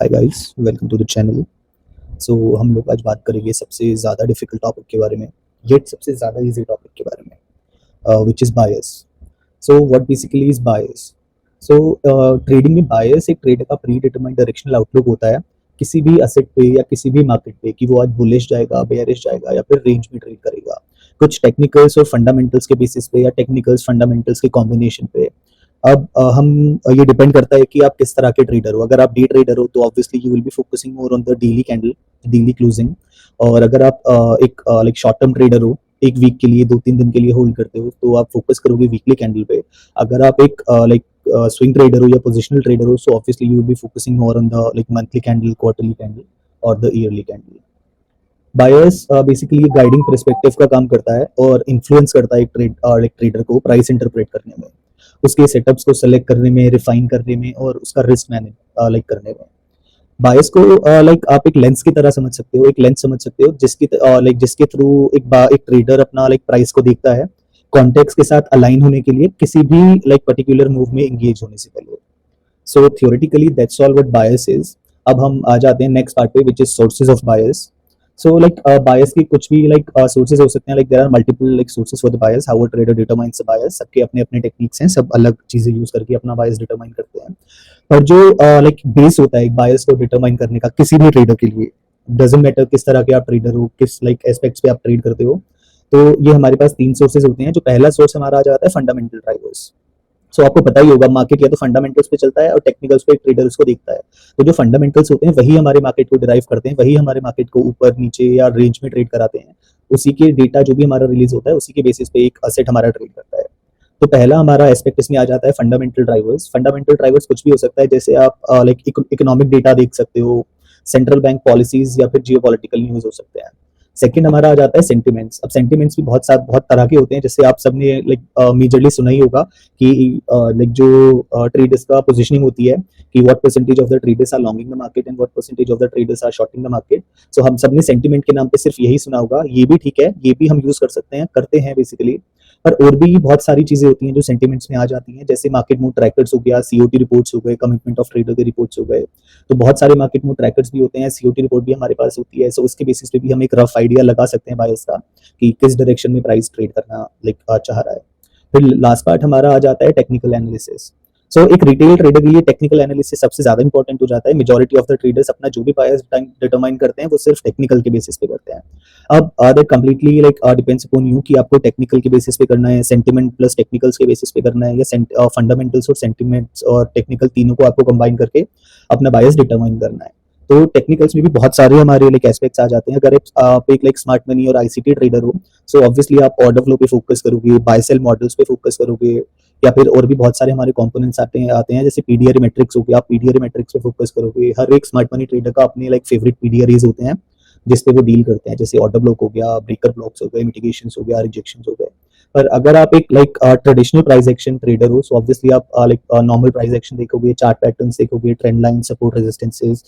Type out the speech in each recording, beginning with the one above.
Hi guys, welcome to the channel. So हम लोग आज बात करेंगे सबसे ज़्यादा डिफिकल्ट टॉपिक के बारे में, येट सबसे ज़्यादा इजी टॉपिक के बारे में, which is bias. So what basically is bias. So trading में बायस एक ट्रेडर का प्री डिटरमाइंड डायरेक्शनल आउटलुक होता है किसी भी असेट पे या किसी भी मार्केट पे कि वो आज बुलिश जाएगा, बेयरिश जाएगा या फिर रेंज में ट्रेड करेगा। कुछ टेक्निकल्स और फंडामेंटल्स के बेसिस पे या टेक्निकल्स फंडामेंटल्स के कॉम्बिनेशन पे। अब हम ये डिपेंड करता है कि आप किस तरह के ट्रेडर हो। अगर आप डे ट्रेडर हो तो obviously you will be focusing more on the daily candle, daily closing. और अगर आप एक लाइक शॉर्ट टर्म ट्रेडर हो, एक वीक के लिए 2-3 दिन के लिए होल्ड करते हो, तो आप फोकस करोगे वीकली कैंडल पे। अगर आप एक लाइक स्विंग ट्रेडर हो या पोजिशनल ट्रेडर हो, so obviously you will be focusing more on the like monthly candle, quarterly candle और the yearly candle. Bias basically guiding perspective का काम करता है और इन्फ्लुएंस करता है एक ट्रेडर को प्राइस इंटरप्रेट करने में, उसके सेटअप्स को सेलेक्ट करने में, रिफाइन करने में और उसका रिस्क मैनेज लाइक करने में। बायस को लाइक आप एक लेंस की तरह समझ सकते हो, एक लेंस समझ सकते हो जिसकी लाइक जिसके थ्रू एक ट्रेडर अपना लाइक प्राइस को देखता है कॉन्टेक्स्ट के साथ अलाइन होने के लिए, किसी भी लाइक पर्टिकुलर मूव में एंगेज होने से पहले। So theoretically that's all what bias is. अब हम आ जाते हैं नेक्स्ट पार्ट पे, which is sources of bias. So like bias की कुछ भी लाइक सोर्सेज हो सकते हैं, like there are multiple like sources for the bias, how a trader determines the bias. सबके अपने अपने टेक्निक्स हैं, सब अलग चीजें यूज करके अपना बायस डिटरमाइन करते हैं। और जो लाइक बेस होता है एक बायस को डिटरमाइन करने का किसी भी ट्रेडर के लिए, डजेंट मैटर किस तरह के आप ट्रेडर हो, किस लाइक एस्पेक्ट्स पे आप ट्रेड करते हो, तो ये हमारे पास 3 सोर्सेज होते हैं। जो पहला सोर्स हमारा आ जाता है फंडामेंटल ड्राइवर्स। सो आपको पता ही होगा, मार्केट या तो फंडामेंटल्स पे चलता है और टेक्निकल्स पे ट्रेडर उसको देखता है। तो जो फंडामेंटल्स होते हैं वही हमारे मार्केट को डिराइव करते हैं, वही हमारे मार्केट को ऊपर नीचे या रेंज में ट्रेड कराते हैं। उसी के डेटा जो भी हमारा रिलीज होता है उसी के बेसिस पे एक असेट हमारा ट्रेड करता है। तो पहला हमारा एस्पेक्ट इसमें आ जाता है फंडामेंटल ड्राइवर्स। फंडामेंटल ड्राइवर्स कुछ भी हो सकता है, जैसे आप लाइक इकोनॉमिक डेटा देख सकते हो, सेंट्रल बैंक पॉलिसीज या फिर जियो पॉलिटिकल न्यूज हो सकते हैं। सेकंड हमारा आ जाता है सेंटिमेंट्स। अब सेंटिमेंट्स भी बहुत तरह के होते हैं, जैसे आप सबने लाइक मेजरली सुना ही होगा कि लाइक जो ट्रेडर्स का पोजीशनिंग होती है कि what percentage of the traders are longing the market and what percentage of the traders are shorting the market. So हम सबने सेंटिमेंट के नाम पे सिर्फ यही सुना होगा, ये भी ठीक है, ये भी हम यूज कर सकते हैं, करते हैं बेसिकली। पर और भी बहुत सारी चीजें होती हैं जो सेंटिमेंट्स में आ जाती हैं, जैसे मार्केट मूव ट्रैकर्स हो गया, सीओटी रिपोर्ट्स हो गए, कमिटमेंट ऑफ ट्रेडर के रिपोर्ट्स हो गए। तो बहुत सारे मार्केट मूव ट्रैकर्स भी होते हैं, सीओटी रिपोर्ट भी हमारे पास होती है। सो उसके बेसिस पे भी हम एक रफ आइडिया लगा सकते हैं बायस का कि किस डायरेक्शन में प्राइस ट्रेड करना लाइक चाह रहा है। फिर लास्ट पार्ट हमारा आ जाता है टेक्निकल एनालिसिस। सो एक रिटेल ट्रेडर के लिए टेक्निकल एनालिसिस सबसे ज्यादा इंपॉर्टेंट हो जाता है। मेजॉरिटी ऑफ द ट्रेडर्स अपना जो भी बायस डिटरमाइन करते हैं वो सिर्फ टेक्निकल के बेसिस पे करते हैं। अब that completely like depends upon you कि आपको टेक्निकल के बेसिस पे करना है, सेंटिमेंट प्लस टेक्निकल्स के बेसिस पे करना है, या फंडामेंटल्स और सेंटिमेंट्स और टेक्निकल तीनों को आपको कंबाइन करके अपना बायस डिटरमाइन करना है। तो टेक्निकल्स में भी बहुत सारे हमारे लाइक एस्पेक्ट्स आ जाते हैं। अगर आप एक लाइक स्मार्ट मनी और आईसीटी ट्रेडर हो, सो ऑब्वियसली आप ऑर्डर फ्लो पे फोकस करोगे, बाय सेल मॉडल्स पे फोकस करोगे, या फिर और भी बहुत सारे हमारे कंपोनेंट्स आते हैं जैसे पीडीआर मैट्रिक्स हो गया, आप पीडीआर मैट्रिक्स पे फोकस करोगे। हर एक स्मार्ट मनी ट्रेडर का अपने लाइक फेवरेट पीडीआरईज होते हैं जिसपे वो डील करते हैं, जैसे ऑर्डर ब्लॉक हो गया, ब्रेकर ब्लॉक्स हो गए, मिटिगेशंस हो गया, रिजेक्शंस हो गए। पर अगर आप एक like traditional price action trader हो, सो ऑब्वियसली आप लाइक नॉर्मल प्राइस एक्शन देखोगे, चार्ट पैटर्न्स देखोगे, trend line, support resistances,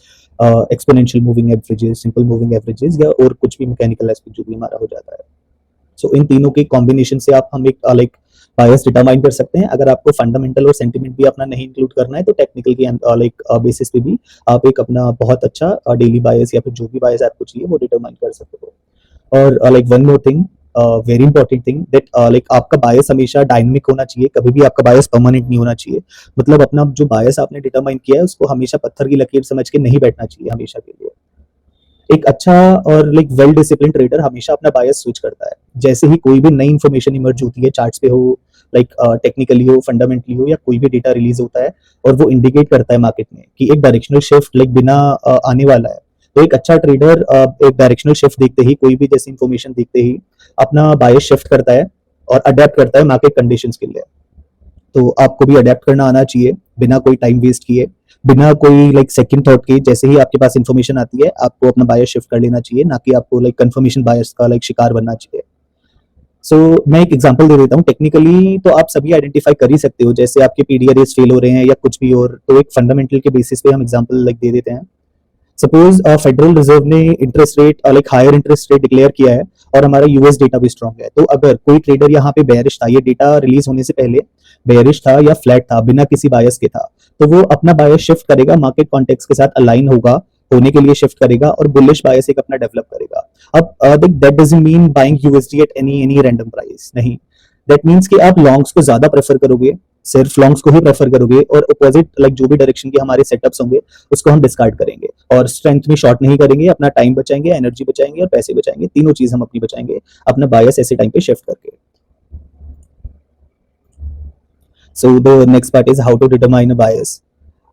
exponential moving averages, simple moving averages, या और कुछ भी मैकेनिकल एस्पेक्ट जो भी हमारा हो जाता है। सो इन तीनों के कॉम्बिनेशन से आप हम एक लाइक बायस डिटरमाइन कर सकते हैं। अगर आपको फंडामेंटल और सेंटिमेंट भी अपना नहीं इंक्लूड करना है तो टेक्निकल की लाइक बेसिस पे भी आप एक अपना बहुत अच्छा डेली बायस या फिर जो भी बायस आपको चाहिए वो डिटरमाइन कर सकते हो। और like one more thing, very important thing, that like आपका बायस हमेशा डायनेमिक होना चाहिए, कभी भी आपका बायस परमानेंट नहीं होना चाहिए। मतलब अपना जो बायस आपने डिटरमाइन किया है उसको हमेशा पत्थर की लकीर समझ के नहीं बैठना चाहिए हमेशा के लिए। एक अच्छा और लाइक वेल डिसिप्लिन ट्रेडर हमेशा अपना बायस स्विच करता है जैसे ही कोई भी नई इन्फॉर्मेशन इमर्ज होती है, चार्ट्स पे हो, लाइक टेक्निकली हो, फंडामेंटली हो, या कोई भी डेटा रिलीज होता है और वो इंडिकेट करता है मार्केट में कि एक डायरेक्शनल शिफ्ट लाइक बिना आने वाला है। तो एक अच्छा ट्रेडर एक डायरेक्शनल शिफ्ट देखते ही, कोई भी जैसी इन्फॉर्मेशन देखते ही अपना बायस शिफ्ट करता है और अडेप्ट करता है मार्केट कंडीशंस के लिए। तो आपको भी अडेप्ट करना आना चाहिए बिना कोई टाइम वेस्ट किए, बिना कोई लाइक सेकंड थॉट के। जैसे ही आपके पास इन्फॉर्मेशन आती है आपको अपना बायस शिफ्ट कर लेना चाहिए, ना कि आपको लाइक कंफर्मेशन बायस का लाइक शिकार बनना चाहिए। सो मैं एक एग्जांपल दे देता हूँ। टेक्निकली तो आप सभी आइडेंटिफाई कर ही सकते हो, जैसे आपके पीडीआरएस फेल हो रहे हैं या कुछ भी और, तो एक फंडामेंटल के बेसिस पे हम एग्जांपल लाइक दे देते हैं। सपोज फेडरल रिजर्व ने interest rate like higher interest rate declare किया है और हमारा यूएस डेटा भी स्ट्रॉन्ग है। तो अगर कोई ट्रेडर यहाँ पे बेयरिश था, ये डेटा रिलीज होने से पहले बेयरिश था या फ्लैट था बिना किसी बायस के था, तो वो अपना बायस शिफ्ट करेगा, मार्केट कॉन्टेक्स्ट के साथ अलाइन होने के लिए शिफ्ट करेगा और बुलिश बायस एक अपना डेवलप करेगा। अब that doesn't mean buying USD at any random price, नहीं। दैट मीन्स कि आप लॉन्ग्स को ज्यादा प्रेफर करोगे, सिर्फ लॉन्ग्स को ही प्रेफर करोगे, और अपोजिट लाइक जो भी डायरेक्शन के हमारे सेटअप्स होंगे उसको हम डिस्कार्ड करेंगे, और स्ट्रेंथ में शॉर्ट नहीं करेंगे, अपना टाइम बचाएंगे, एनर्जी बचाएंगे और पैसे बचाएंगे, तीनों चीज हम अपनी बचाएंगे अपना बायस ऐसे टाइम पे शिफ्ट करके। So the next part is how to determine a bias.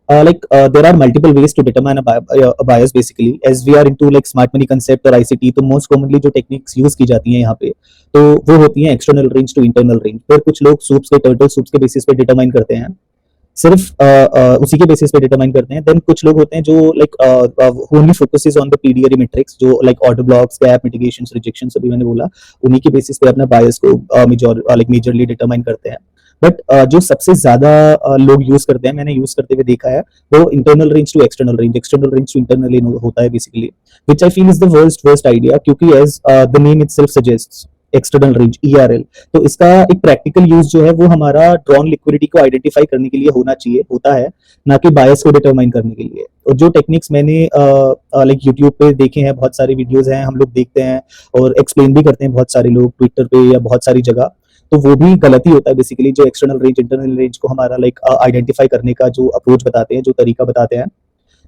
There are multiple ways to determine a bias basically, as we are into like smart money concept और ICT, तो most commonly जो techniques use की जाती हैं यहाँ पे तो वो होती हैं external range to internal range। फिर कुछ लोग सूप्स के टर्टल सूप्स के बेसिस पे डिटरमाइन करते हैं, सिर्फ उसी के बेसिस पे डिटरमाइन करते हैं। देन कुछ लोग होते हैं जो like only focuses on the PDRE matrix, जो like order blocks, gap, mitigations, rejections अभी मैंने बोला, उन्हीं के बेसिस पे अपना बायस को मेजरली डिटरमाइन करते हैं। बट जो सबसे ज्यादा लोग यूज करते हैं, मैंने यूज करते हुए देखा है, वो internal range to external range to internal range होता है basically, which I feel is the worst idea, क्योंकि as the name itself suggests external range ERL, तो इसका एक प्रैक्टिकल यूज जो है वो हमारा ड्रॉन लिक्विडिटी को आइडेंटिफाई करने के लिए होता है, ना कि बायस को डिटरमाइन करने के लिए। और जो टेक्निक्स मैंने लाइक यूट्यूब पे देखे हैं, बहुत सारे वीडियोस हैं, हम लोग देखते हैं और एक्सप्लेन भी करते हैं बहुत सारे लोग ट्विटर पे या बहुत सारी जगह, तो वो भी गलती होता है बेसिकली। जो एक्सटर्नल रेंज इंटरनल रेंज को हमारा लाइक आइडेंटिफाई करने का जो अप्रोच बताते हैं, जो तरीका बताते हैं,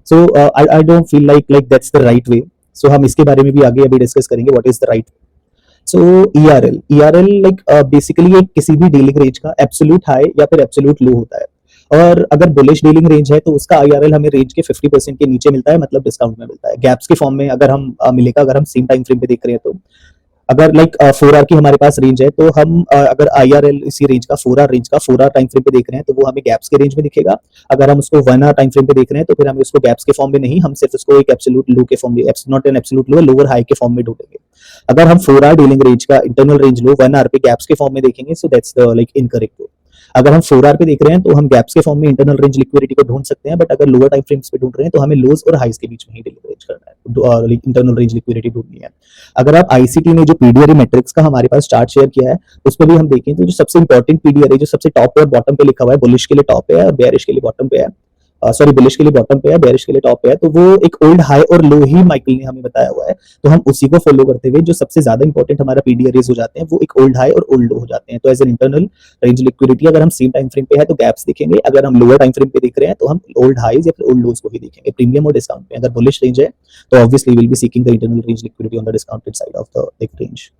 so I don't feel like that's the right way. सो हम इसके बारे में भी आगे अभी डिस्कस करेंगे, what is the right. So ERL like basically एक किसी भी डीलिंग रेंज का एब्सोल्यूट हाई या फिर एब्सोल्यूट लो होता है, और अगर बुलिश डीलिंग रेंज है तो उसका IRL हमें रेंज के 50% के नीचे मिलता है, मतलब डिस्काउंट में मिलता है, गैप्स के फॉर्म में अगर हम मिलेगा, अगर हम सेम टाइम फ्रेम पे देख रहे हैं तो। अगर लाइक 4 आवर की हमारे पास रेंज है, तो हम अगर IRL इसी रेंज का 4 आवर रेंज का 4 आवर टाइम फ्रेम पे देख रहे हैं तो वो हमें गैप्स के रेंज में दिखेगा। अगर हम उसको 1 आवर टाइम फ्रेम पे देख रहे हैं तो फिर हमें उसको गैप्स के फॉर्म में नहीं, हम सिर्फ उसको एक एब्सोल्यूट लो के फॉर्म में, not an absolute low, lower high के फॉर्म में ढूंढेंगे। अगर हम 4 आवर डीलिंग रेंज का इंटरनल रेंज लो 1 आवर पे गैप्स के फॉर्म में देखेंगे, so that's the like incorrect way. अगर हम 4 आवर पे देख रहे हैं तो हम गैप्स के फॉर्म में इंटरनल रेंज लिक्विडिटी को ढूंढ सकते हैं, बट अगर लोअर टाइम फ्रेम्स पे ढूंढ रहे हैं तो हमें लोज और हाइज के बीच में ही डीलिंग रेंज करना है, इंटरनल रेंज लिक्विडिटी ढूंढनी है। अगर आप ICT में जो पीडीआरई मैट्रिक्स का हमारे पास चार्ट शेयर किया है उस पर भी हम देखें तो जो सबसे इंपॉर्टेंट पीडीआरई जो सबसे टॉप पे और बॉटम पे लिखा हुआ है, बुलिश के लिए टॉप पे है और बेयरिश के लिए बॉटम पे है, सॉरी बुलिश के लिए बॉटम पे है, बेयरिश के लिए टॉप पे है, तो वो एक ओल्ड हाई और लो ही माइकल ने हमें बताया हुआ है, तो हम उसी को फॉलो करते हुए जो सबसे ज्यादा इंपॉर्टेंट हमारा पीडीआरईज हो जाते हैं वो एक ओल्ड हाई और ओल्ड लो हो जाते हैं। तो as an internal range liquidity अगर हम सेम टाइम फ्रेम पे है तो गैप्स देखेंगे, अगर हम लोअर टाइम फ्रेम पे देख रहे हैं तो हम ओल्ड हाईज या फिर ओल्ड लोज को ही देखेंगे, प्रीमियम और डिस्काउंट पे। अगर बुलिश रेंज है तो obviously will be seeking the internal range liquidity on the discounted side of the range.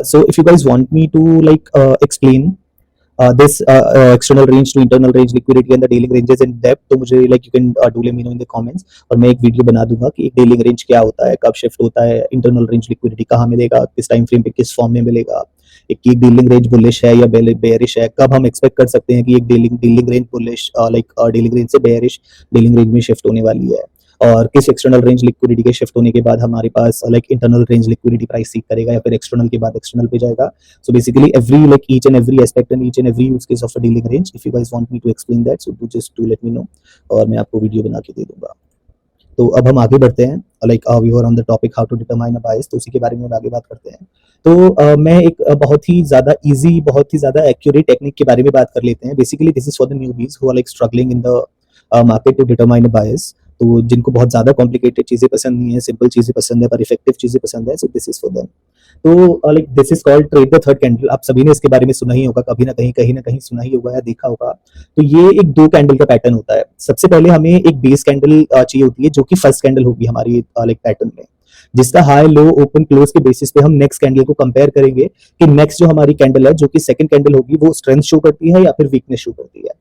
So if you guys want me to like explain this external range to internal range liquidity and the dealing ranges in depth, तो मुझे like you can do let me know in the comments, और मैं एक video बना दूंगा कि एक dealing range क्या होता है, कब शिफ्ट होता है, internal range liquidity कहाँ मिलेगा, किस टाइम फ्रेम पे किस फॉर्म में मिलेगा, एक डीलिंग रेंज बुलिश है या बेयरिश है, कब हम एक्सपेक्ट कर सकते हैं कि एक dealing range bullish like dealing range से बेयरिश डीलिंग रेंज में शिफ्ट होने वाली है, और किस एक्सटर्नल रेंज लिक्विडिटी के शिफ्ट होने के बाद हमारे पास like internal range liquidity price seek करेगा या फिर एक्सटर्नल के बाद एक्सटर्नल पे जाएगा। So basically every like each and every aspect and each and every use case of a dealing range, if you guys want me to explain that, so do just let me no, और मैं आपको video बना के दे दूंगा। तो अब हम आगे बढ़ते हैं, like we were on the topic how to determine a bias, तो उसी के बारे में आगे बात करते हैं। तो मैं एक बहुत ही ज्यादा इजी, बहुत ही ज्यादा एक्यूरेट टेक्निक के बारे में बात कर लेते हैं। Basically this is for the newbies who are like struggling in the market to determine a bias, तो जिनको बहुत ज्यादा कॉम्प्लिकेटेड चीजें पसंद नहीं है, सिंपल चीजें पसंद है पर इफेक्टिव चीजें पसंद है, so this is for them. तो like this is called trade the third candle. आप सभी ने इसके बारे में सुना ही होगा, कभी ना कहीं सुना ही होगा या देखा होगा। तो ये एक 2 कैंडल का पैटर्न होता है। सबसे पहले हमें एक बेस कैंडल चाहिए होती है जो कि फर्स्ट कैंडल होगी हमारी लाइक पैटर्न में, जिसका हाई लो ओपन क्लोज के बेसिस पे हम नेक्स्ट कैंडल को कंपेयर करेंगे कि नेक्स्ट जो हमारी कैंडल है, जो कि सेकंड कैंडल होगी, वो स्ट्रेंथ शो करती है या फिर वीकनेस शो करती है।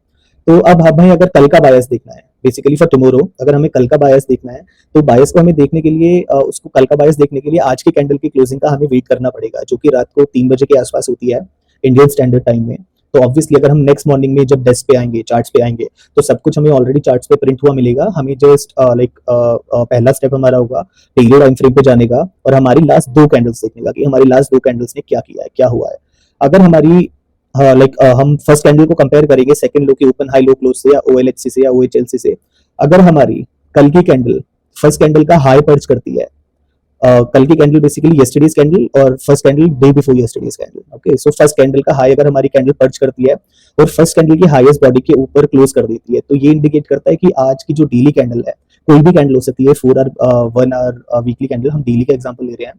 तो अब हमें अगर कल का बायस देखना है, बेसिकली फॉर टुमारो, अगर हमें कल का बायस देखना है तो बायस को हमें देखने के लिए उसको कल का बायस देखने के लिए आज की कैंडल की क्लोजिंग का हमें वेट करना पड़ेगा, जो कि रात को 3 बजे के आसपास होती है इंडियन स्टैंडर्ड टाइम में। तो ऑब्वियसली अगर हम नेक्स्ट मॉर्निंग में जब डेस्क पे आएंगे, चार्ट्स पे आएंगे, तो सब कुछ हमें ऑलरेडी चार्ट्स पे प्रिंट हुआ मिलेगा। हमें जस्ट लाइक पहला स्टेप हमारा होगा डेली टाइम फ्रेम पे जाने का और हमारी लास्ट 2 कैंडल्स देखने का कि हमारी लास्ट 2 कैंडल्स ने क्या किया है, क्या हुआ है। अगर हमारी हम फर्स्ट कैंडल को कंपेयर करेंगे सेकंड लो के ओपन हाई लो क्लोज से या OLHC से या OHLC से, अगर हमारी कल की कैंडल फर्स्ट कैंडल का हाई पर्च करती है कल की कैंडल बेसिकली येस्टरडेज कैंडल और first candle day before yesterday's candle. Okay, so first candle का हाई अगर हमारी कैंडल पर्च करती है और फर्स्ट कैंडल की हाईएस्ट बॉडी के ऊपर क्लोज कर देती है, तो ये इंडिकेट करता है कि आज की जो डेली कैंडल है, कोई भी कैंडल हो सकती है, 4 आवर 1 आवर वीकली कैंडल, हम डेली का एग्जांपल ले रहे हैं,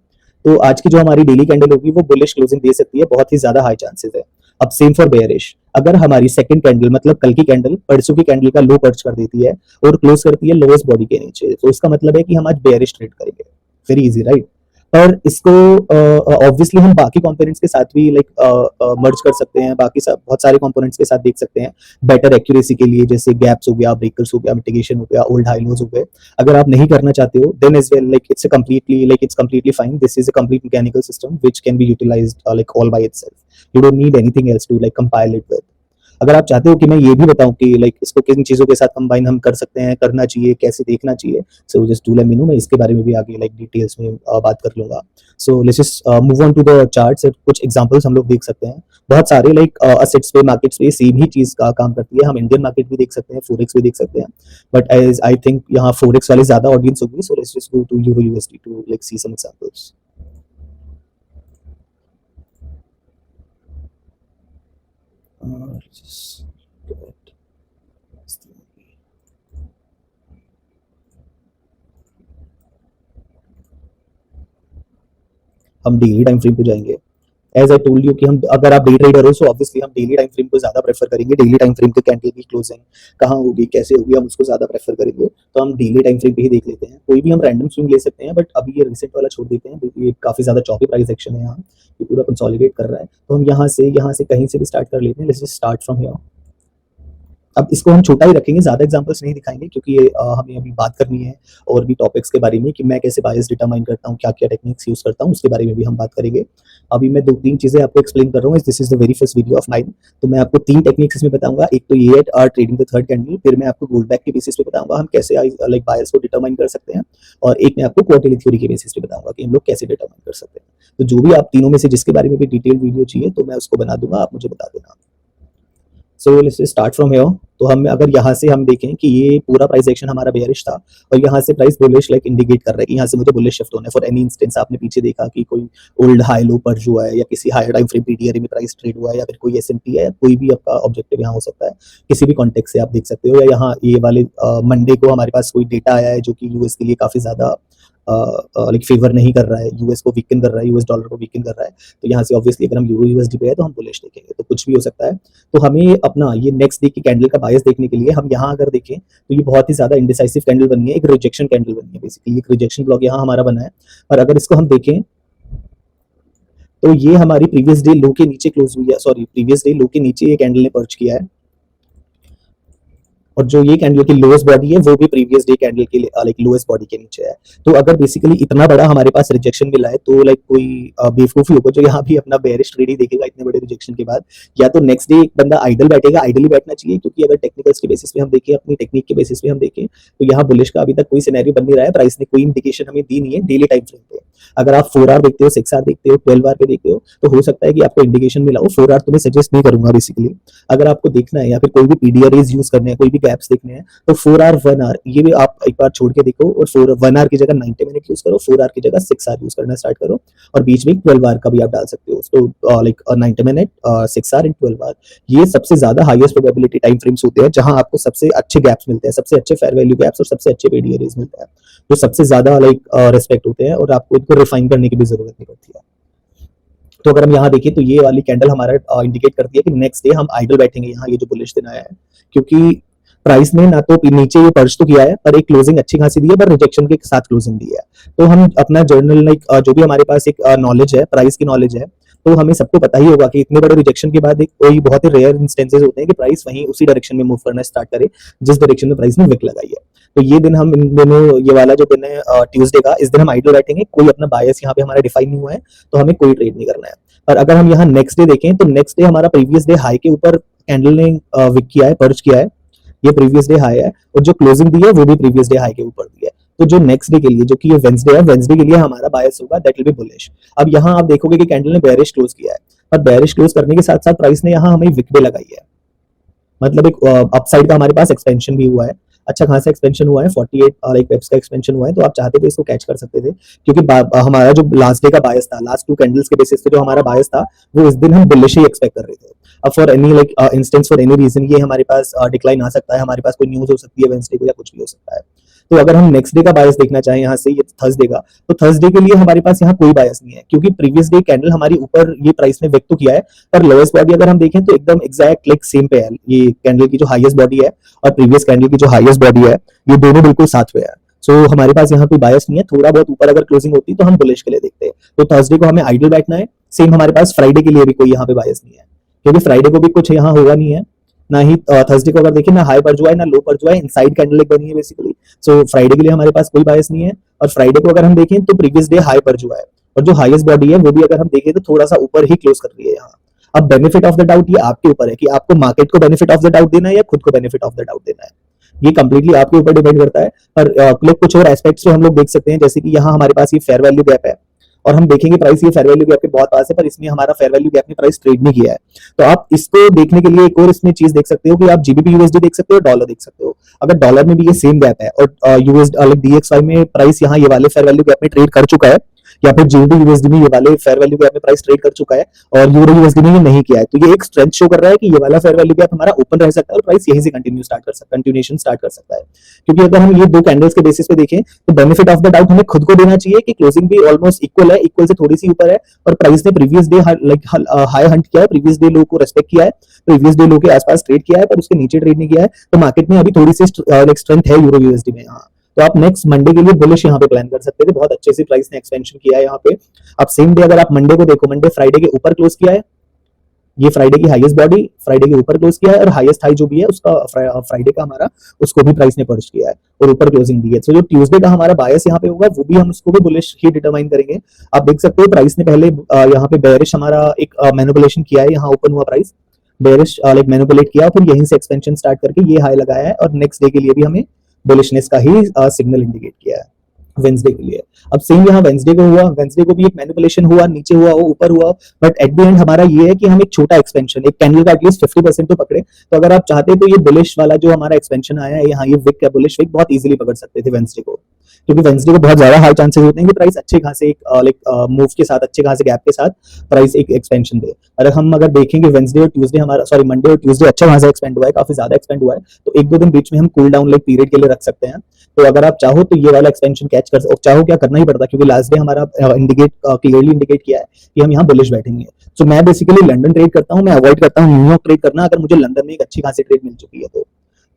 तो आज की जो हमारी डेली कैंडल होगी वो बुलिश क्लोजिंग दे सकती है, बहुत ही ज्यादा हाई चांसेस है। अब सेम फॉर बेयरिश, अगर हमारी सेकंड कैंडल मतलब कल की कैंडल परसों की कैंडल का लो पर्च कर देती है और क्लोज करती है लोएस्ट बॉडी के नीचे, तो इसका मतलब है कि हम आज बेयरिश ट्रेड करेंगे। Very easy, right? और इसको ऑब्वियसली हम बाकी कंपोनेंट्स के साथ भी लाइक मर्ज कर सकते हैं, बाकी बहुत सारे कंपोनेंट्स के साथ देख सकते हैं बेटर एक्यूरेसी के लिए, जैसे गैप्स हो गया, ब्रेकर्स हो गया, मिटिगेशन हो गया, ओल्ड हाई लोज हो गए। अगर आप नहीं करना चाहते हो then as well, like it's completely fine, this is a complete mechanical system which can be utilised like all by itself, you don't need anything else to like compile it with. अगर आप चाहते हो कि मैं ये भी बताऊं कि लाइक इसको किन चीजों के साथ कंबाइन हम कर सकते हैं, करना चाहिए, कैसे देखना चाहिए, so just do let me no, मैं इसके बारे में भी आगे लाइक डिटेल्स में बात कर लूंगा। So let's just move on to the charts. कुछ एग्जांपल्स हम लोग देख सकते हैं, बहुत सारे लाइक असेट्स पे, मार्केट्स पे सेम ही चीज का काम करती है। हम इंडियन मार्केट भी देख सकते हैं, फोरेक्स भी देख सकते हैं, बट एज आई थिंक यहाँ फोरेक्स वाले ज्यादा ऑडियंस होगी, so let's just go to euro USD to like see some examples. हम डेली टाइम फ्रेम पे जाएंगे। एज आई टोल्ड यू कि हम, अगर आप डे ट्रेडर हो, सो ऑब्वियसली हम डेली टाइम फ्रेम को ज्यादा प्रेफर करेंगे। डेली टाइम फ्रेम के कैंडल की क्लोजिंग कहाँ होगी, कैसे होगी, हम उसको ज्यादा प्रेफर करेंगे, तो हम डेली टाइम फ्रेम पे ही देख लेते हैं। कोई भी हम रैंडम स्विंग ले सकते हैं, बट अभी ये रिसेंट वाला छोड़ देते हैं क्योंकि ये काफी ज्यादा चौपी प्राइस एक्शन है, यहाँ ये पूरा कंसोलिडेट कर रहा है, तो हम यहाँ से कहीं से भी स्टार्ट कर लेते हैं। Let's just start from here. अब इसको हम छोटा ही रखेंगे, ज्यादा एग्जांपल्स नहीं दिखाएंगे, क्योंकि ये हमें अभी बात करनी है और भी टॉपिक्स के बारे में कि मैं कैसे बायस डिटरमाइन करता हूँ, क्या क्या टेक्निक्स यूज करता हूँ, उसके बारे में भी हम बात करेंगे। अभी मैं 2-3 चीजें आपको एक्सप्लेन कर रहा हूँ, this is the very first video of mine, तो मैं आपको 3 टेक्निक्स इसमें बताऊंगा। एक तो ये है ट्रेडिंग द थर्ड कैंडल, फिर मैं आपको गोल्ड बैक के बेसिस पे बताऊंगा हम कैसे लाइक बायर्स को डिटरमाइन कर सकते हैं, और एक मैं आपको क्वार्टरली थ्योरी के बेसिस पे बताऊंगा कि हम लोग कैसे डिटरमाइन कर सकते हैं। तो जो भी आप तीनों में से जिसके बारे में भी डिटेल वीडियो चाहिए तो मैं उसको बना दूंगा, आप मुझे बता देना। So let's start from here. तो हम अगर यहाँ से हम देखें कि ये पूरा प्राइस एक्शन हमारा बेयरिश था और यहाँ से प्राइस बुलिश लाइक इंडिकेट कर रहा है कि यहाँ से मुझे बुलिश शिफ्ट होना है। फॉर एनी इंस्टेंस आपने पीछे देखा कि कोई ओल्ड हाई लो पर हुआ है, या किसी हायर टाइम फ्रेम पीडीआर में प्राइस ट्रेड हुआ है, या फिर कोई एसएमपी है, कोई भी आपका ऑब्जेक्टिव यहाँ हो सकता है, किसी भी कॉन्टेक्स्ट से आप देख सकते हो। या यहाँ ये वाले मंडे को हमारे पास कोई डेटा आया है जो कि यूएस के लिए काफी ज्यादा लाइक फेवर नहीं कर रहा है, यूएस को वीकन कर रहा है, यूएस डॉलर को वीकन कर रहा है, तो यहाँ से ऑब्वियसली अगर हम यूरो यूएसडी पे है तो हम बुलिश देखेंगे, तो कुछ भी हो सकता है। तो हमें अपना ये नेक्स्ट डे की कैंडल का बायस देखने के लिए हम यहाँ अगर देखें तो ये बहुत ही ज्यादा इंडिसाइसिव कैंडल बनी है, एक रिजेक्शन कैंडल बनी है, बेसिकली एक रिजेक्शन ब्लॉक यहाँ हमारा बना है। और अगर इसको हम देखें तो ये हमारी प्रीवियस डे लो के नीचे क्लोज हुई है, सॉरी प्रीवियस डे लो के नीचे ये कैंडल ने पर्च किया है, और जो ये कैंडल की लोएस्ट बॉडी है वो भी प्रीवियस डे कैंडल के लाइक लोएस्ट बॉडी के नीचे है। तो अगर बेसिकली इतना बड़ा हमारे पास रिजेक्शन मिला है तो लाइक कोई बेवकूफी होगा जो यहाँ भी अपना बेयरिश ट्रेड ही देखेगा इतने बड़े रिजेक्शन के बाद, या तो नेक्स्ट डे एक बंदा आइडल बैठेगा, आइडली बैठना चाहिए, क्योंकि अगर टेक्निकल्स के बेसिस पे हम देखें, अपनी टेक्निक के बेसिस पे हम देखें, तो यहाँ बुलिश का अभी तक कोई सिनेरियो बन नहीं रहा है, प्राइस ने कोई इंडिकेशन हमें दी नहीं है डेली टाइम फ्रेम पे। अगर आप 4 आवर देखते हो, 6 आवर देखते हो, 12 आवर पे देखते हो, तो हो सकता है कि आपको इंडिकेशन मिला हो। 4 आवर तो मैं सजेस्ट नहीं करूंगा बेसिकली, अगर आपको देखना है या फिर कोई भी पीडीआरएस यूज करने हैं, कोई भी गैप्स देखने हैं, तो 4 आवर 1 आवर ये भी आप एक बार छोड़ के देखो, और 1 आवर की जगह 90 मिनट यूज करो, 4 आवर की जगह 6 आवर यूज करना स्टार्ट करो, और बीच में 12 आवर का भी आप डाल सकते हो। तो like 90 minute, 6 hour and 12 hour, ये सबसे ज्यादा हाईएस्ट प्रोबेबिलिटी टाइम फ्रेम्स होते हैं जहां आपको सबसे अच्छे गैप्स मिलते हैं, सबसे अच्छे फेयर वैल्यू गैप्स और सबसे अच्छे पीडीआरएस मिलते हैं, जो सबसे ज्यादा लाइक रेस्पेक्ट होते हैं, और आपको इनको रिफाइन करने की भी जरूरत नहीं पड़ती है। तो अगर हम यहाँ देखें तो ये वाली कैंडल हमारा इंडिकेट करती है कि नेक्स्ट डे हम आइडल बैठेंगे यहाँ, ये जो बुलिश दिन आया है, क्योंकि प्राइस ने ना तो नीचे ये पर्च तो किया है पर एक क्लोजिंग अच्छी खासी दी है, पर रिजेक्शन के साथ क्लोजिंग दी है। तो हम अपना जर्नल लाइक जो भी हमारे पास एक नॉलेज है, प्राइस की नॉलेज है, तो हमें सबको पता ही होगा कि इतने बड़े रिजेक्शन के बाद एक कोई बहुत ही रेयर इंस्टेंसेस होते हैं कि प्राइस वहीं उसी डायरेक्शन में मूव करना स्टार्ट करे जिस डायरेक्शन में प्राइस ने विक लगाई है। तो ये दिन हम इन दोनों, ये वाला जो दिन है ट्यूसडे का, इस दिन हम आइडल बैठेंगे, कोई अपना बायस यहाँ पे हमारा डिफाइन नहीं हुआ है, तो हमें कोई ट्रेड नहीं करना है। और अगर हम यहाँ नेक्स्ट डे देखें तो नेक्स्ट डे हमारा प्रीवियस डे हाई के ऊपर कैंडल ने विक किया है, पर्च किया है, ये प्रीवियस डे हाई है, और जो क्लोजिंग दी है वो भी प्रीवियस डे हाई के ऊपर दी है। तो जो नेक्स्ट डे के लिए, जो कि ये वेंसडे है, वेंसडे के लिए हमारा बायस होगा दैट विल बी बुलिश। अब यहाँ आप देखोगे कि कैंडल ने बेयरिश क्लोज किया है, और बेयरिश क्लोज करने के साथ साथ प्राइस ने यहाँ हमें विक भी लगाई है, मतलब एक अपसाइड का हमारे पास एक्सपेंशन भी हुआ है। अच्छा खासा एक्सपेंशन हुआ है, 48 लाइक पिप्स का एक्सपेंशन हुआ है, तो आप चाहते तो इसको कैच कर सकते थे, क्योंकि हमारा जो लास्ट डे का बायस था, लास्ट 2 कैंडल्स के बेसिस पे जो हमारा बायस था, वो इस दिन हम बुलिश ही एक्सपेक्ट कर रहे थे। अब for any like instance, for any reason ये हमारे पास डिक्लाइन आ सकता है, हमारे पास कोई न्यूज हो सकती है वेंसडे को या कुछ भी हो सकता है। तो अगर हम नेक्स्ट डे का बायस देखना चाहें यहाँ से, ये थर्सडे का, तो थर्सडे के लिए हमारे पास यहाँ कोई बायस नहीं है, क्योंकि प्रीवियस डे कैंडल हमारी ऊपर ये प्राइस ने व्यक्त तो किया है, पर लोएस्ट बॉडी अगर हम देखें तो एकदम एग्जैक्ट लाइक सेम पे है, ये कैंडल की जो हाईएस्ट बॉडी है और प्रीवियस कैंडल की जो हाईएस्ट बॉडी है, ये दोनों बिल्कुल साथ पे है। सो हमारे पास यहाँ कोई बायस नहीं है, थोड़ा बहुत ऊपर अगर क्लोजिंग होती तो हम बुलिश के लिए देखते हैं। तो थर्सडे को हमें आइडल बैठना है। सेम हमारे पास फ्राइडे के लिए भी कोई यहाँ पे बायस नहीं है, क्योंकि फ्राइडे को भी कुछ यहाँ होगा नहीं है, ना ही थर्सडे को अगर देखिए ना हाई पर जो है ना लो पर जो है, इनसाइड कैंडल एक बनी है बेसिकली। सो फ्राइडे के लिए हमारे पास कोई बायस नहीं है, और फ्राइडे को अगर हम देखें तो प्रीवियस डे हाई पर जो है और जो हाईएस्ट बॉडी है वो भी अगर हम देखें तो थोड़ा सा ऊपर ही क्लोज कर रही है यहाँ। अब बेनिफिट ऑफ द डाउट ये आपके ऊपर है कि आपको मार्केट को बेनिफिट ऑफ द डाउट देना है या खुद को बेनिफिट ऑफ द डाउट देना है, ये कंप्लीटली आपके ऊपर डिपेंड करता है। पर लोग कुछ और एस्पेक्ट्स को हम लोग देख सकते हैं, जैसे कि यहाँ हमारे पास ये फेयर वैल्यू गैप है, और हम देखेंगे प्राइस ये फेयर वैल्यू गैप के बहुत पास है, पर इसमें हमारा फेयर वैल्यू गैप में प्राइस ट्रेड नहीं किया है। तो आप इसको देखने के लिए एक और इसमें चीज देख सकते हो कि आप जीबीपी यूएसडी देख सकते हो, डॉलर देख सकते हो। अगर डॉलर में भी ये सेम गैप है और यूएस डीएक्सवाई में प्राइस यहाँ ये वाले फेयर वैल्यू गैप में ट्रेड कर चुका है, या फिर जीबीपी यूएसडी में ये वाले फेयर वैल्यू गैप में प्राइस ट्रेड कर चुका है और यूरो यूएसडी में ये नहीं किया है, तो ये एक स्ट्रेंथ शो कर रहा है कि ये वाला फेयर वैल्यू गैप हमारा ओपन रह सकता है और प्राइस यहीं से कंटिन्यूएशन स्टार्ट कर सकता है। क्योंकि अगर हम ये दो कैंडल्स के बेसिस पे देखें तो बेनिफिट ऑफ द डाउट हमें खुद को देना चाहिए कि क्लोजिंग भी ऑलमोस्ट इक्वल है, इक्वल से थोड़ी सी ऊपर है, और प्राइस ने previous day like high Hunt किया है, प्रीवियस डे लो को रेस्पेक्ट किया है, प्रीवियस डे लो के आसपास ट्रेड किया है, पर उसके नीचे ट्रेड नहीं किया है। तो मार्केट में अभी थोड़ी सी स्ट्रेंथ है यूरो यूएसडी में। हाँ, तो आप नेक्स्ट मंडे के लिए बुलिश यहाँ पे प्लान कर सकते थे, बहुत अच्छे से प्राइस ने एक्सपेंशन किया है यहाँ पे। अब सेम डे अगर आप मंडे को देखो, मंडे फ्राइडे के ऊपर क्लोज किया है, ये फ्राइडे की हाईएस्ट बॉडी फ्राइडे के ऊपर क्लोज किया है, और हाईएस्ट हाई जो भी है उसका फ्राइडे का हमारा, उसको भी प्राइस ने पर्च किया है और ऊपर क्लोजिंग दी है। तो जो ट्यूसडे का हमारा बायस यहाँ पे होगा वो भी हम उसको भी बुलिश ही डिटरमाइन करेंगे। आप देख सकते हो प्राइस ने पहले यहाँ पे बेयरिश हमारा एक मैनिपुलेशन किया है, यहाँ ओपन हुआ प्राइस बेयरिश लाइक मैनिपुलेट किया, फिर यहीं से एक्सपेंशन स्टार्ट करके ये हाई लगाया है, और नेक्स्ट डे के लिए भी हमें बुलिशनेस का ही सिग्नल इंडिकेट किया है वेंसडे के लिए। अब सेम यहाँ वेंसडे को हुआ, वेंसडे को भी एक मैनिपुलेशन हुआ, नीचे हुआ वो ऊपर हुआ, बट एट द एंड हमारा ये है कि हम एक छोटा एक्सपेंशन, एक कैंडल का एटलीस्ट 50% तो पकड़े। तो अगर आप चाहते तो ये बुलिश वाला जो हमारा एक्सपेंशन आया है यहाँ, ये विक है बुलिश विक, बहुत इजीली पकड़ सकते थे वेंसडे को, क्योंकि वेंसडे को बहुत ज्यादा हाई चांसेस होते हैं कि प्राइस अच्छे खासे एक लाइक मूव के साथ, अच्छे खासे गैप के साथ प्राइस एक एक्सपेंशन दे। अगर देखेंगे वेंसडे और ट्यूसडे हमारा, सॉरी मंडे और ट्यूसडे अच्छा खासा एक्सपेंड हुआ है, काफी ज्यादा एक्सपेंड हुआ है, तो एक दो दिन बीच में हम कूल डाउन लाइक पीरियड के लिए रख सकते हैं। तो अगर आप चाहो तो ये वाला एक्सपेंशन कैच कर, चाहो क्या करना ही पड़ता, क्योंकि लास्ट डे हमारा क्लियरली इंडिकेट किया है कि हम यहाँ बुलिश बैठेंगे। सो मैं बेसिकली लंदन ट्रेड करता हूँ, मैं अवॉइड करता हूँ न्यूयॉर्क ट्रेड करना, अगर मुझे लंदन में एक अच्छी खासी ट्रेड मिल चुकी है तो।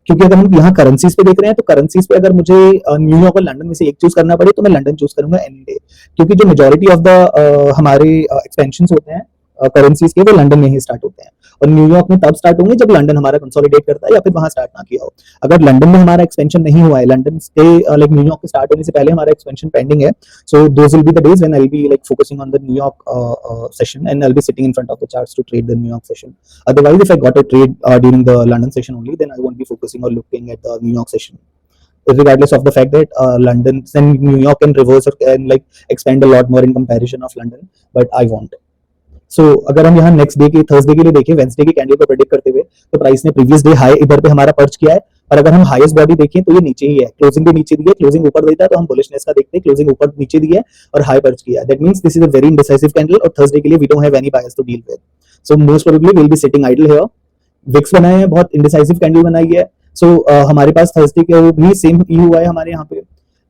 क्योंकि अगर हम यहाँ करेंसीज पे देख रहे हैं तो करेंसीज पे अगर मुझे न्यूयॉर्क और लंदन में से एक चूज करना पड़े तो मैं लंदन चूज करूंगा एनी डे, क्योंकि जो मेजोरिटी ऑफ द हमारे एक्सपेंशन होते हैं करेंसीज के, वो लंदन में ही स्टार्ट होते हैं, और न्यूयॉर्क में तब स्टार्ट होंगे जब लंदन हमारा कंसोलिडेट करता है या फिर वहां स्टार्ट ना किया हो। अगर लंदन में हमारा एक्सपेंशन नहीं हुआ है, लंदन से लाइक न्यूयॉर्क के स्टार्ट होने से पहले हमारा एक्सपेंशन पेंडिंग है, so those will be the days when I will be like focusing on the New York session and I will be sitting in front of the charts to trade the New York session. Otherwise if I got a trade during the London session only, then I won't be focusing और looking at the New York session, regardless of the fact that London and New York can reverse or can like expand a lot more in comparison of London, but I won't. सो अगर हम यहाँ next day के Thursday के लिए देखें, Wednesday की candle को predict करते हुए, तो प्राइस ने प्रीवियस डे हाई इधर पे हमारा पर्च किया है, और अगर हम हाईएस्ट बॉडी देखें तो ये नीचे ही है, क्लोजिंग भी नीचे दी है, क्लोजिंग ऊपर देता है तो हम बुलिशनेस का देखते हैं, क्लोजिंग ऊपर नीचे दी है और हाई पर्च किया है, that means this is a very indecisive candle, और थर्सडे के लिए we don't have any bias to deal with, so most probably we will be sitting idle here. Wicks बनाए हैं, बहुत इंडिसाइसिव कैंडल बनाई है, सो हमारे पास थर्सडे के भी सेम ही हुआ है, हमारे यहाँ पे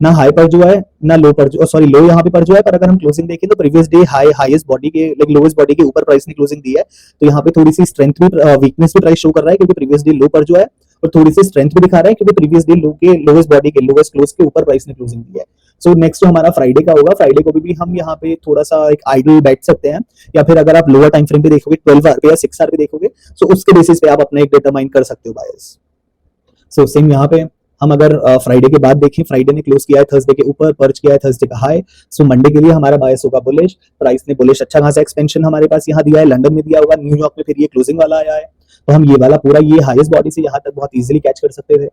ना हाई पर जो है ना लो पर जो, सॉरी लो यहाँ पे पर जो है, पर अगर हम क्लोजिंग देखें तो प्रीवियस डे हाईएस्ट बॉडी के लाइक लोएस्ट बॉडी के ऊपर प्राइस ने क्लोजिंग दी है, तो यहाँ पे थोड़ी सी स्ट्रेंथ भी वीकनेस भी प्राइस शो कर रहा है, क्योंकि प्रीवियस डे लो पर जो है, और थोड़ी सी स्ट्रेंथ भी दिखा रहा है क्योंकि प्रीवियस डे लो के लोएस्ट बॉडी के लोएस्ट क्लोज के ऊपर प्राइस ने क्लोजिंग दी है। सो नेक्स्ट जो हमारा फ्राइडे का होगा, फ्राइडे को भी हम यहाँ पे थोड़ा सा एक आइडल बैठ सकते हैं, या फिर अगर आप लोअर टाइम फ्रेम पे देखोगे 12 आवर पे या 6 आवर पे देखोगे, सो उसके बेसिस पे आप अपना एक डिटरमाइन कर सकते हो बायस। सो सेम यहाँ पे हम अगर फ्राइडे के बाद देखें, फ्राइडे ने क्लोज किया है थर्सडे के ऊपर, पर्च किया है थर्सडे का हाई, सो मंडे के लिए हमारा बायस होगा बुलिश, प्राइस ने बुलिश अच्छा खासा एक्सपेंशन हमारे पास यहाँ दिया है, लंदन में दिया होगा, न्यूयॉर्क में फिर ये क्लोजिंग वाला आया है, तो हम ये वाला पूरा ये हाईएस्ट बॉडी से यहाँ तक बहुत इजीली कैच कर सकते थे,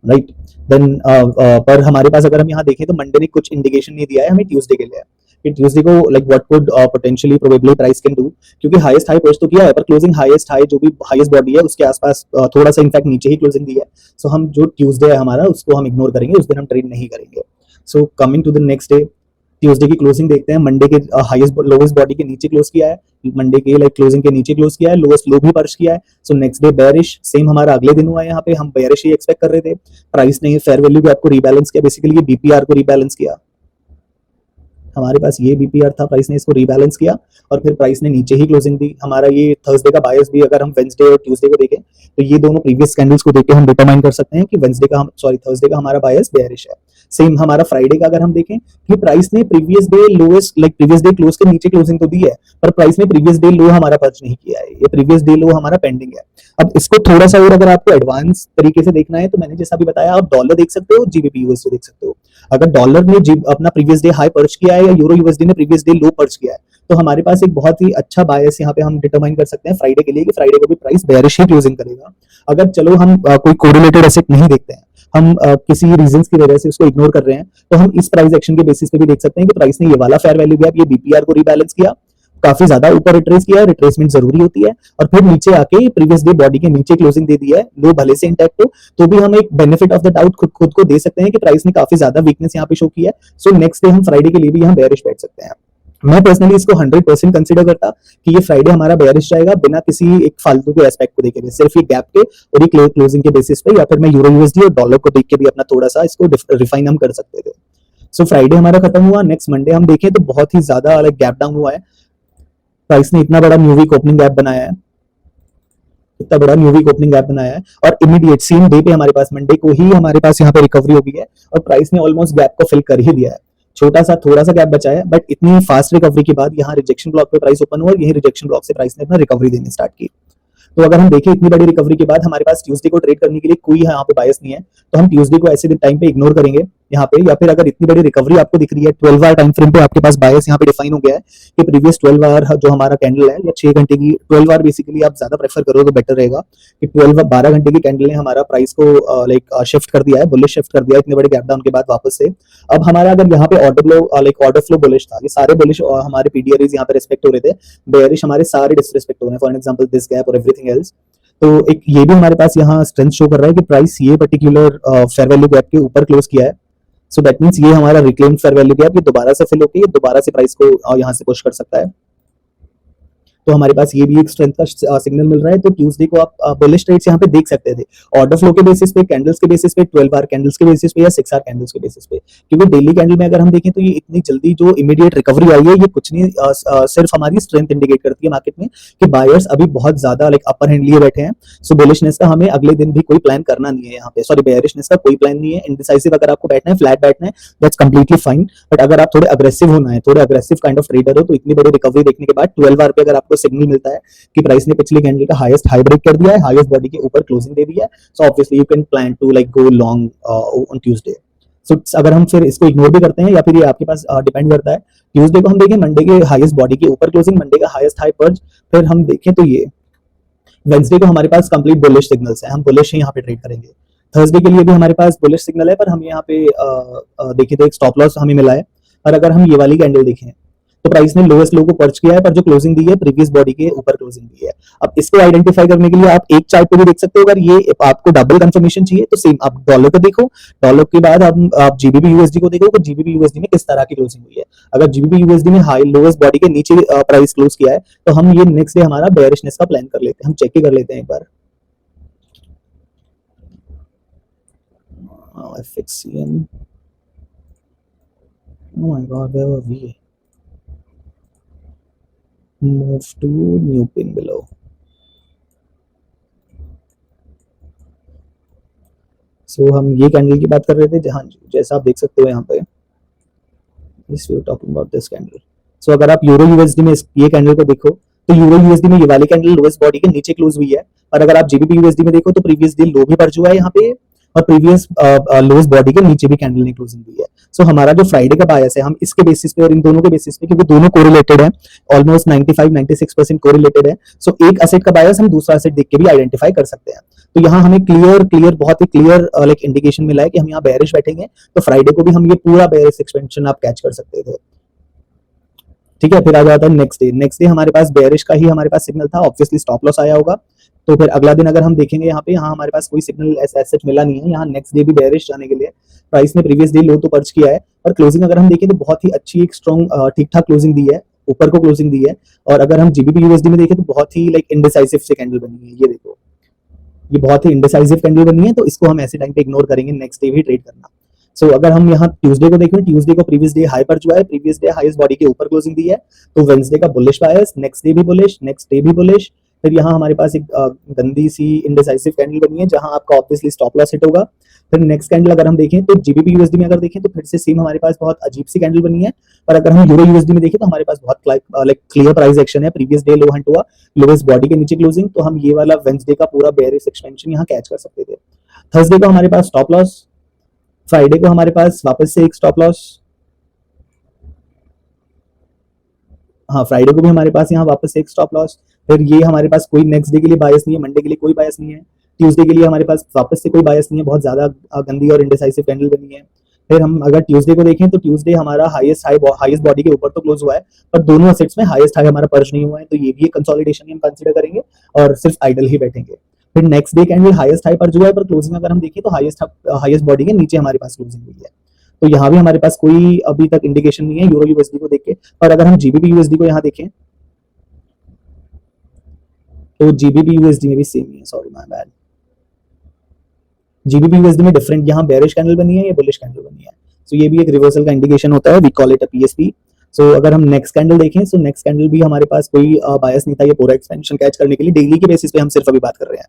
राइट। देन पर हमारे पास अगर हम यहाँ देखें तो मंडे ने कुछ इंडिकेशन नहीं दिया है हमें ट्यूसडे के लिए, कि ट्यूसडे को like what could potentially probably price can do, क्योंकि हाईएस्ट हाई पहुंच तो किया है पर क्लोजिंग हाईएस्ट हाई जो भी हाईएस्ट बॉडी है उसके आसपास थोड़ा सा इनफैक्ट नीचे ही क्लोजिंग दी है। सो हम जो ट्यूसडे है हमारा उसको हम इग्नोर करेंगे, उस दिन हम ट्रेड नहीं करेंगे। So coming to the next day, Tuesday की क्लोजिंग देखते हैं। मंडे के हाईएस्ट लोवेस्ट बॉडी के नीचे क्लोज किया है, मंडे के लाइक क्लोजिंग के नीचे क्लोज किया है, लोवेस्ट लो भी पर्च किया है। So next day bearish, same हमारा अगले दिन हुआ है, यहाँ पे हम बेयरिश ही एक्सपेक्ट कर रहे थे। प्राइस ने फेयर वैल्यू गैप को रीबैलेंस किया, बेसिकली ये बीपीआर को रीबैलेंस किया। हमारे पास ये बीपीआर था, प्राइस ने इसको रीबैलेंस किया और फिर प्राइस ने नीचे ही क्लोजिंग दी। हमारा ये थर्सडे का बायस भी अगर हम वेंसडे और ट्यूसडे को देखें तो ये दोनों प्रीवियस कैंडल्स को देख के हम डिटरमाइन कर सकते हैं कि थर्सडे का हमारा बायस बेयरिश है। सेम हमारा फ्राइडे का अगर हम देखें कि प्राइस ने previous day lowest like previous day close के नीचे क्लोजिंग तो दी है पर प्राइस ने प्रीवियस डे लो हमारा पर्च नहीं किया है, ये प्रीवियस डे लो हमारा पेंडिंग है। अब इसको थोड़ा सा और अगर आपको एडवांस तरीके से देखना है तो मैंने जैसा भी बताया, आप डॉलर देख सकते हो, जीबीपी यूएसडी देख सकते हो। अगर डॉलर ने अपना प्रीवियस डे हाई पर्च किया है या यूरो यूएसडी ने प्रीवियस डे लो पर्च किया है तो हमारे पास एक बहुत ही अच्छा बायस यहाँ पे हम डिटरमाइन कर सकते हैं फ्राइडे के लिए कि फ्राइडे को भी प्राइस बेयरिश ही क्लोजिंग करेगा। अगर चलो हम कोई कोरिलेटेड एसेट नहीं देखते हैं, हम किसी रीजंस की वजह से उसको इग्नोर कर रहे हैं, तो हम इस प्राइस एक्शन के बेसिस पे भी देख सकते हैं कि प्राइस ने ये वाला फेयर वैल्यू गैप, ये बीपीआर को रीबैलेंस किया, काफी ज्यादा ऊपर रिट्रेस किया है, रिट्रेसमेंट जरूरी होती है, और फिर नीचे आके प्रीवियस डे बॉडी के नीचे क्लोजिंग दे दी है, लो भले से इंटैक्ट हो तो भी हम एक बेनिफिट ऑफ द डाउट खुद को दे सकते हैं कि प्राइस ने काफी ज्यादा वीकनेस यहाँ पे शो की है। सो नेक्स्ट डे हम फ्राइडे के लिए भी यहाँ बेयरिश बैठ सकते हैं। मैं पर्सनली इसको 100% कंसीडर करता कि ये फ्राइडे हमारा बेयरिश जाएगा बिना किसी एक फालतू के एस्पेक्ट को देखे, सिर्फ ये गैप के और ये क्लोजिंग के बेसिस पे, या फिर मैं यूरो यूएसडी और डॉलर को देख के भी अपना थोड़ा सा इसको रिफाइन हम कर सकते थे। सो फ्राइडे हमारा खत्म हुआ। नेक्स्ट मंडे हम देखें तो बहुत ही ज्यादा लाइक गैप डाउन हुआ है, प्राइस ने इतना बड़ा न्यू वीक ओपनिंग गैप बनाया है, इतना बड़ा न्यू वीक ओपनिंग गैप बनाया है और इमीडिएट सेम डे पे हमारे पास मंडे को ही हमारे पास यहाँ पे रिकवरी हो गई है और प्राइस ने ऑलमोस्ट गैप को फिल कर ही दिया है। छोटा सा थोड़ा सा गैप बचा है बट इतनी फास्ट रिकवरी के बाद यहाँ रिजेक्शन ब्लॉक पे प्राइस ओपन हुआ और यही रिजेक्शन ब्लॉक से प्राइस ने अपना रिकवरी देनी स्टार्ट की। तो अगर हम देखें इतनी बड़ी रिकवरी के बाद हमारे पास ट्यूसडे को ट्रेड करने के लिए कोई यहाँ पे बायस नहीं है, तो हम ट्यूसडे को ऐसे टाइम पे इग्नोर करेंगे यहाँ पे, या फिर अगर इतनी बड़ी रिकवरी आपको दिख रही है 12 आवर टाइम फ्रेम पे आपके पास बायस यहाँ पे डिफाइन हो गया है कि प्रीवियस 12 आवर जो हमारा कैंडल है या 6 घंटे की 12 आवर बेसिकली आप ज्यादा प्रेफर करो तो बेटर रहेगा कि 12 घंटे की कैंडल ने हमारा प्राइस को लाइक शिफ्ट कर दिया है, बुलिश शिफ्ट कर दिया है इतने बड़े गैप डाउन के बाद वापस से। अब हमारा अगर यहाँ पे ऑर्डर फ्लो बुलिश था, ये सारे बुलिश हमारे पीडीआरईज यहाँ पे रिस्पेक्ट हो रहे थे, बेयरिश हमारे सारे डिसरिस्पेक्ट हो रहे हैं, फॉर एग्जांपल दिस गैप और एवरीथिंग एल्स। तो एक ये भी हमारे पास यहाँ स्ट्रेंथ शो कर रहा है कि प्राइस ये पर्टिकुलर फेयर वैल्यू गैप के ऊपर क्लोज किया है। सो दैट मींस ये हमारा रिक्लेम फेयर वैल्यू गैप ये दोबारा से फिल होकर ये दोबारा से प्राइस को यहाँ से पुश कर सकता है। तो हमारे पास ये भी एक स्ट्रेंथ का सिग्नल मिल रहा है। तो ट्यूसडे को आप बुलिश ट्रेड्स यहाँ पे देख सकते थे, ऑर्डर फ्लो के बेसिस पे, कैंडल्स के बेसिस पे, 12 आवर कैंडल्स के बेसिस पे या 6 आवर कैंडल्स के बेसिस पे, क्योंकि डेली कैंडल में अगर हम देखें तो ये इतनी जल्दी जो इमीडिएट रिकवरी आई है ये कुछ नहीं सिर्फ हमारी स्ट्रेंथ इंडिकेट करती है मार्केट में कि बायर्स अभी बहुत ज्यादा लाइक अपर हैंड लिए बैठे हैं। सो बुलिशनेस का हमें अगले दिन भी कोई प्लान करना नहीं है यहाँ पे, सॉरी बेयरिशनेस का कोई प्लान नहीं है। इंडिसाइसिव अगर आपको बैठना है, फ्लैट बैठना है, दैट्स कंप्लीटली फाइन, बट अगर आप थोड़े अग्रेसिव होना है, थोड़े अग्रेसिव काइंड ऑफ ट्रेडर हो तो इतनी बड़ी रिकवरी देखने के बाद 12 आवर पे अगर आपको सिग्नल मिलता है कि प्राइस ने पिछले कैंडल का हाईएस्ट हाई ब्रेक कर दिया है, हाईएस्ट बॉडी के ऊपर क्लोजिंग दे दिया है, so obviously you can plan to like go long on Tuesday. सो अगर हम फिर इसको इग्नोर भी करते हैं या फिर ये आपके पास डिपेंड करता है, ट्यूसडे को हम देखें मंडे के हाईएस्ट बॉडी के ऊपर क्लोजिंग, मंडे का हाईएस्ट हाई पर्च, फिर हम देखें तो ये वेंसडे को हमारे पास कंप्लीट बुलिश सिग्नल्स है, हम बुलिश ही यहाँ पे ट्रेड करेंगे। थर्सडे के लिए भी हमारे पास बुलिश सिग्नल है पर हम यहाँ पे देखें तो एक स्टॉप लॉस हमें मिला है। और अगर हम ये वाली कैंडल देखें तो प्राइस ने लोएस्ट लो को पर्च किया है पर जो क्लोजिंग दी है प्रीवियस बॉडी के ऊपर क्लोजिंग दी है। अब इसको आइडेंटिफाई करने के लिए आप एक चार्ट पे भी देख सकते हो, अगर ये आपको डबल कंफर्मेशन चाहिए तो सेम आप डॉलर को देखो, डॉलर के बाद आप जीबीपी यूएसडी को देखो तो जीबीपी यूएसडी में किस तरह की क्लोजिंग हुई है। अगर जीबीपी यूएसडी में हाई लोएस्ट बॉडी के नीचे प्राइस क्लोज किया है तो हम ये नेक्स्ट डे हमारा बेयरिशनेस का प्लान कर लेते हैं, हम चेक ही कर लेते हैं एक बार। FXCM, oh my god, where were we? Move to new pin below. So हम ये कैंडल की बात कर रहे थे जहाँ जैसा आप देख सकते हो यहाँ पे, Yes, we were talking about this candle. So अगर आप यूरो यूएसडी में ये कैंडल को देखो तो यूरो यूएसडी में ये वाली कैंडल लोएस्ट बॉडी के नीचे क्लोज हुई है, और अगर आप जीबीपी यूएसडी में देखो तो प्रीवियस डे लो भी पड़ चुका है यहाँ पे और प्रीवियस लोएस्ट बॉडी के नीचे भी कैंडल ने क्लोजिंग दी है। सो हमारा जो फ्राइडे का बायस है हम इसके बेसिस पे और इन दोनों के बेसिस पे, क्योंकि दोनों कोरिलेटेड है, ऑलमोस्ट 95-96% कोरिलेटेड है, सो एक एसेट का बायस हम दूसरा एसेट देख के भी आइडेंटिफाई कर सकते हैं। तो यहाँ हमें बहुत ही क्लियर लाइक इंडिकेशन मिला है कि हम यहाँ बेयरिश बैठेंगे, तो फ्राइडे को भी हम ये पूरा बेयरिश एक्सपेंशन आप कैच कर सकते थे। ठीक है, फिर आ जाता है नेक्स्ट डे हमारे पास बेयरिश का ही हमारे पास सिग्नल था, ऑब्वियसली स्टॉप लॉस आया होगा। तो फिर अगला दिन अगर हम देखेंगे यहाँ पे, यहाँ हमारे पास कोई सिग्नल ऐसा सच मिला नहीं है, यहाँ नेक्स्ट डे भी बेयरिश जाने के लिए प्राइस ने प्रीवियस डे लो तो पर्च किया है, और क्लोजिंग अगर हम देखें तो बहुत ही अच्छी एक स्ट्रॉन्ग ठीक ठाक क्लोजिंग दी है, ऊपर को क्लोजिंग दी है। और अगर हम जीबीपी यूएसडी में देखें तो बहुत ही लाइक इंडिसाइसिव से कैंडल बनी है, ये देखो ये बहुत ही इंडिसाइसिव कैंडल बनी है, तो इसको हम ऐसे टाइम पे इग्नोर करेंगे, नेक्स्ट डे भी ट्रेड करना। सो अगर हम यहाँ ट्यूसडे को देखें, ट्यूसडे को प्रीवियस डे हाई पर जो है, प्रीवियस डे हाईएस्ट बॉडी के ऊपर क्लोजिंग दी है, तो वेंसडे का बुलिश बायस, नेक्स्ट डे भी बुलिश, नेक्स्ट डे भी बुलिश। फिर यहाँ हमारे पास एक गंदी सी इंडिसाइसिव कैंडल बनी है, जहां आपका ऑब्वियसली स्टॉप लॉस हिट होगा। फिर नेक्स्ट कैंडल अगर हम देखें तो जीबीपी यूएसडी में अगर देखें तो फिर से सेम हमारे पास बहुत अजीब सी कैंडल बनी है, पर अगर हम यूरो यूएसडी में देखें तो हमारे पास बहुत लाइक क्लियर प्राइस एक्शन है, प्रीवियस डे लो हंट हुआ, लोएस्ट बॉडी के नीचे क्लोजिंग, तो हम ये वाला वेंसडे का पूरा बेयरिश एक्सपेंशन यहाँ कैच कर सकते थे। थर्सडे को हमारे पास स्टॉप लॉस, फ्राइडे को हमारे पास वापस से एक स्टॉप लॉस, हाँ फ्राइडे को भी हमारे पास यहाँ वापस से एक स्टॉप लॉस। फिर ये हमारे पास कोई नेक्स्ट डे के लिए बायस नहीं है, मंडे के लिए कोई बायस नहीं है, ट्यूसडे के लिए हमारे पास वापस से कोई बायस नहीं है, बहुत ज्यादा गंदी और इंडिसाइसिव कैंडल बनी है। फिर हम अगर ट्यूसडे को देखें तो ट्यूसडे हमारा हाईएस्ट बॉडी के ऊपर तो क्लोज हुआ है, पर दोनों असेट्स में हाईएस्ट हाई हमारा पर्च नहीं हुआ है, तो ये भी एक कंसोलिडेशन हम कंसीडर करेंगे और सिर्फ आइडल ही बैठेंगे। फिर next day candle highest high पर जो है, पर क्लोजिंग अगर हम देखें तो हाईएस्ट बॉडी के नीचे हमारे पास क्लोजिंग हुई है, तो यहाँ भी हमारे पास कोई अभी तक इंडिकेशन नहीं है यूरो यूएसडी को देख के। और अगर हम जीबीपी यूएसडी को यहाँ देखें तो जीबीपी यूएसडी में भी सेम ही है, sorry my bad, GBP USD में डिफरेंट, यहाँ बेरिश कैंडल बनी है, ये बुलिश कैंडल बनी है, तो ये भी एक रिवर्सल का इंडिकेशन होता है, we call it a PSP. So अगर हम नेक्स्ट कैंडल देखें, सो नेक्स्ट कैंडल भी हमारे पास कोई बायस नहीं था, ये पूरा एक्सपेंशन कैच करने के लिए डेली के बेसिस पे हम सिर्फ अभी बात कर रहे हैं।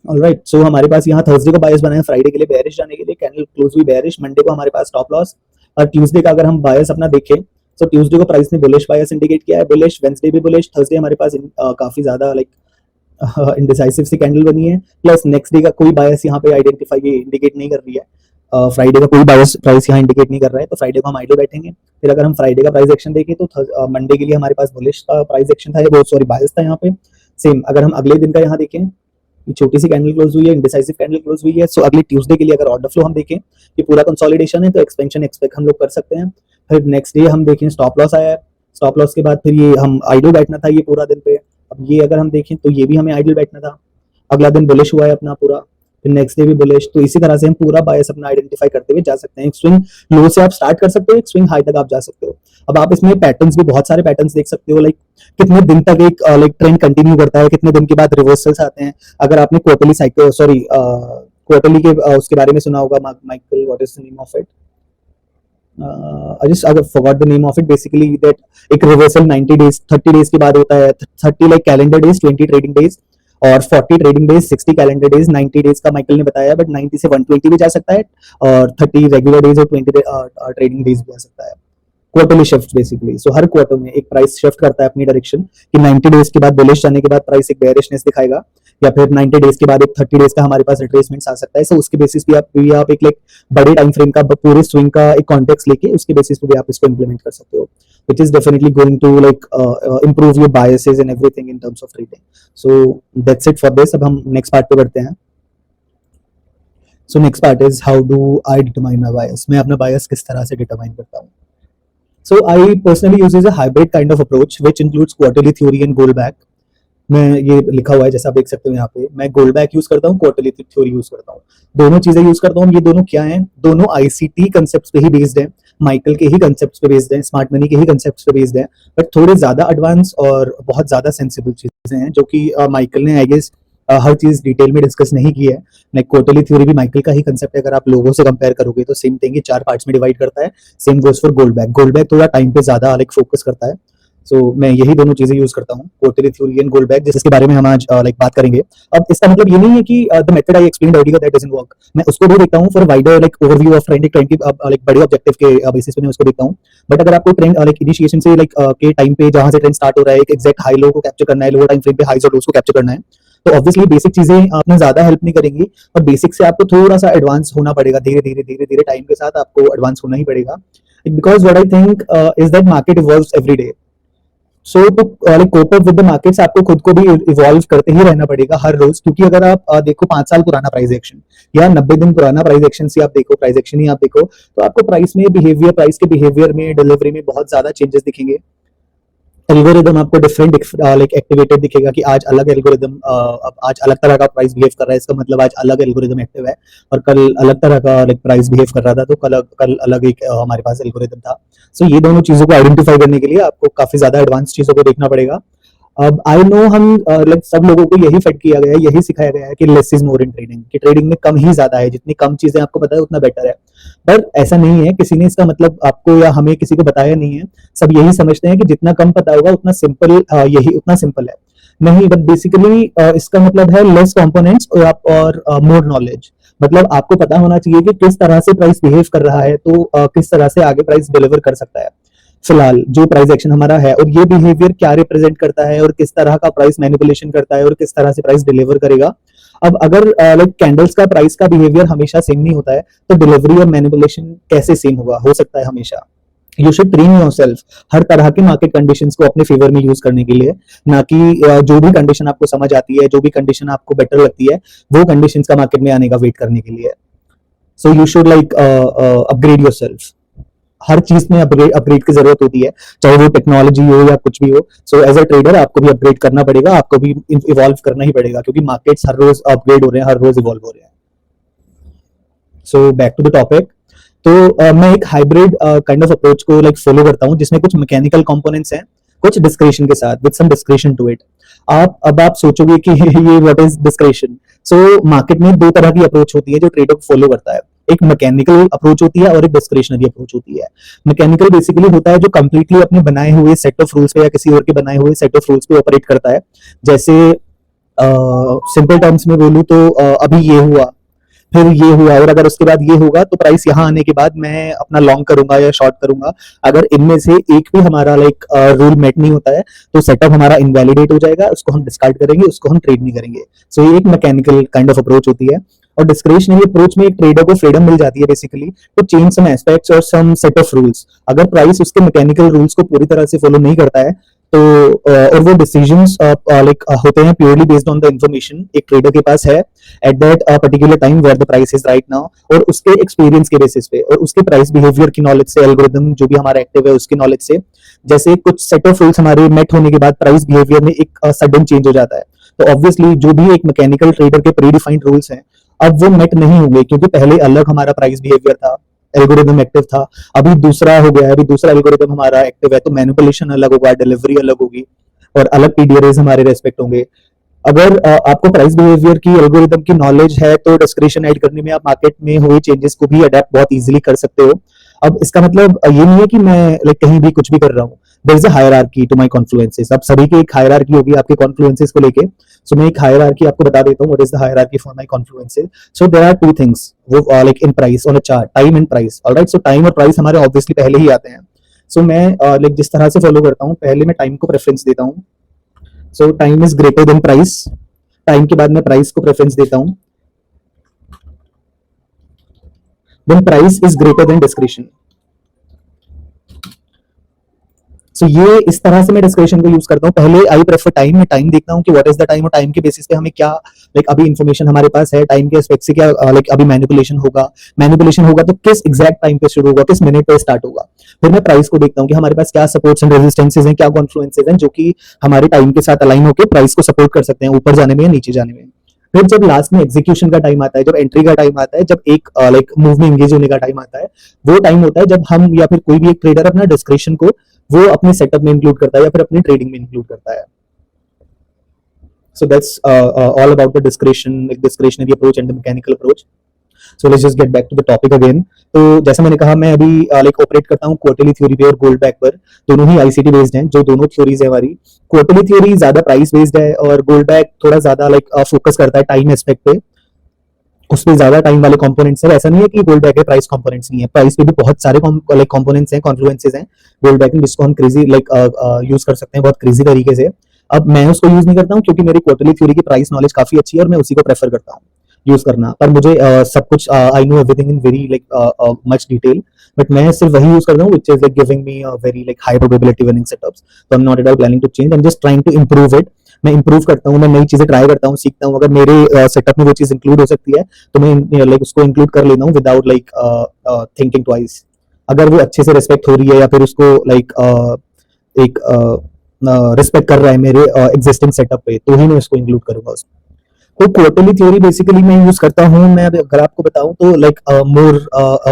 ऑलराइट, सो हमारे पास यहाँ थर्सडे को बायस बना है, फ्राइडे के लिए बेरिश जाने के लिए, कैंडल क्लोज हुई बेरिश, मंडे को हमारे पास स्टॉप लॉस, और ट्यूसडे का अगर हम बायस अपना देखें तो ट्यूसडे को प्राइस ने बुलिश बायस इंडिकेट किया है, बुलिश, वेंसडे भी बुलिश, थर्सडे हमारे पास काफी ज्यादा लाइक इंडिसाइसिव सी कैंडल बनी है, प्लस नेक्स्ट डे का कोई बायस यहाँ पे आइडेंटिफाई इंडिकेट नहीं कर रही है, फ्राइडे का कोई बायस प्राइस यहाँ इंडिकेट नहीं कर रहा है, तो फ्राइडे को हम आइडल बैठेंगे। फिर अगर हम फ्राइडे का प्राइस एक्शन देखें तो मंडे के लिए हमारे पास बुलिश का प्राइस एक्शन था, बहुत सॉरी बायस था यहाँ पे सेम। अगर हम अगले दिन का यहाँ देखें, ये छोटी सी कैंडल क्लोज हुई है, इंडिसाइसिव कैंडल क्लोज हुई है, सो अगले ट्यूसडे के लिए अगर ऑर्डर फ्लो हम देखें कि पूरा कंसोलिडेशन है, तो एक्सपेंशन एक्सपेक्ट हम लोग कर सकते हैं। फिर नेक्स्ट डे हम देखें स्टॉप लॉस आया है, स्टॉप लॉस के बाद फिर ये हम आइडल बैठना था ये पूरा दिन पे, अब ये अगर हम देखें तो ये भी हमें आइडल बैठना था, अगला दिन बुलिश हुआ है अपना पूरा, फिर नेक्स्ट डे भी बुलिश, तो इसी तरह से हम पूरा बायस अपना आइडेंटिफाई करते हुए जा सकते हैं। एक स्विंग लो से आप स्टार्ट कर सकते हो, एक स्विंग हाई तक आप जा सकते हो। अब आप इसमें पैटर्न्स भी बहुत सारे पैटर्न्स देख सकते हो, लाइक कितने दिन तक एक लाइक ट्रेंड कंटिन्यू करता है, कितने दिन के बाद रिवर्सल्स आते हैं। अगर आपने क्वार्टरली साइकिल क्वार्टरली के उसके बारे में सुना होगा, Michael what is the name of it, I just forgot the name of it. Basically that एक reversal 90 days 30 days के बाद होता है, 30 like calendar days, 20 trading days और 40 trading days, 60 calendar days, 90 days का माइकल ने बताया, बट 90 से 120 भी जा सकता है, और 30 रेगुलर डेज और 20 ट्रेडिंग डेज भी आ सकता है। क्वार्टरली शिफ्ट बेसिकली, सो हर क्वार्टर में एक प्राइस शिफ्ट करता है अपनी डायरेक्शन, कि 90 डेज के बाद बुलिश जाने के बाद प्राइस एक बेयरिशनेस दिखाएगा, या फिर 90 डेज के बाद एक 30 डेज का हमारे पास रिट्रेसमेंट आ सकता है। सो उसके बेसिस पे आप एक लाइक बड़े टाइम फ्रेम का पूरे स्विंग का एक कॉन्टेक्स्ट लेके उसके बेसिस पे भी आप इसको इंप्लीमेंट कर सकते हो, which is definitely going to like improve your biases and everything in terms of trading. So that's it for this. अब हम next part पे बढ़ते हैं। So next part is how do I determine my bias? मैं अपना bias किस तरह से determine करता हूँ? So I personally uses a hybrid kind of approach which includes quarterly theory and gold back. मैं ये लिखा हुआ है जैसा आप देख सकते हो यहाँ पे, मैं गोल्ड बैक यूज करता हूँ, क्वार्टरली थ्योरी यूज करता हूँ, दोनों चीजें यूज करता हूँ। ये दोनों क्या हैं? दोनों आईसीटी कंसेप्ट्स पे ही बेस्ड हैं, माइकल के ही कंसेप्ट्स पे बेस्ड हैं, स्मार्ट मनी के ही कंसेप्ट्स पे बेस्ड हैं, बट थोड़े ज्यादा एडवांस और बहुत ज्यादा सेंसिबल चीजें हैं, जो कि माइकल ने आई गेस हर चीज डिटेल में डिस्कस नहीं की है। लाइक क्वार्टरली थ्योरी भी माइकल का ही कंसेप्ट है, अगर आप लोगों से कंपेयर करोगे तो सेम थिंग 4 पार्ट्स में डिवाइड करता है। Same goes for gold back, gold back थोड़ा टाइम पे ज्यादा लाइक फोकस करता है। सो मैं यही दोनों चीजें यूज करता हूँ, quarterly theory and gold back, जिसके बारे में हम आज लाइक बात करेंगे। अब इसका मतलब ये नहीं है कि the method I explained earlier that doesn't work, मैं उसको भी देखता हूँ for wider like overview of trend की लाइक बड़े ऑब्जेक्टिव के बेसिस पे मैं उसको देखता हूँ। बट अगर आपको ट्रेंड लाइक इनिशिएशन से लाइक के टाइम पे जहां से ट्रेंड स्टार्ट हो रहा है, एक एग्जैक्ट हाई लो को कैप्चर करना है, लोअर टाइम फ्रेम पे हाईज और लोज को कैप्चर करना है, तो ऑब्वियसली बेसिक चीजें आपने ज्यादा हेल्प नहीं करेंगी, और बेसिक से आपको थोड़ा सा एडवांस होना पड़ेगा, धीरे धीरे टाइम के साथ आपको एडवांस होना ही पड़ेगा, because what I think is that market evolves every day. So to like cope up with the markets आपको खुद को भी इवॉल्व करते ही रहना पड़ेगा हर रोज, क्योंकि अगर आप देखो 5 साल पुराना प्राइस एक्शन या 90 दिन पुराना प्राइस एक्शन से आप देखो, प्राइस एक्शन ही आप देखो, तो आपको प्राइस के बिहेवियर में, डिलीवरी में बहुत ज्यादा चेंजेस दिखेंगे। एल्गोरिदम आपको डिफरेंट लाइक एक्टिवेटेड दिखेगा कि आज अलग एल्गोरिदम, आज अलग तरह का प्राइस बिहेव कर रहा है, इसका मतलब आज अलग एल्गोरिदम एक्टिव है, और कल अलग तरह का लाइक प्राइस बिहेव कर रहा था, तो कल अलग एक हमारे पास एल्गोरिदम था। सो ये दोनों चीजों को आइडेंटिफाई करने के लिए आपको काफी ज्यादा एडवांस चीजों को देखना पड़ेगा। अब आई नो हम लाइक सब लोगों को यही फेड किया गया है, यही सिखाया गया है कि less is more in trading, कि ट्रेडिंग में कम ही ज्यादा है, जितनी कम चीजें आपको पता है उतना बेटर है। पर ऐसा नहीं है, किसी ने इसका मतलब आपको या हमें किसी को बताया नहीं है। सब यही समझते हैं कि जितना कम पता होगा उतना सिंपल, यही उतना सिंपल है। नहीं, बट बेसिकली इसका मतलब है लेस कंपोनेंट्स और मोर नॉलेज। मतलब आपको पता होना चाहिए कि किस तरह से प्राइस बिहेव कर रहा है, तो किस तरह से आगे प्राइस डिलीवर कर सकता है। फिलहाल जो प्राइस एक्शन हमारा है और ये बिहेवियर क्या रिप्रेजेंट करता है, और किस तरह का प्राइस मैनिपुलेशन करता है, और किस तरह से प्राइस डिलीवर करेगा। अब अगर लाइक कैंडल्स का प्राइस का बिहेवियर हमेशा सेम नहीं होता है, तो डिलीवरी और मैनिपुलेशन कैसे सेम होगा, हो सकता है हमेशा। यू शुड ट्रेन योरसेल्फ हर तरह की मार्केट कंडीशंस को अपने फेवर में यूज करने के लिए, ना कि जो भी कंडीशन आपको समझ आती है, जो भी कंडीशन आपको बेटर लगती है, वो कंडीशंस का मार्केट में आने का वेट करने के लिए। So you should like upgrade yourself. हर चीज में अपग्रेड की जरूरत होती है, चाहे वो टेक्नोलॉजी हो या कुछ भी हो। सो एज अ ट्रेडर आपको भी अपग्रेड करना पड़ेगा, आपको भी इवॉल्व करना ही पड़ेगा, क्योंकि मार्केट्स हर रोज अपग्रेड हो रहे हैं, हर रोज इवॉल्व हो रहे हैं। So back to the topic. तो मैं एक हाइब्रिड काइंड ऑफ अप्रोच को लाइक फॉलो करता हूँ, जिसमें कुछ मैकेनिकल कंपोनेंट्स हैं, कुछ डिस्क्रिशन के साथ, with some discretion to it. अब आप सोचोगे कि ये what is discretion. So market में दो तरह की अप्रोच होती है जो ट्रेडर को फॉलो करता है। एक मैकेनिकल अप्रोच होती है और एक डिस्क्रिशनरी अप्रोच होती है। मैकेनिकल बेसिकली होता है जो कंप्लीटली अपने बनाए हुए सेट ऑफ रूल्स पे या किसी और के बनाए हुए सेट ऑफ रूल्स पे ऑपरेट करता है। जैसे सिंपल टर्म्स में बोलूं तो अभी ये हुआ, फिर ये हुआ, और अगर उसके बाद ये होगा तो प्राइस यहाँ आने के बाद मैं अपना लॉन्ग करूंगा या शॉर्ट करूंगा। अगर इनमें से एक भी हमारा लाइक रूल मेट नहीं होता है, तो सेटअप हमारा इनवैलिडेट हो जाएगा, उसको हम डिस्कार्ड करेंगे, उसको हम ट्रेड नहीं करेंगे। सो ये एक मैकेनिकल काइंड ऑफ अप्रोच होती है। और डिस्क्रिशनरी अप्रोच में एक ट्रेडर को फ्रीडम मिल जाती है basically to change some aspects और सम सेट ऑफ रूल्स। अगर प्राइस उसके मैकेनिकल रूल्स को पूरी तरह से फॉलो नहीं करता है, तो और वो डिसीजंस लाइक होते हैं purely based on the information एक ट्रेडर के पास है at that particular time where the price is right now, और उसके एक्सपीरियंस के बेसिस पे और उसके प्राइस बिहेवियर की नॉलेज से, एल्गोरिदम जो भी हमारा एक्टिव है उसकी नॉलेज से, जैसे कुछ सेट ऑफ रूल्स हमारे मेट होने के बाद प्राइस बिहेवियर में एक सडन चेंज हो जाता है, तो ऑब्वियसली जो भी एक मैकेनिकल ट्रेडर के प्री डिफाइंड रूल्स हैं अब वो मेट नहीं होंगे, क्योंकि पहले अलग हमारा प्राइस बिहेवियर था, एल्गोरिदम एक्टिव था, अभी दूसरा हो गया है, अभी दूसरा एल्गोरिदम हमारा एक्टिव है, तो मैनिपुलेशन अलग होगा, डिलीवरी अलग होगी, और अलग पीडीआरएस हमारे रेस्पेक्ट होंगे। अगर आपको प्राइस बिहेवियर की, एल्गोरिदम की नॉलेज है, तो डिस्क्रिशन ऐड करने में आप मार्केट में हुए चेंजेस को भी अडेप्ट बहुत इजीली कर सकते हो। अब इसका मतलब ये नहीं है कि मैं लाइक कहीं भी कुछ भी कर रहा हूँ। There is a hierarchy to my confluences. अब सभी की एक हायरार्की होगी आपके कॉन्फ्लुएंसेस को लेके। सो मैं एक हायरार्की आपको बता देता हूँ, what is the hierarchy for my confluences. So there are two things वो like in price on a chart, time and price. Alright, so time और प्राइस हमारे ऑब्वियसली पहले ही आते हैं। सो मैं लाइक जिस तरह से फॉलो करता हूँ, पहले मैं टाइम को प्रेफरेंस देता हूँ। So time is greater than price. Time के बाद मैं प्राइस को प्रेफरेंस देता हूँ। Then price is greater than discretion. So ये इस तरह से मैं डिस्क्रिप्शन को यूज करता हूँ। पहले आई प्रेफर टाइम, मैं टाइम देखता हूँ कि व्हाट इज द टाइम, और टाइम के बेसिस पे हमें क्या लाइक अभी इन्फॉर्मेशन हमारे पास है, टाइम के एस्पेक्ट से क्या लाइक अभी मैनिपुलेशन होगा तो किस एग्जैक्ट टाइम पे शुरू होगा, किस मिनट पे स्टार्ट होगा। फिर मैं प्राइस को देखता हूँ कि हमारे पास क्या सपोर्ट्स एंड रेजिस्टेंसेज हैं, क्या कॉन्फ्लुएंसेज हैं जो कि हमारे टाइम के साथ अलाइन होकर प्राइस को सपोर्ट कर सकते हैं ऊपर जाने में या नीचे जाने में। फिर जब लास्ट में एग्जीक्यूशन का टाइम आता है, जब एंट्री का टाइम आता है, जब एक लाइक मूव में एंगेज होने का टाइम आता है, वो टाइम होता है जब हम या फिर कोई भी एक ट्रेडर अपना डिस्क्रिप्शन को वो अपने सेटअप में इंक्लूड करता है या फिर अपनी ट्रेडिंग में इंक्लूड करता है। So that's all about the discretionary approach and the mechanical approach. So let's just get back to the topic again. तो जैसा मैंने कहा, मैं अभी लाइक ऑपरेट करता हूँ क्वार्टरली थ्योरी पे और गोल्ड बैक पर। दोनों ही आईसीटी बेस्ड हैं, जो दोनों थ्योरीज है हमारी। क्वार्टरली थ्योरी ज्यादा प्राइस बेस्ड है और गोल्ड बैक थोड़ा ज्यादा लाइक फोकस करता है टाइम एस्पेक्ट पे, उसमें ज्यादा टाइम वाले कंपोनेंट्स है। ऐसा नहीं है कि गोल्ड बैक है प्राइस कंपोनेंट्स नहीं है, प्राइस पे भी बहुत सारे लाइक कंपोनेंट्स हैं, कॉन्फ्लुएंसेस हैं गोल्ड बैक में, जिसको हम क्रेजी लाइक यूज कर सकते हैं बहुत क्रेजी तरीके से। अब मैं उसको यूज नहीं करता हूँ क्योंकि मेरी क्वार्टरली थ्योरी की प्राइस नॉलेज काफी अच्छी है और मैं उसी को प्रेफर करता हूँ। यूज करना, पर मुझे सब कुछ I know everything in very like much detail, but मैं सिर्फ वही यूज करता हूँ which is like giving me very like high probability winning setups. तो I am not at all planning to change, I am just trying to improve it. मैं improve करता हूँ, मैं नई चीजें ट्राई करता हूँ, सीखता हूँ। अगर मेरे सेटअप में वो चीज इंक्लूड हो सकती है तो मैं लाइक उसको इंक्लूड कर लेता हूँ विदाउट लाइक थिंकिंग ट्वाइस। अगर वो अच्छे से रिस्पेक्ट हो रही है या फिर उसको लाइक एक रिस्पेक्ट कर रहा है मेरे एग्जिस्टिंग सेटअप पे, तो ही मैं उसको इंक्लूड करूंगा उसमें। तो क्वार्टरली थ्योरी बेसिकली मैं यूज करता हूँ, मैं अगर आपको बताऊं तो लाइक मोर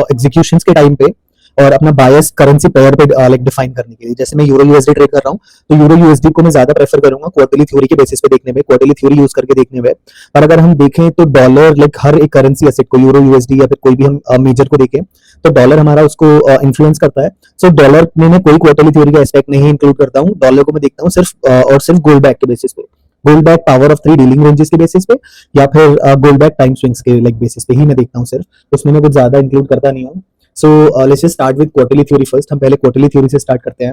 एग्जीक्यूशंस के टाइम पे और अपना बायस करेंसी पेयर पे लाइक डिफाइन करने के लिए। जैसे मैं यूरो यूएसडी ट्रेड कर रहा हूँ तो यूरो यूएसडी को मैं ज्यादा प्रेफर करूंगा क्वार्टरली थ्योरी के बेसिस पे देखने में, क्वार्टरली थ्योरी यूज करके देखने में। और अगर हम देखें तो डॉलर लाइक हर एक करेंसी एसेट को, यूरो यूएसडी या फिर कोई भी हम मेजर को देखें तो डॉलर हमारा उसको इन्फ्लुएंस करता है। सो डॉलर में मैं कोई क्वार्टरली थ्योरी का एस्पेक्ट नहीं इंक्लूड करता हूँ, डॉलर को मैं देखता हूँ सिर्फ और सिर्फ गोल्ड बैक के बेसिस पे, gold back power of 3 dealing ranges के बेसिस पे, या फिर गोल्ड बैक टाइम स्विंग्स के लाइक बेसिस पे ही मैं देखता हूँ सिर्फ, उसमें मैं कुछ ज्यादा इंक्लूड करता नहीं हूँ। सो let's just start with quarterly theory first. हम पहले क्वार्टरली थ्योरी से स्टार्ट करते हैं,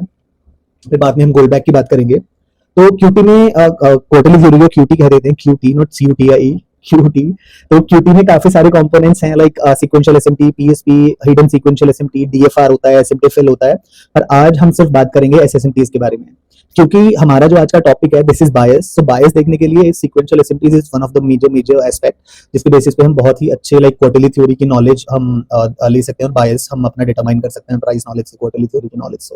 फिर बाद में हम गोल्ड बैक की बात करेंगे। तो क्यूटी में क्वार्टरली थ्योरी को क्यूटी कह देते हैं, क्यूटी नॉट सीयूटीआई, क्यूटी। तो क्यूटी में काफी सारे कंपोनेंट्स हैं like sequential SMT, PSP, hidden sequential SMT, DFR होता है, एसएमटीएफएल होता है। पर आज हम सिर्फ बात करेंगे एसएसएमटीज के बारे में, क्योंकि हमारा जो आज का टॉपिक है दिस इज बायस। सो बायस देखने के लिए sequential SMTs is one of the major aspect, जिसके बेसिस पे हम बहुत ही अच्छे लाइक क्वार्टरली थ्योरी की नॉलेज हम ले सकते हैं और बायस हम अपना डिटरमाइन कर सकते हैं प्राइस नॉलेज से, क्वार्टरली थ्योरी की नॉलेज से।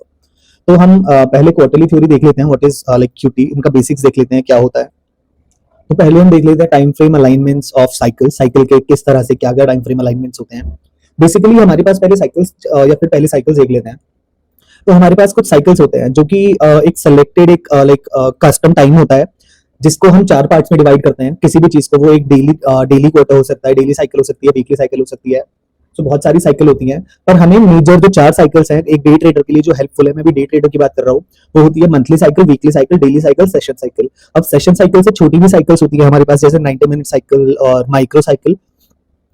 तो हम पहले क्वार्टरली थ्योरी देख लेते हैं, व्हाट इज लाइक क्यूटी, इनका बेसिक्स देख लेते हैं क्या होता है। तो पहले हम देख लेते हैं time frame alignments of cycle, cycle के किस तरह से क्या क्या टाइम फ्रेम अलाइनमेंट्स होते हैं। बेसिकली हमारे पास पहले साइकिल्स या फिर पहले साइकिल्स देख लेते हैं। तो हमारे पास कुछ साइकिल्स होते हैं जो कि एक सिलेक्टेड एक लाइक कस्टम टाइम होता है, जिसको हम 4 पार्ट्स में डिवाइड करते हैं किसी भी चीज को। वो एक डेली क्वार्टर हो सकता है, डेली साइकिल हो सकती है, वीकली साइकिल हो सकती है। तो बहुत सारी साइकिल होती हैं, पर हमें मेजर जो 4 साइकिल्स हैं एक डे ट्रेडर के लिए जो हेल्पफुल है, मैं भी डे ट्रेडर की बात कर रहा हूँ, वो होती है monthly cycle, weekly cycle, daily cycle, session cycle. अब सेशन साइकिल से छोटी भी साइकिल्स होती है हमारे पास, जैसे 90 मिनट साइकिल और माइक्रो साइकिल,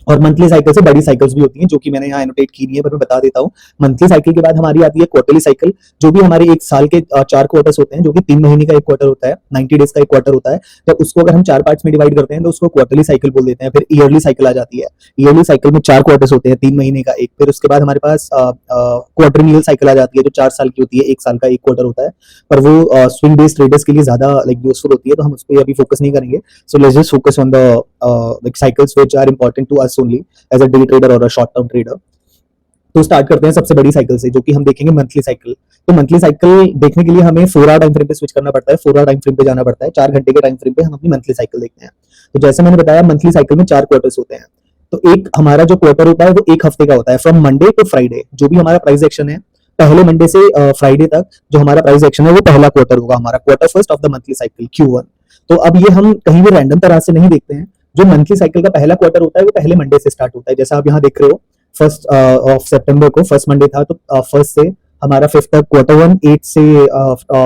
और मंथली साइकिल से बड़ी साइकिल्स भी होती हैं जो कि मैंने यहाँ एनोटेट की नहीं है, पर मैं बता देता हूँ। मंथली साइकिल के बाद हमारी आती है क्वार्टरली साइकिल, जो भी हमारे एक साल के 4 क्वार्टर्स होते हैं, जो कि 3 महीने का एक क्वार्टर होता है, 90 डेज का एक क्वार्टर होता है। तो उसको अगर हम 4 पार्ट्स में डिवाइड करते हैं तो उसको क्वार्टरली साइकिल बोल देते हैं। फिर ईयरली साइकिल आ जाती है, ईयरली साइकिल में 4 क्वार्टर्स होते हैं, 3 महीने का एक। फिर उसके बाद हमारे पास क्वार्टरनियल साइकिल आ जाती है जो 4 साल की होती है, 1 साल का एक क्वार्टर होता है, पर वो स्विंग बेस्ड ट्रेडर्स के लिए ज्यादा लाइक यूजफुल होती है, तो हम उस पर अभी फोकस नहीं करेंगे। So let's just focus on the like cycles which are important to us only as a day trader और अ शॉर्ट टर्म ट्रेडर। तो स्टार्ट करते हैं सबसे बड़ी साइकिल से, जो कि हम देखेंगे मंथली साइकिल। तो मंथली साइकिल देखने के लिए हमें 4 आवर टाइम फ्रेम पे स्विच करना पड़ता है, 4 आवर टाइम फ्रेम पे जाना पड़ता है, 4 घंटे के टाइम फ्रेम पे हम अपनी मंथली साइकिल देखते हैं। तो जैसे मैंने बताया मंथली साइकिल में 4 क्वार्टर्स होते हैं। तो एक हमारा जो क्वार्टर होता है वो 1 हफ्ते का होता है, फ्रॉम मंडे टू फ्राइडे। जो भी हमारा प्राइस एक्शन है, पहले मंडे से फ्राइडे तक जो हमारा प्राइस एक्शन है वो पहला क्वार्टर होगा, हमारा quarter first of the monthly cycle Q1। तो अब ये हम कहीं भी रैंडम तरह से नहीं देखते हैं, जो मंथली साइकिल का पहला क्वार्टर होता है वो पहले मंडे से स्टार्ट होता है। जैसा आप यहाँ देख रहे हो, 1 ऑफ सितंबर को फर्स्ट मंडे था, तो 1 से हमारा 5 तक क्वार्टर 1, 8 से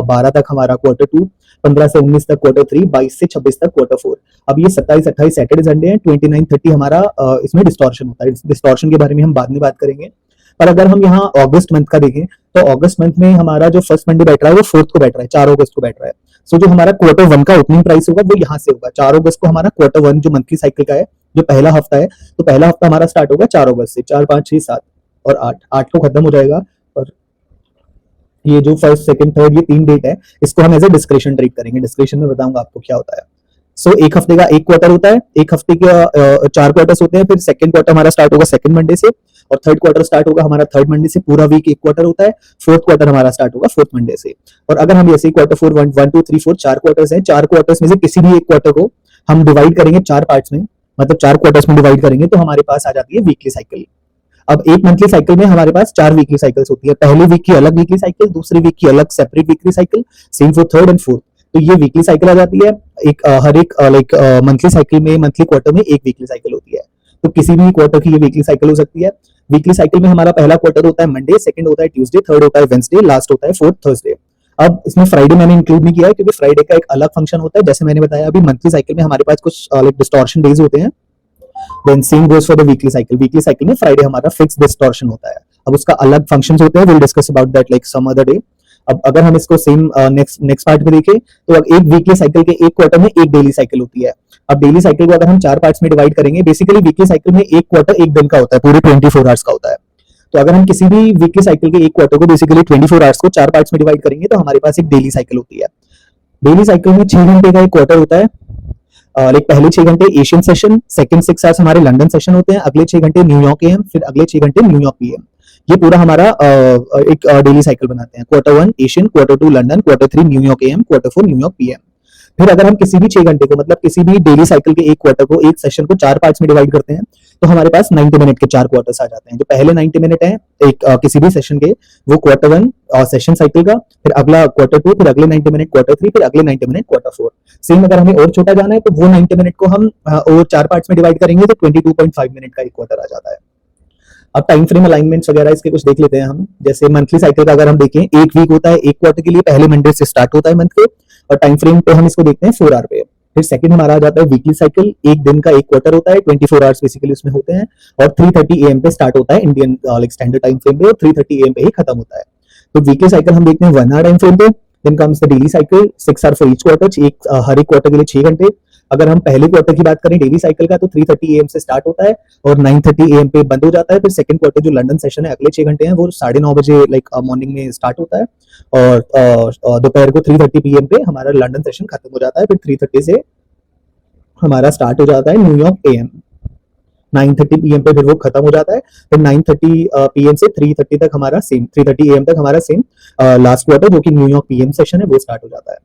12 तक हमारा क्वार्टर 2, 15 से 19 तक क्वार्टर 3, 22 से 26 तक क्वार्टर 4। अब ये 27, 28 सैटरडे संडे है, 29, 30 हमारा इसमें डिस्टॉर्शन होता है। डिस्टॉर्शन के बारे में हम बाद में बात करेंगे। पर अगर हम यहाँ अगस्त मंथ का देखें तो अगस्त मंथ में हमारा जो फर्स्ट मंडे बैठ रहा है वो 4th को बैठ रहा है, 4 अगस्त को बैठ रहा है। सो जो हमारा क्वार्टर 1 का ओपनिंग प्राइस होगा वो यहाँ से होगा। 4 अगस्त को हमारा क्वार्टर 1 जो मंथली साइकिल का है, जो पहला हफ्ता है, तो पहला हफ्ता हमारा स्टार्ट होगा 4 अगस्त से, 4, 5, 6, 7 और 8 को खत्म हो जाएगा। और ये जो फर्स्ट, सेकंड, थर्ड, ये 3 डेट है, इसको हम एज ए डिस्क्रिप्शन ट्रीट करेंगे। डिस्क्रिप्शन में बताऊंगा आपको क्या होता है। सो एक हफ्ते का एक क्वार्टर होता है, एक हफ्ते के 4 क्वार्टर्स होते हैं। फिर सेकंड क्वार्टर हमारा स्टार्ट होगा सेकंड मंडे से, और थर्ड क्वार्टर स्टार्ट होगा हमारा थर्ड मंडे से, पूरा वीक एक क्वार्टर होता है। फोर्थ क्वार्टर हमारा स्टार्ट होगा फोर्थ मंडे से। और अगर हम ऐसे क्वार्टर 4, 1, 2, 3, 4 4 क्वार्टर्स हैं, 4 क्वार्टर्स में से किसी भी एक क्वार्टर को हम डिवाइड करेंगे 4 पार्ट्स में, मतलब 4 क्वार्टर्स में डिवाइड करेंगे, तो हमारे पास आ जाती है वीकली साइकिल। अब एक मंथली साइकिल में हमारे पास 4 वीकली साइकिल्स होती है। पहले वीक की अलग वीकली साइकिल, दूसरी वीक की अलग separate weekly cycle, same for third and fourth. तो ये वीकली साइकिल आ जाती है। एक हर एक लाइक मंथली साइकिल में, मंथली क्वार्टर में एक वीकली साइकिल होती है। तो किसी भी क्वार्टर की ये वीकली साइकिल हो सकती है। वीकली साइकिल में हमारा पहला क्वार्टर होता है मंडे, सेकंड होता है ट्यूसडे, थर्ड होता है वेडनेसडे, लास्ट होता है फोर्थ थर्सडे। अब इसमें फ्राइडे मैंने इंक्लूड नहीं किया है क्योंकि फ्राइडे का एक अलग फंक्शन होता है। जैसे मैंने बताया अभी मंथली साइकिल में हमारे पास कुछ लाइक डिस्टॉर्शन डेज होते हैं। Then same goes for the weekly cycle. Weekly cycle में फ्राइडे हमारा फिक्स डिस्टॉर्शन होता है। अब उसका अलग फंक्शंस होते हैं, will discuss about that like some other day. अब अगर हम इसको सेम नेक्स्ट पार्ट में देखें तो एक वीकली साइकिल के एक क्वार्टर में एक डेली साइकिल होती है। अब डेली साइकिल को अगर हम 4 पार्ट्स में डिवाइड करेंगे, बेसिकली वीकली साइकिल में एक क्वार्टर एक दिन का होता है, पूरे 24 आवर्स का होता है। तो अगर हम किसी भी वीकली साइकिल के एक क्वार्टर को बेसिकली 24 आवर्स को 4 पार्ट्स में डिवाइड करेंगे तो हमारे पास एक डेली साइकिल होती है। डेली साइकिल में 6 घंटे का एक क्वार्टर होता है। लाइक पहले 6 घंटे एशियन सेशन, सेकंड 6 आवर्स हमारे लंदन सेशन होते हैं, अगले 6 घंटे न्यूयॉर्क एएम, फिर अगले 6 घंटे न्यूयॉर्क पीएम। ये पूरा हमारा एक डेली साइकिल बनाते हैं। Quarter 1 Asian, quarter 2 London, quarter 3 New York am, quarter 4 New York PM. फिर अगर हम किसी भी 6 घंटे को, मतलब किसी भी डेली साइकिल के एक क्वार्टर को, एक सेशन को 4 पार्ट्स में डिवाइड करते हैं तो हमारे पास 90 मिनट के 4 क्वार्टर्स आ जाते हैं। जो पहले 90 मिनट है एक किसी भी सेशन के, वो क्वार्टर 1 सेशन साइकिल का, फिर अगला क्वार्टर 2, फिर अगले 90 मिनट क्वार्टर 3, फिर अगले 90 मिनट क्वार्टर 4। सेम अगर हमें और छोटा जाना है तो वो 90 मिनट को हम और 4 पार्ट्स में डिवाइड करेंगे तो 22.5 मिनट का एक क्वार्टर आ जाता है। अब टाइम फ्रेम अलाइनमेंट्स वगैरह इसके कुछ देख लेते हैं हम। जैसे मंथली साइकिल का अगर हम देखें, एक वीक होता है एक क्वार्टर के लिए, पहले मंडे से स्टार्ट होता है मंथ के, और टाइम फ्रेम पे हम इसको देखते हैं 4 आवर पे। फिर सेकंड हमारा आ जाता है वीकली साइकिल, एक दिन का एक क्वार्टर होता है, 24 आवर्स बेसिकली उसमें होते हैं, और 3:30 AM पे स्टार्ट होता है Indian like standard time frame पे, और 3:30 AM पे ही खत्म होता है। तो वीकली साइकिल हम देखते हैं 1 आवर टाइम फ्रेम पे। Then comes the daily cycle, 6 hour for each quarter, हर एक क्वार्टर के लिए 6 घंटे। अगर हम पहले क्वार्टर की बात करें डेली साइकिल का तो 3:30 AM से स्टार्ट होता है और 9:30 AM पे बंद हो जाता है। फिर सेकंड क्वार्टर जो लंदन सेशन है, अगले 6 घंटे हैं, वो 9:30 बजे लाइक मॉर्निंग में स्टार्ट होता है, और दोपहर को 3:30 PM पे हमारा लंदन सेशन खत्म हो जाता है। फिर 3:30 से हमारा स्टार्ट हो जाता है न्यूयॉर्क एएम, 9:30 PM पे फिर वो खत्म हो जाता है। फिर 9:30 PM से 3:30 तक हमारा सेम, 3:30 AM तक हमारा सेम लास्ट क्वार्टर जो कि न्यूयॉर्क पीएम सेशन है वो स्टार्ट हो जाता है।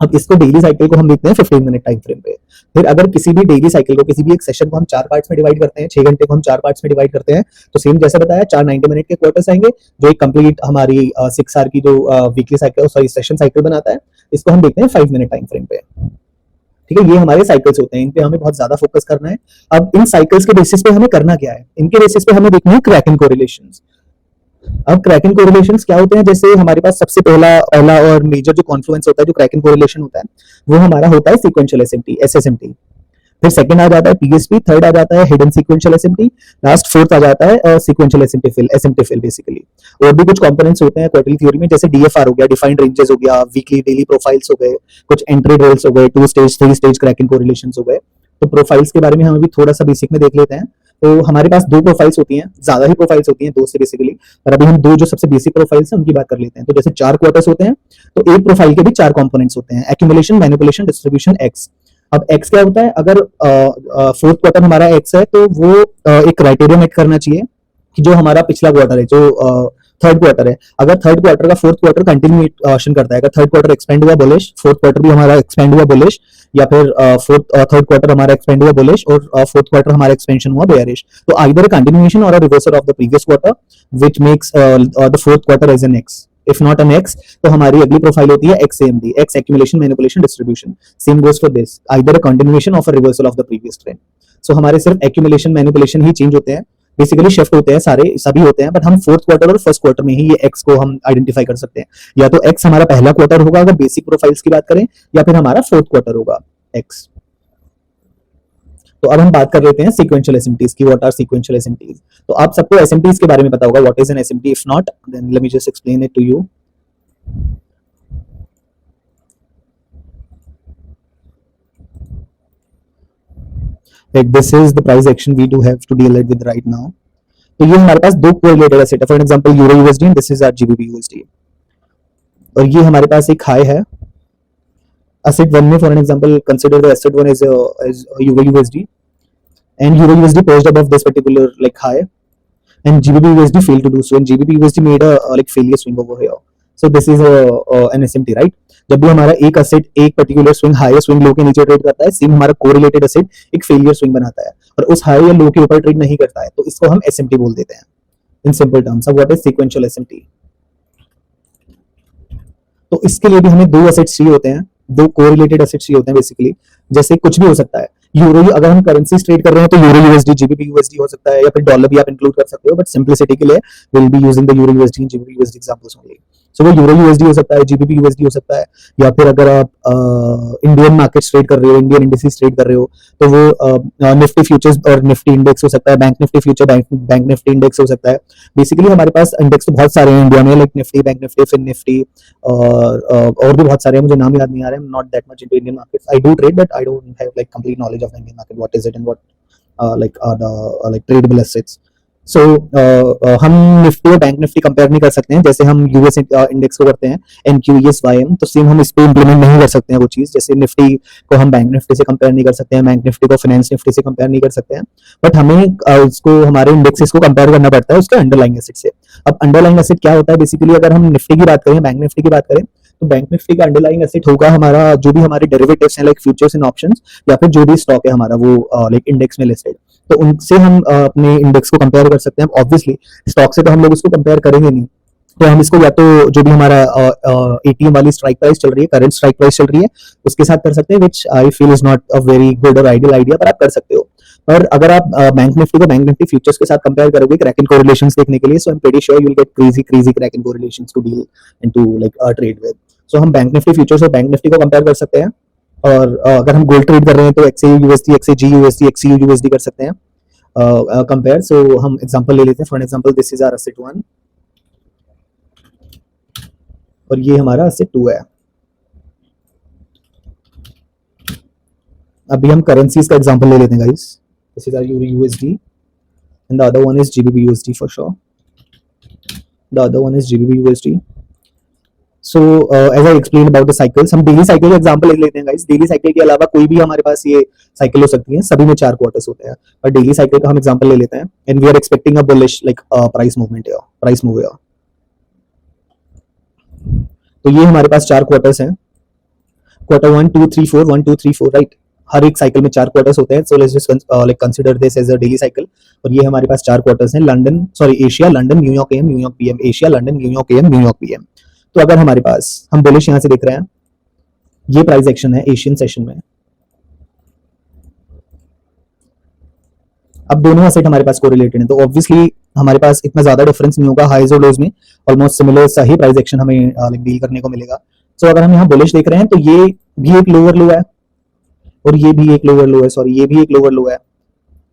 अब इसको डेली साइकिल को हम देखते हैं 15 मिनट टाइम फ्रेम पे। फिर अगर किसी भी डेली साइकिल को, किसी भी एक सेशन को हम 4 पार्ट्स में डिवाइड करते हैं, 6 घंटे को हम 4 पार्ट्स में डिवाइड करते हैं, तो सेम जैसे बताया 4 90 मिनट के क्वार्टर्स आएंगे, जो एक कंप्लीट हमारी 6 आवर की जो weekly cycle, sorry session cycle बनाता है। इसको हम देखते हैं 5 मिनट टाइम फ्रेम पे। ठीक है, ये हमारे साइकिल्स होते हैं, इन पे हमें बहुत ज्यादा फोकस करना है। अब इन साइकिल्स के बेसिस पे हमें करना क्या है, इनके बेसिस पे हमें देखना है क्रैकिंग कोरिलेशंस। अब क्रैकिंग कोरिलेशंस क्या होते हैं, जैसे हमारे पास सबसे पहला और मेजर जो कॉन्फ्लुएंस होता है, जो क्रैकिंग कोरिलेशन होता है, वो हमारा होता है सीक्वेंशियल एसएमटी, एसएसएमटी। फिर सेकंड आ जाता है पीएसपी, थर्ड आ जाता है hidden sequential SMT, last fourth आ जाता है sequential SMT fill, SMT fill basically. और भी कुछ कंपोनेंट्स होते हैं क्वार्टरली थ्योरी में, जैसे डीएफआर हो गया, डिफाइंड रेंजेस हो गया, वीकली डेली प्रोफाइल्स हो गए, कुछ एंट्री ड्रिल्स हो गए, 2 स्टेज 3 स्टेज क्रैकिंग कोरिलेशंस हो गए। तो प्रोफाइल्स के बारे में हम अभी थोड़ा सा बेसिक में देख लेते हैं। तो हमारे पास 2 प्रोफाइल्स होती हैं, ज्यादा ही प्रोफाइल्स होती हैं, 2 से बेसिकली, पर अभी हम 2 जो सबसे बेसिक प्रोफाइल्स हैं उनकी बात कर लेते हैं। तो जैसे 4 क्वार्टर्स होते हैं, तो एक प्रोफाइल के भी 4 कंपोनेंट्स होते हैं, एक्यूमुलेशन, मैनिपुलेशन, डिस्ट्रीब्यूशन, एक्स। अब एक्स क्या होता है, अगर फोर्थ क्वार्टर हमारा एक्स है तो वो एक क्राइटेरिया मेट करना चाहिए कि जो हमारा पिछला क्वार्टर है, जो थर्ड क्वार्टर है, अगर थर्ड क्वार्टर का फोर्थ क्वार्टर कंटिन्यूएशन करता है, अगर थर्ड क्वार्टर एक्सपेंड हुआ बुलिश, फोर्थ क्वार्टर भी हमारा एक्सपेंड हुआ बुलिश, या फिर थर्ड क्वार्टर हमारा एक्सपेंड हुआ बुलिश और फोर्थ क्वार्टर हमारा एक्सपेंशन हुआ बेयरिश, तो आइदर अ कंटिन्यूएशन और a reversal of the previous quarter which makes the fourth quarter as an X. If not an X तो हमारी अगली प्रोफाइल होती है एक्सएमडी, x accumulation, manipulation, distribution. Same goes for this, either a continuation of a reversal of the previous trend. So हमारे सिर्फ accumulation, manipulation ही change होते हैं, basically shift होते हैं, सारे सभी होते हैं, बट हम फोर्थ क्वार्टर और फर्स्ट क्वार्टर में ही ये एक्स को हम आइडेंटिफाई कर सकते हैं। या तो एक्स हमारा पहला क्वार्टर होगा अगर बेसिक प्रोफाइल्स की बात करें, या फिर हमारा फोर्थ क्वार्टर होगा एक्स। तो अब हम बात कर लेते हैं सीक्वेंशियल एसएमटीज की। What are sequential SMTs? तो आप सबको एसएमटीज के बारे में पता होगा, what is an SMT. If not then let me just explain it to you. Like this is the price action we do have to deal with right now. तो ये हमारे पास 2 कोरिलेटेड एसेट है, for example euro USD and this is our GBP USD. और ये हमारे पास एक high है एसेट 1 में, for example consider the asset 1 is euro USD and euro USD posed above this particular like high, and GBP USD failed to do so, and GBP USD made a like failure swing over here. So this is an SMT, right? जब भी हमारा एक asset एक particular swing high swing low के नीचे trade करता है, same हमारा कोरिलेटेड एसेट एक फेलियर स्विंग बनाता है और उस हाई या लो के ऊपर ट्रेड नहीं करता है, तो इसको हम एसएमटी बोल देते हैं इन सिंपल टर्म्स। अब व्हाट इज सीक्वेंशियल एसएमटी? तो इसके लिए भी हमें 2 एसेट्स चाहिए होते हैं, 2 कोरिलेटेड एसेट्स चाहिए होते हैं बेसिकली। जैसे कुछ भी हो सकता है, यूरो, अगर हम करेंसी ट्रेड कर रहे हैं तो यूरो यूएसडी, जीबीपी यूएसडी हो सकता है, या फिर डॉलर भी आप इंक्लूड कर सकते हो, बट सिंपलिसिटी के लिए will be using the euro USD and GBP USD examples only. So वो यूरो यूएसडी हो सकता है, जीबीपी यूएसडी हो सकता है, या फिर अगर आप इंडियन मार्केट ट्रेड कर रहे हो, इंडियन इंडिसेस ट्रेड कर रहे हो, तो वो निफ्टी फ्यूचर्स और निफ्टी इंडेक्स हो सकता है, bank Nifty future, bank Nifty index हो सकता है। बेसिकली हमारे पास इंडेक्स तो बहुत सारे हैं इंडिया में, like Nifty, bank Nifty, fin Nifty, और भी बहुत सारे हैं, मुझे नाम याद नहीं आ रहे हैं। Not that much into Indian market, I do trade but I don't have like complete knowledge of the Indian market, what is it and what like are the like tradable assets. So हम Nifty और bank Nifty compare नहीं कर सकते हैं जैसे हम US index को करते हैं NQES-YM, तो सेम हम इस पे इंप्लीमेंट नहीं कर सकते हैं वो चीज। जैसे निफ्टी को हम बैंक निफ्टी से कंपेयर नहीं कर सकते हैं, बैंक निफ्टी को फाइनेंस निफ्टी से कंपेयर नहीं कर सकते हैं, बट हमें उसको हमारे इंडेक्सेस को कंपेयर करना पड़ता है उसके अंडरलाइंग एसेट से। अब अंडरलाइंग एसेट क्या होता है बेसिकली, अगर हम निफ्टी की बात करें, बैंक निफ्टी की बात करें, तो बैंक निफ्टी का अंडरलाइंग एसेट होगा हमारा जो भी हमारे डेरिवेटिव्स हैं, लाइक फ्यूचर्स एंड ऑप्शंस, या फिर जो भी स्टॉक है हमारा वो लाइक इंडेक्स में लिस्टेड, तो उनसे हम अपने इंडेक्स को कंपेयर कर सकते हैं। ऑब्वियसली स्टॉक से तो हम लोग उसको कंपेयर करेंगे नहीं, तो हम इसको या तो जो भी हमारा एटीएम वाली स्ट्राइक प्राइस चल रही है, करंट स्ट्राइक प्राइस चल रही है, उसके साथ कर सकते हैं, which I feel is not a very good और आइडियल आइडिया, पर आप कर सकते हो। पर अगर आप बैंक निफ्टी को बैंक निफ्टी फ्यूचर्स के साथ कंपेयर करोगे क्रैकन कोरिलेशंस देखने के लिए, so I am pretty sure you will get crazy crack in correlations to deal into like trade with. So हम बैंक निफ्टी फ्यूचर्स और बैंक निफ्टी को कंपेयर कर सकते हैं, और अगर हम गोल्ड ट्रेड कर रहे हैं तो XAU USD, XAG USD, XCU USD कर सकते हैं कंपेयर। सो हम एग्जांपल ले लेते हैं, for example this is our asset 1 और ये हमारा एसेट 2 है। अभी हम करेंसीज का एग्जांपल ले लेते हैं guys, this is our USD and the other one is GBP USD for sure, the other one is GBP USD। So as I explained about the cycles, हम डेली साइकिल का example ले लेते हैं guys. Daily cycle के अलावा कोई भी हमारे पास ये साइकिल हो सकती है, सभी में 4 क्वार्टर्स होते हैं, और डेली साइकिल का हम एग्जांपल ले लेते हैं and we are expecting a bullish like price movement या प्राइस मूव या। तो ये हमारे पास 4 क्वार्टर्स हैं, क्वार्टर 1 2 3 4, 1 2 3 4, राइट। हर एक साइकिल में 4 क्वार्टर्स होते हैं, so let's just like consider this as a daily cycle. और ये हमारे पास 4 क्वार्टर्स हैं, Asia London New York AM New York PM, Asia London New York AM New York PM। तो अगर हमारे पास हम बुलिश यहां से देख रहे हैं, ये प्राइस एक्शन है एशियन सेशन में। अब दोनों एसेट हमारे पास कोरिलेटेड है, तो ऑब्वियसली हमारे पास इतना ज्यादा डिफरेंस नहीं होगा, हाईज और लोज में ऑलमोस्ट सिमिलर सा ही प्राइस एक्शन हमें डील करने को मिलेगा। सो अगर हम यहाँ बुलिश देख रहे हैं तो ये भी एक लोअर लो है और ये भी एक लोअर लो है, सॉरी ये भी एक लोअर लो है,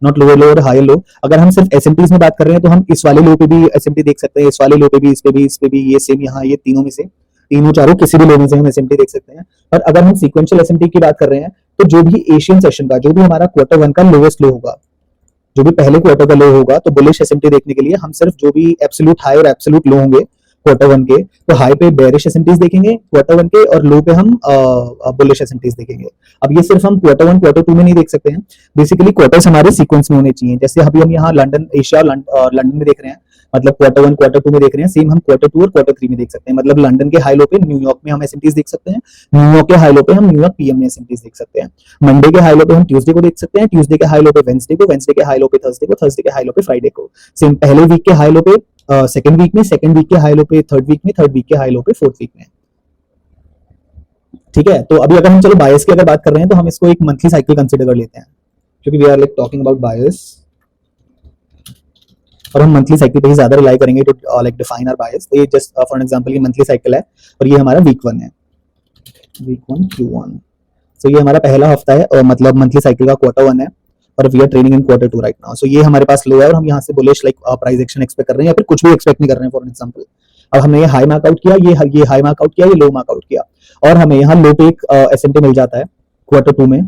नॉट लोअर लो और हायर लो। अगर हम सिर्फ एसएमटीज में बात कर रहे हैं तो हम इस वाले लो पे भी एसएमटी देख सकते हैं, इस वाले लो पे भी, इस पे भी, इस पे भी, ये सेम यहाँ, ये तीनों में से, तीनों चारों किसी भी लो में से हम एसएमटी देख सकते हैं। पर अगर हम सीक्वेंशियल एसएमटी की बात कर रहे हैं तो जो भी एशियन सेशन का, जो भी हमारा क्वार्टर 1 का लोवेस्ट लो होगा, जो भी पहले क्वार्टर का लो होगा, तो बुलिश एसएमटी देखने के लिए हम सिर्फ जो भी एब्सोल्यूट हाई और एब्सोल्यूट लो होंगे क्वार्टर 1 के, तो हाई पे बेरिश एसएमटीज देखेंगे क्वार्टर 1 के, और लो पे हम बुलिश एसएमटीज देखेंगे। अब ये सिर्फ हम क्वार्टर 1 क्वार्टर 2 में नहीं देख सकते हैं, बेसिकली क्वार्टर्स हमारे सीक्वेंस में होने चाहिए। जैसे अभी हम यहाँ लंदन एशिया लंदन में देख रहे हैं, मतलब क्वार्टर 1 क्वार्टर 2 में देख रहे हैं, सेम हम क्वार्टर 2 और क्वार्टर 3 में देख सकते हैं। मतलब लंदन के हाई लो पे न्यूयॉर्क में हम एसएमटीज देख सकते हैं, न्यूयॉर्क के हाई लो पे हम न्यूयॉर्क पीएम में एसएमटीज देख सकते हैं, मंडे के हाई लो पे हम ट्यूसडे को देख सकते हैं, ट्यूसडे के हाई लो पे वेंसडे को, वेंसडे के हाई लो पे थर्सडे को, थर्सडे के हाई लो पे फ्राइडे को, सेम पहले वीक के हाई लो पे सेकंड वीक में, सेकंड वीक के हाई लो पे थर्ड वीक में, थर्ड वीक के हाई लो पे फोर्थ वीक में। ठीक है, तो अभी अगर हम चलो बायस की अगर बात कर रहे हैं तो हम इसको एक मंथली साइकिल कंसीडर कर लेते हैं, क्योंकि we are like talking about bias, और हम मंथली साइकिल पे ही ज्यादा रिलाई करेंगे to like define our bias. तो ये जस्ट फॉर एग्जांपल ये मंथली साइकिल है और ये हमारा वीक 1 है, वीक 1 Q1। सो ये हमारा पहला हफ्ता है, और मतलब मंथली साइकिल का क्वार्टर 1 है, और we are trading in quarter 2 right now. So ये हमारे पास लो है और हम यहाँ से bullish like price action expect कर रहे हैं, या फिर कुछ भी एक्सपेक्ट नहीं कर रहे हैं। फॉर एग्जांपल अब हमने ये हाई मार्कआउट किया, ये हाई मार्कआउट किया, ये लो मार्कआउट किया, और हमें यहाँ लो पे एक एसएमटी मिल जाता है क्वार्टर 2 में,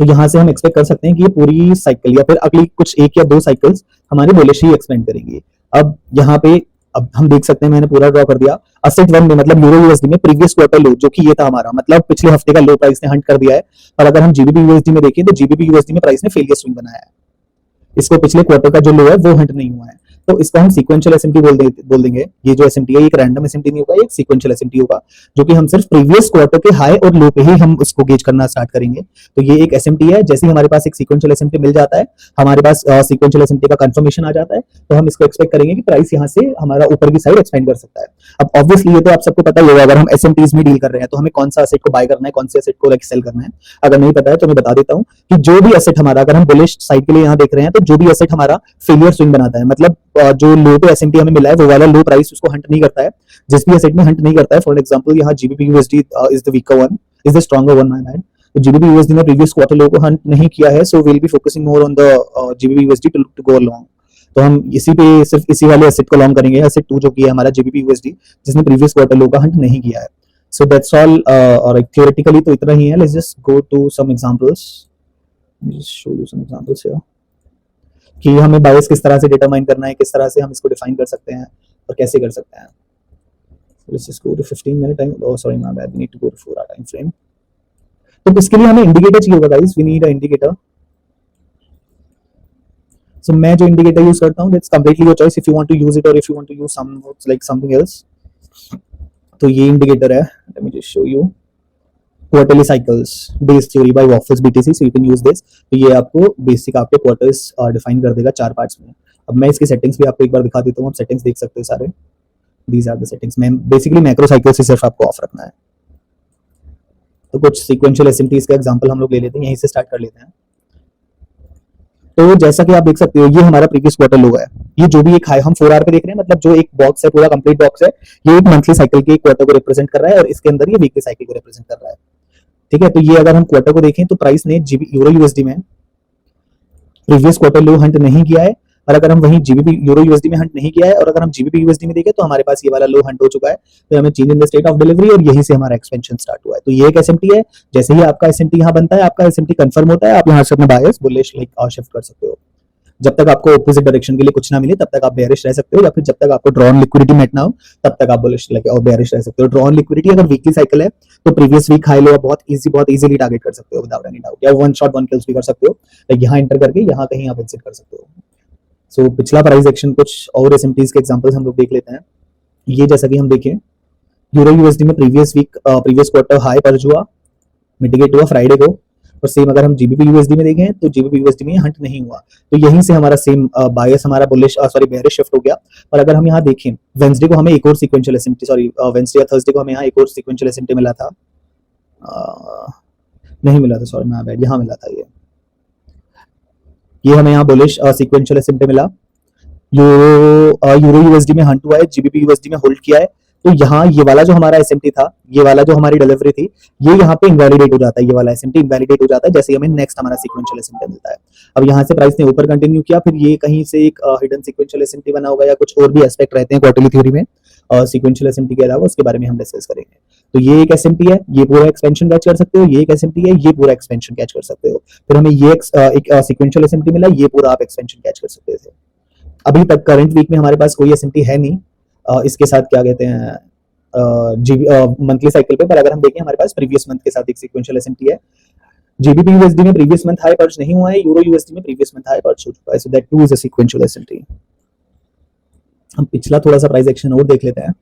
तो यहाँ से हम एक्सपेक्ट कर सकते हैं कि ये पूरी साइकिल या फिर अगली कुछ 1 या 2 साइकिल्स हमारे बुलिश ही एक्सपेंड करेंगी। अब यहाँ पे अब हम देख सकते हैं, मैंने पूरा ड्रॉ कर दिया असेट 1 में, मतलब यूरो यूएसडी में प्रीवियस क्वार्टर लो जो कि ये था हमारा, मतलब पिछले हफ्ते का लो प्राइस ने हंट कर दिया है। और अगर हम जीबीपी यूएसडी में देखें तो जीबीपी यूएसडी में प्राइस ने फेलियर स्विंग बनाया है, इसको पिछले क्वार्टर का जो लो है वो हंट नहीं हुआ है, तो इसको हम सीक्वेंशियल एसएमटी बोल देंगे। ये जो एसएमटी है एक रैंडम एसएमटी नहीं होगा, ये एक सीक्वेंशियल एसएमटी होगा, जो कि हम सिर्फ प्रीवियस क्वार्टर के हाई और लो पे ही हम उसको गेज करना स्टार्ट करेंगे। तो ये एक एसएमटी है, जैसे ही हमारे पास एक सीक्वेंशियल एसएमटी मिल जाता है, हमारे पास सीक्वेंशियल एसएमटी का कंफर्मेशन आ जाता है, तो हम इसको एक्सपेक्ट करेंगे कि प्राइस यहाँ से हमारा ऊपर की साइड एक्सपेंड कर सकता है। अब ऑब्वियसली ये तो आप सबको पता ही होगा, अगर हम एसएमटीज में डील कर रहे हैं तो हमें कौन सा एसेट को बाय करना है, कौन से एसेट को लाइक सेल करना है। अगर नहीं पता है तो मैं बता देता हूँ कि जो भी एसेट हमारा, अगर हम बुलिश साइड के लिए यहाँ देख रहे हैं, तो जो भी एसेट हमारा फेलियर स्विंग बनाता है, मतलब जो लो पे एसएमटी हमें मिला है वो वाला लो प्राइस उसको हंट नहीं करता है, जिस भी एसेट में हंट नहीं करता है। फॉर एग्जांपल यहाँ GBP USD is the weaker one, is the stronger one, my bad. तो जीबीपी यूएसडी ने प्रीवियस क्वार्टर लो को हंट नहीं किया है, so will be focusing more on the GBP USD to go long. तो हम इसी पे सिर्फ इसी वाले एसेट को लॉन्ग करेंगे, एसेट 2 जो कि है हमारा जीबीपी यूएसडी, जिसने प्रीवियस क्वार्टर लो का हंट नहीं किया है। सो दैट्स ऑल, और थियोरेटिकली तो इतना ही है। Let's just go to some examples, just show you some examples here कि हमें बायस किस तरह से डिटरमाइन करना है, किस तरह से हम इसको डिफाइन कर सकते हैं और कैसे कर सकते हैं। Let's just go to 15 minute time, oh sorry my bad, we need to go to 4 hour time frame. तो इसके लिए हमें इंडिकेटर चाहिए होगा guys, we need a indicator. So मैं जो इंडिकेटर यूज करता हूं, that's completely your choice, if you want to use it और if you want to use some like something else. तो ये इंडिकेटर है, let me just show you, quarterly cycles base theory by wafers BTC, so you can use this. तो ये आपको basic आपके quarters define कर देगा 4 पार्ट्स में। अब मैं इसकी सेटिंग्स भी आपको एक बार दिखा देता हूँ, आप सेटिंग्स देख सकते हो सारे, दीज आर द सेटिंग्स। मैं बेसिकली मैक्रो साइकिल से सिर्फ आपको ऑफ रखना है। तो कुछ सीक्वेंशियल एसएमटीज का एग्जांपल हम लोग ले लेते हैं, यहीं से स्टार्ट कर लेते हैं। तो जैसा कि आप देख सकते हो, ये हमारा प्रीवियस क्वार्टर लो है। ये जो भी एक हाई हम 4 आवर पे देख रहे हैं, मतलब जो एक बॉक्स है, पूरा कंप्लीट बॉक्स है, ये एक मंथली साइकिल के क्वार्टर को रिप्रेजेंट कर रहा है और इसके अंदर ये वीकली साइकिल को रिप्रेजेंट कर रहा है। ठीक है, तो ये अगर हम क्वार्टर को देखें तो प्राइस ने यूरो यूएसडी में प्रीवियस क्वार्टर लो हंट नहीं किया है, और अगर हम वहीं जीबीपी यूरो यूएसडी में हंट नहीं किया है, और अगर हम जीबीपी यूएसडी में देखें तो हमारे पास ये वाला लो हंट हो चुका है। तो हमें change in the state of delivery, और यहीं से हमारा एक्सपेंशन स्टार्ट हुआ है। तो ये एक एसएमटी है। जैसे ही आपका एसएमटी यहाँ बनता है, आपका एसएमटी कंफर्म होता है, आप यहाँ से अपना बायस बुलिश लाइक शिफ्ट कर सकते हो। जब तक आपको ऑपोजिट डायरेक्शन के लिए कुछ ना मिले तब तक आप बेयरिश रह सकते हो, या फिर जब तक आपको ड्रॉन लिक्विडिटी मेट ना हो तब तक आप बुलिश और बेयरिश रह सकते हो। ड्रॉन लिक्विडिटी अगर वीकली साइकिल है तो प्रीवियस वीक हाई लो बहुत इजीली टारगेट कर सकते हो विदाउट एनी डाउट, या वन शॉट वन किल्स भी कर सकते हो, लाइक यहाँ एंटर करके यहाँ कहीं आप एग्जिट कर सकते हो। सो पिछला प्राइस एक्शन, कुछ और एसएमटीज के एग्जांपल्स हम लोग देख लेते हैं। ये जैसा कि हम देखें, यूरो यूएसडी में प्रीवियस क्वार्टर हाई पर हुआ, मिटिगेट हुआ फ्राइडे को, और सेम अगर हम जीबीपी यूएसडी में देखें तो जीबीपी यूएसडी में हंट नहीं हुआ। तो यहीं से हमारा सेम बायस हमारा बुलिश बेयरिश शिफ्ट हो गया। और अगर हम यहाँ देखें, वेंसडे को हमें एक और सीक्वेंशियल एसएमटी, वेंसडे या थर्सडे को हमें यहाँ एक और सीक्वेंशियल एसएमटी मिला था, नहीं मिला था, सॉरी माय बैड, यहाँ मिला था। ये हमें यहाँ बुलिश सीक्वेंशियल एसएमटी मिला। यूरो यूएसडी में हंट हुआ है, जीबीपी यूएसडी में होल्ड किया है। तो यहाँ ये वाला जो हमारा एसएमटी था, ये वाला जो हमारी डिलीवरी थी, ये यहाँ पे इनवैलिडेट हो जाता है, ये वाला एसएमटी इनवैलिडेट हो जाता है जैसे हमें नेक्स्ट हमारा सीक्वेंशियल एसएमटी मिलता है। अब यहाँ से प्राइस ने ऊपर कंटिन्यू किया, फिर ये कहीं से एक हिडन सीक्वेंशियल एसएमटी बना होगा, या कुछ और भी एस्पेक्ट रहते हैं क्वार्टरली थ्योरी में सीक्वेंशियल एसएमटी के अलावा, उसके बारे में हम डिस्कस करेंगे। तो ये एक एसएमटी है, ये पूरा एक्सपेंशन कैच कर सकते हो, ये एक एसएमटी है, ये पूरा एक्सपेंशन कैच कर सकते हो। फिर हमें ये एक सीक्वेंशियल एसएमटी मिला, ये पूरा आप एक्सपेंशन कैच कर सकते थे। अभी तक करंट वीक में हमारे पास कोई एसएमटी है नहीं इसके साथ, क्या कहते हैं, मंथली साइकिल पे। पर अगर हम देखें, हमारे पास प्रीवियस मंथ के साथ एक सीक्वेंशियल एसएमटी है। जीबीपी यूएसडी में प्रीवियस मंथ हाई पर्च नहीं हुआ है, यूरो यूएसडी में प्रीवियस मंथ हाई पर्च हो चुका है, so that two is a sequential SMT. हम पिछला थोड़ा सा प्राइस एक्शन और देख लेते हैं।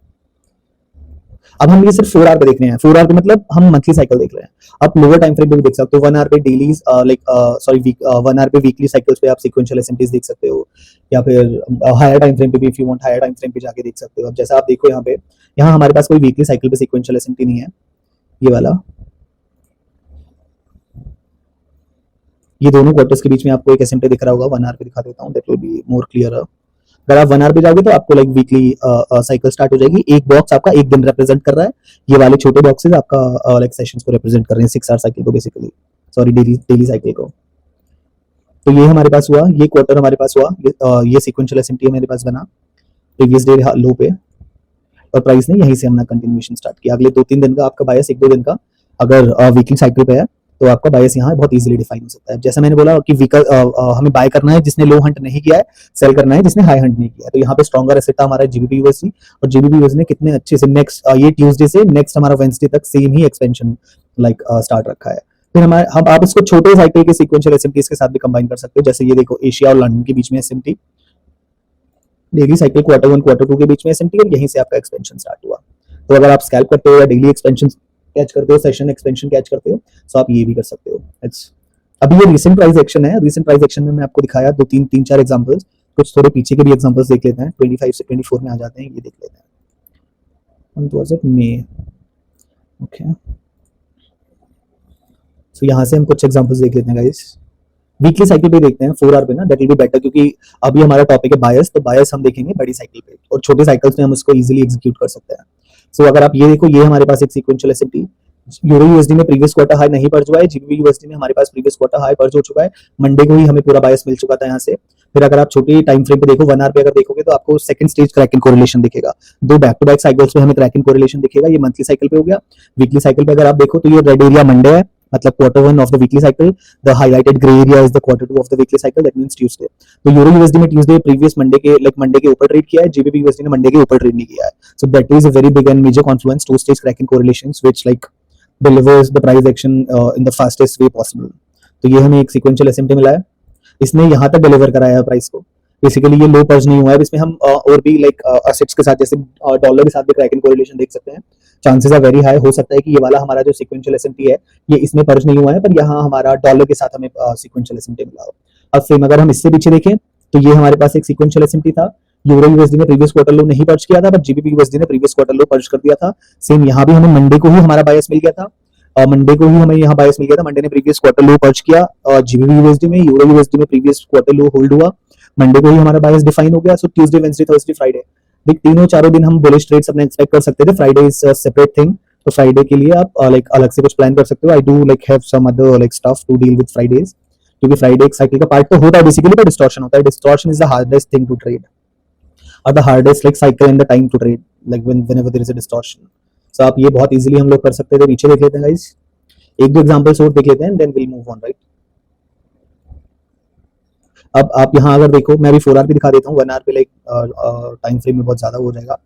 अब हम ये सिर्फ 4 आवर पे देख रहे हैं, 4 आवर पे मतलब हम मंथली साइकिल देख रहे हैं। आप लोअर टाइम फ्रेम पे भी देख सकते हो, 1 आवर पे डेली लाइक 1 आवर पे वीकली साइकिल्स पे आप सीक्वेंशियल एसएमटीज देख सकते हो, या फिर हायर टाइम फ्रेम पे भी, if you want higher time frame पे जाके देख सकते हो। अब जैसा आप देखो यहाँ पे, यहाँ हमारे पास कोई वीकली साइकिल पे सीक्वेंशियल एसएमटी नहीं है, ये वाला। ये दोनों क्वार्टर्स के बीच में आपको एक एसएमटी दिख रहा होगा, 1 आवर पे दिखा देता हूँ, that will be more clear. अगर आप 1 आवर पे जाओगे तो आपको लाइक वीकली साइकिल स्टार्ट हो जाएगी। एक बॉक्स आपका एक दिन रिप्रेजेंट कर रहा है, ये वाले छोटे बॉक्सेस आपका लाइक सेशंस को रिप्रेजेंट कर रहे हैं, 6 आवर साइकिल को बेसिकली, सॉरी डेली साइकिल को। तो ये हमारे पास हुआ, ये क्वार्टर हमारे पास हुआ, ये सीक्वेंशियल एसएमटी मेरे पास बना प्रीवियस डे लो पे, और प्राइस ने यहीं से हमने कंटिन्यूएशन स्टार्ट किया। अगले 2-3 दिन का आपका बायस, 1-2 दिन का अगर वीकली साइकिल पे है तो आपका बायस यहाँ बहुत इजीली डिफाइन हो सकता है। जैसा मैंने बोला कि हमें बाय करना है जिसने लो हंट नहीं किया है, सेल करना है जिसने हाई हंट नहीं किया है। तो यहाँ पे स्ट्रॉन्गर एसेट था हमारा जीबीपी यूएसडी, और जीबीपी यूएसडी ने कितने अच्छे से नेक्स्ट ये ट्यूसडे से नेक्स्ट हमारा वेडनेसडे तक सेम ही एक्सपेंशन लाइक स्टार्ट रखा है। फिर हम आप इसको छोटे साइकिल के सीक्वेंशियल एसएमटीज के साथ भी कंबाइन कर सकते हो। जैसे ये देखो, एशिया और लंदन के बीच में SMT, daily cycle quarter 1 quarter 2 के बीच में एसएमटी, और यहीं से आपका एक्सपेंशन स्टार्ट हुआ। तो अगर आप स्कैल्प करते हो या डेली एक्सपेंशन कैच करते हो, सेशन एक्सपेंशन कैच करते हो, तो आप ये भी कर सकते हो। अभी ये रीसेंट प्राइस एक्शन है, रीसेंट प्राइस एक्शन में मैं आपको दिखाया 2-3-4 एग्जांपल्स, कुछ थोड़े पीछे के भी एग्जांपल्स देख लेते हैं। 25 से 24 में आ जाते हैं, ये देख लेते हैं। वाज इट मे, ओके, सो यहाँ से हम कुछ एग्जांपल्स देख लेते हैं गाइस। वीकली साइकिल पे देखते हैं 4 आवर पे ना, दैट विल बी बेटर, क्योंकि अभी हमारा टॉपिक है बायस, तो बायस हम देखेंगे बड़ी साइकिल पे और छोटे साइकिल्स में हम उसको इजीली एग्जीक्यूट कर सकते हैं। सो अगर आप ये देखो, ये हमारे पास एक सीक्वेंशियल एसएमटी यूरो यूएसडी में प्रीवियस क्वार्टर हाई नहीं पहुंच हुआ है, जीबीपी यूएसडी में हमारे पास प्रीवियस क्वार्टर हाई पहुंच हो चुका है, मंडे को ही हमें पूरा बायस मिल चुका था यहाँ से। फिर अगर आप छोटी टाइम फ्रेम पे देखो, 1 आवर पे अगर देखोगे तो आपको सेकंड स्टेज क्रैकिंग कोरिलेशन दिखेगा, दो बैक टू बैक साइकिल्स में हमें क्रैकिंग कोरिलेशन दिखेगा। ये मंथली साइकिल पे हो गया। वीकली साइकिल पे अगर आप देखो तो ये रेड एरिया मंडे है, मतलब Q1 of the weekly cycle, the highlighted grey area is the Q2 of the weekly cycle, that means Tuesday. तो यूरो यूएसडी में ट्यूसडे प्रीवियस मंडे के मंडे के ऊपर ट्रेड किया है, जीबीपी यूएसडी ने मंडे के ऊपर ट्रेड नहीं किया है। So that is a very big and major confluence, two stage cracking correlations which like delivers the price action in the fastest way possible। तो ये हमें एक सीक्वेंशियल एसएमटी मिला है, इसने यहाँ तक डिलीवर कराया है प्राइस को। बेसिकली ये लो पर्ज नहीं हुआ है, इसमें हम और भी लाइक असेट्स के साथ, जैसे डॉलर के साथ भी क्रैकिंग कोरिलेशन देख सकते हैं। चांसेस आर वेरी हाई, हो सकता है कि ये वाला हमारा जो सीक्वेंशियल एसएमटी है ये इसमें पर्ज नहीं हुआ है, पर यहाँ हमारा डॉलर के साथ हमें सीक्वेंशियल एसएमटी मिला हो। अब सेम अगर हम इससे पीछे देखें तो ये हमारे पास एक सीक्वेंशियल एसएमटी था, यूरो यूएसडी ने प्रीवियस क्वार्टर लो नहीं पर्ज किया था, बट जीबीपी यूएसडी ने प्रीवियस क्वार्टर लो पर्ज कर दिया था। सेम यहाँ भी हमें मंडे को ही हमारा बायस मिल गया था, मंडे को ही हमें यहाँ बायस मिल गया था, मंडे ने प्रीवियस क्वार्टर लो पर्च किया जीबीपी यूएसडी में, यूरो यूएसडी में प्रीवियस क्वार्टर लो होल्ड हुआ, मंडे को ही हमारा बायस डिफाइन हो गया। सो ट्यूसडे, वेडनेसडे, थर्सडे, फ्राइडे, देख तीनों चारों दिन हम बुलिश ट्रेड्स अपने एक्सपेक्ट कर सकते थे। फ्राइडे इज सेपरेट थिंग, तो फ्राइडे के लिए आप लाइक अलग से कुछ प्लान कर सकते हो। I do like have some other like stuff to deal with Fridays, क्योंकि फ्राइडे एक साइकिल का पार्ट तो होता है बेसिकली, पर डिस्टॉर्शन होता है। Distortion is the hardest thing to trade, और the hardest like cycle in the time to trade, like whenever there is a distortion. So आप ये बहुत इजीली हम लोग कर सकते थे। पीछे देख लेते हैं गाइस, एक दो एग्जांपल्स और देख लेते हैं, then will move on, right. अब आप यहाँ अगर देखो, मैं अभी 4 आवर भी दिखा देता हूँ, 1 आवर पे लाइक टाइम फ्रेम में बहुत ज्यादा हो जाएगा।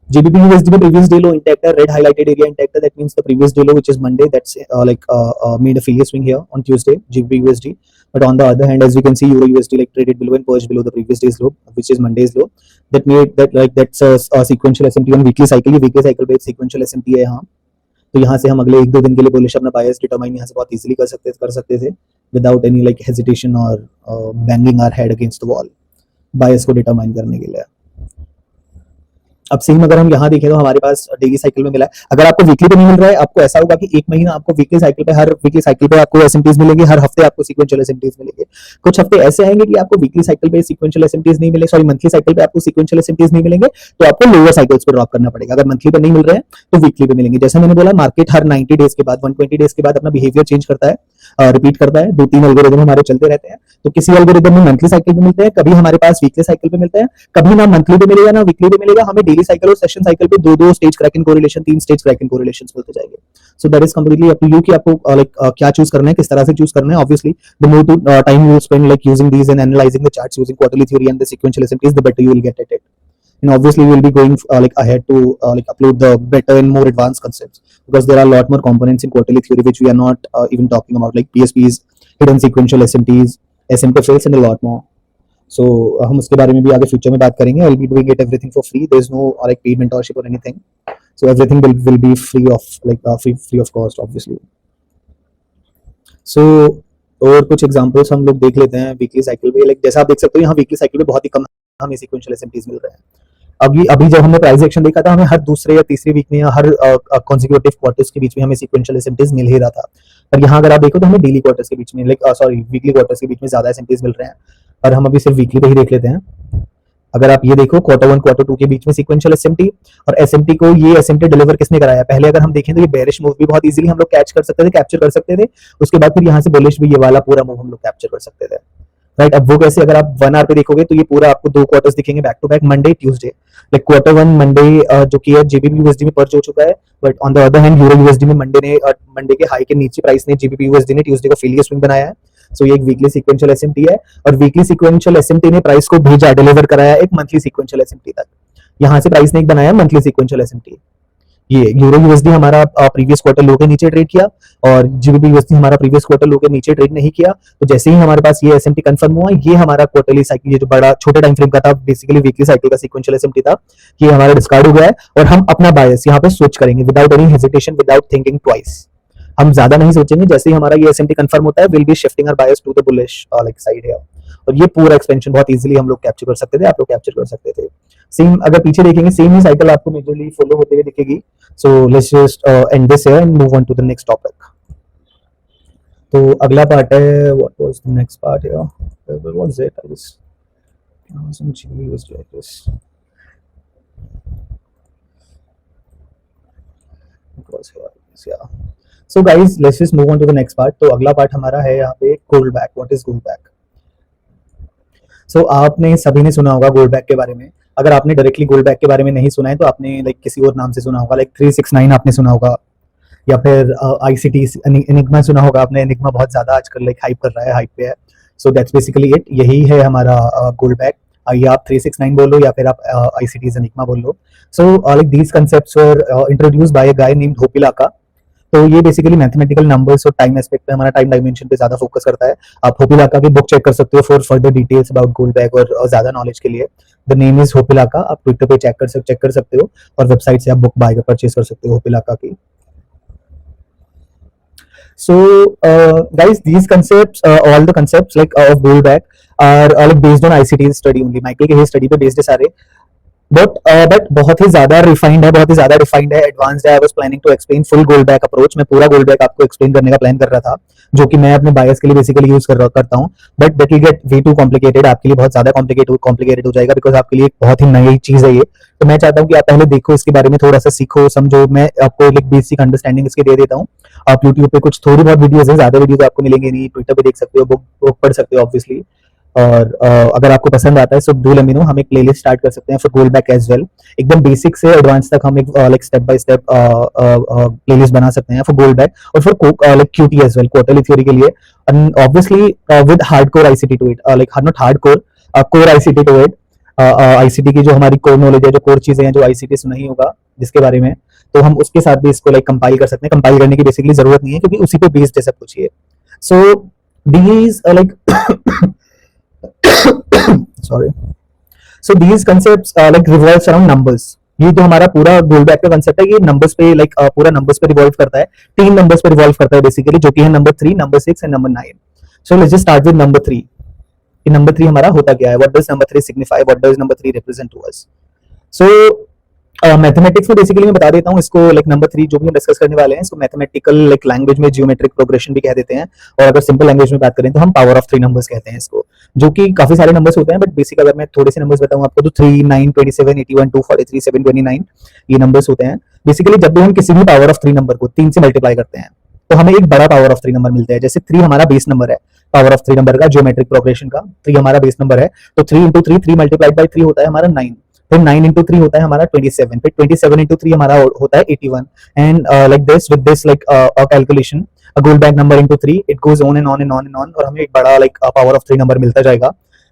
GBP USD में previous day low intact है, red highlighted area intact है, that means the previous day low which is Monday, that's made a failure swing here on Tuesday, GBP USD. But on the other hand, as we can see, Euro USD like traded below and purged below the previous day's low, which is Monday's low. That made that like that's a sequential SMT on weekly cycle. ये weekly cycle based sequential SMT है यहाँ। तो यहाँ से हम अगले 1-2 दिन के लिए बुलिश अपना बायस डिटरमाइन यहाँ से बहुत इजीली कर सकते थे विदाउट एनी लाइक हेजिटेशन और banging our head against the wall, bias को डिटरमाइन करने के लिए। अब सेम अगर हम यहाँ देखें तो हमारे पास डेली साइकिल में मिला है। अगर आपको वीकली पे नहीं मिल रहा है, आपको ऐसा होगा कि एक महीना आपको वीकली साइकिल पे, हर वीकली साइकिल पे आपको एसएमटीज मिलेंगे, हर हफ्ते आपको सीक्वेंशियल एसएमटीज मिलेंगे। कुछ हफ्ते ऐसे आएंगे कि आपको वीकली साइकिल पे सीक्वेंशियल एसएमटीज नहीं मिले, सॉरी मंथली साइकिल पे आपको सीक्वेंशियल एसएमटीज नहीं मिलेंगे, तो आपको लोअर साइकिल्स पे ड्रॉप करना पड़ेगा। अगर मंथली पे नहीं मिल रहे हैं तो वीकली पे मिलेंगे। जैसे मैंने बोला, मार्केट हर 90 डेज के बाद, 120 डेज के बाद अपना बिहेवियर चेंज करता है, रिपीट करता है। 2-3 एल्गोरिदम हमारे चलते रहते हैं, तो किसी एल्गोरिदम में मंथली साइकिल पे मिलते हैं, कभी हमारे पास वीकली साइकिल पे मिलते हैं, कभी ना मंथली पे मिलेगा ना वीकली पे मिलेगा, हमें डेली साइकिल और सेशन साइकिल पे 2-2 stage cracking correlation, 3 stage cracking correlations मिलते जाएंगे। So that is completely up to you कि आपको लाइक क्या चूज करना है, किस तरह से चूज करना है। Obviously the more time you spend like using these and analysing the charts using quarterly theory and the sequential SMTs, the better you will get at it. And obviously we will be going like ahead to like upload the better and more advanced concepts, because there are a lot more components in quarterly theory which we are not even talking about, like PSPs, hidden sequential SMTs, SMTFLs and a lot more. So हम उसके बारे में भी आगे future में बात करेंगे। I'll be doing it everything for free. There is no like paid mentorship or anything. So everything will be free of like free of cost obviously. So और कुछ एग्जांपल्स हम लोग देख लेते हैं वीकली साइकिल पे। लाइक जैसा आप देख सकते हो, यहाँ वीकली साइकिल पे बहुत ही कम हमें सीक्वेंशियल एसएमटीज मिल रहे हैं। अभी जब हमने प्राइस एक्शन देखा था, हमें हर दूसरे या तीसरे वीक में या हर कॉन्सिक्यूटिव क्वार्टर्स के बीच में हमें सीक्वेंशियल एसएमटीज मिल ही रहा था। पर यहाँ अगर आप देखो तो हमें डेली क्वार्टर्स के बीच में लाइक सॉरी वीकली क्वार्टर्स के बीच में ज्यादा एसएमटीज मिल रहे हैं, पर हम अभी सिर्फ वीकली पे ही देख लेते हैं। अगर आप ये देखो Q1 Q2 के बीच में सीक्वेंशियल एसएमटी, और एसएमटी को ये एसएमटी डिलीवर किसने कराया, पहले अगर हम देखें तो ये बेरिश मूव भी बहुत इजीली हम लोग कैप्चर कर सकते थे। उसके बाद फिर यहाँ से बुलिश भी ये वाला पूरा मूव हम लोग कैप्चर कर सकते थे, राइट। अब वो कैसे, अगर आप 1 आवर पे देखोगे तो ये पूरा आपको 2 क्वार्टर्स दिखेंगे back to back, Monday Tuesday. Like Q1 Monday जो कि है जीबीपी यूएसडी में पर्च हो चुका है, but on the other hand euro USD में मंडे के हाई के नीचे प्राइस ने जीबीपी यूएसडी ने ट्यूसडे को फेलियर स्विंग बनाया है। सो ये एक वीकली सीक्वेंशियल एसएमटी है, और वीकली सीक्वेंशियल एसएमटी ने प्राइस को भेजा, डिलीवर कराया एक मंथली सीक्वेंशियल एसएमटी तक। यहाँ से प्राइस ने एक बनाया मंथली सीक्वेंशियल एसएमटी। ये यूरो यूएसडी हमारा प्रीवियस क्वार्टर लो के नीचे ट्रेड किया, और जीबीपी यूएसडी हमारा प्रीवियस क्वार्टर लो के नीचे ट्रेड नहीं किया। तो जैसे ही हमारे पास ये एसएमटी कंफर्म हुआ, ये हमारा क्वार्टरली साइकिल, ये जो बड़ा छोटे टाइम फ्रेम का था, बेसिकली वीकली साइकिल का सीक्वेंशियल एसएमटी था, ये हमारा डिस्कार्ड हो गया है, और हम अपना बायस यहाँ पे स्विच करेंगे without any hesitation, without thinking twice. हम ज्यादा नहीं सोचेंगे, जैसे ही हमारा ये एसएमटी कंफर्म होता है, will be shifting our bias to the bullish like side here, और ये पूरा एक्सपेंशन बहुत इजीली हम लोग कैप्चर कर सकते थे, आप लोग कैप्चर कर सकते थे। सेम अगर पीछे देखेंगे, सेम ही साइकिल आपको मेजरली फॉलो होते हुए दिखेगी। So let's just end this here and move on to the next topic. तो अगला पार्ट है what was the next part here, what was it, I just some GUIs like this. It was here. Yeah. So guys, let's just move on to the next part. तो अगला part हमारा है यहाँ पे gold back. What is gold back? So आपने सभी ने सुना होगा गोल्ड बैक के बारे में. अगर आपने डायरेक्टली गोल्ड बैक के बारे में नहीं सुना है तो आपने लाइक किसी और नाम से सुना होगा, लाइक 369 आपने सुना होगा, या फिर ICT एनिग्मा सुना होगा आपने. एनिग्मा बहुत ज्यादा आजकल लाइक हाइप कर रहा है, हाइप पे है. So that's basically it. यही है हमारा गोल्ड बैक. या आप 369 बोल लो या फिर आप ICT एनिग्मा बोल लो. So like these concepts were introduced by a guy named Hopilaka. तो ये बेसिकली मैथमेटिकल नंबर्स और टाइम एस्पेक्ट पे, हमारा टाइम डायमेंशन पे ज्यादा फोकस करता है. आप होपिलाका की बुक चेक कर सकते हो for further details about gold back और ज्यादा नॉलेज के लिए. The name is Hopilaka. आप ट्विटर पे चेक कर सकते हो और वेबसाइट से आप बुक बाय परचेज कर सकते हो होपिलाका की. So, guys, these concepts, all the concepts like of gold back are like based on ICT study only. Michael के study पे based है सारे. But बहुत ही ज्यादा रिफाइंड है, बहुत ही ज्यादा रिफाइंड है, एडवांस्ड है. I was planning to explain full gold back approach. मैं पूरा गोल्ड बैक आपको एक्सप्लेन करने का प्लान कर रहा था, जो कि मैं अपने बायस के लिए बेसिकली यूज करता हूँ. But that will get way too complicated. आपके लिए बहुत ज्यादा कॉम्प्लिकेटेड हो जाएगा, बिकॉज आपके लिए एक बहुत ही नई चीज है ये. तो मैं चाहता हूँ कि आप पहले देखो, इसके बारे में थोड़ा सा सीखो, समझो. मैं आपको एक बेसिक अंडरस्टैंडिंग इसके दे देता हूँ. आप यूट्यूब पे कुछ थोड़ी बहुत वीडियोस है, ज्यादा वीडियोस आपको मिलेंगे नहीं. ट्विटर पे देख सकते हो, बुक पढ़ सकते हो ऑब्वियसली. और अगर आपको पसंद आता है so do let me know. हम एक प्लेलिस्ट स्टार्ट कर सकते हैं for gold back as well. एकदम बेसिक से एडवांस तक हम एक like step by step playlist बना सकते हैं फॉर गोल्ड बैक और for like QT as well, quarterly theory के लिए. And obviously with hardcore ICT to it, like not hardcore, core ICT to it. ICT की जो हमारी कोर नॉलेज है, जो कोर चीजें हैं, जो ICT सुना ही होगा जिसके बारे में, तो हम उसके साथ भी इसको लाइक कंपाइल कर सकते हैं. कंपाइल करने की बेसिकली जरूरत नहीं है, क्योंकि उसी पे बेस्ड है सब कुछ ये. So these like sorry, so these concepts like revolves around numbers. ये जो हमारा पूरा गोल्ड बैक का कंसेप्ट है, ये नंबर्स पे लाइक पूरा नंबर्स पे रिवॉल्व करता है. 3 नंबर्स पे रिवॉल्व करता है बेसिकली, जो कि है number 3, number 6 and number 9. So let's just start with number 3. ये नंबर 3 हमारा होता क्या है? What does number 3 signify? What does number 3 represent to us? So mathematics में बेसिकली मैं बता देता हूँ इसको. लाइक नंबर 3 जो भी हम डिस्कस करने वाले हैं, इसको मैथमेटिकल लाइक लैंग्वेज में जियोमेट्रिक प्रोग्रेशन भी कह देते हैं, और अगर सिंपल लैंग्वेज में बात करें तो हम पावर ऑफ 3 नंबर्स कहते हैं इसको, जो कि काफी सारे नंबर्स होते हैं. बट बेसिक अगर मैं थोड़े से नंबर्स बताऊं आपको, तो 3, 9, 27, 81, 243, 729 ये नंबर्स होते हैं. बेसिकली जब भी हम किसी भी पावर ऑफ 3 नंबर को 3 से मल्टीप्लाई करते हैं, तो हमें एक बड़ा पावर ऑफ 3 नंबर मिलता है. जैसे 3 हमारा बेस नंबर है, पावर ऑफ 3 नंबर का जियोमेट्रिक प्रोग्रेशन का 3 हमारा बेस नंबर है, तो 3 इंटू 3, 3 मल्टीप्लाइड बाई 3 होता है हमारा 9. फिर 9 इंटू 3 होता है हमारा 27. फिर 27 इंटू 3 हमारा होता है 81. And like this with this like calculation, a gold back number into 3, it goes on and on and on and on, और हमें एक बड़ा लाइक पावर ऑफ 3 नंबर मिलता जाएगा.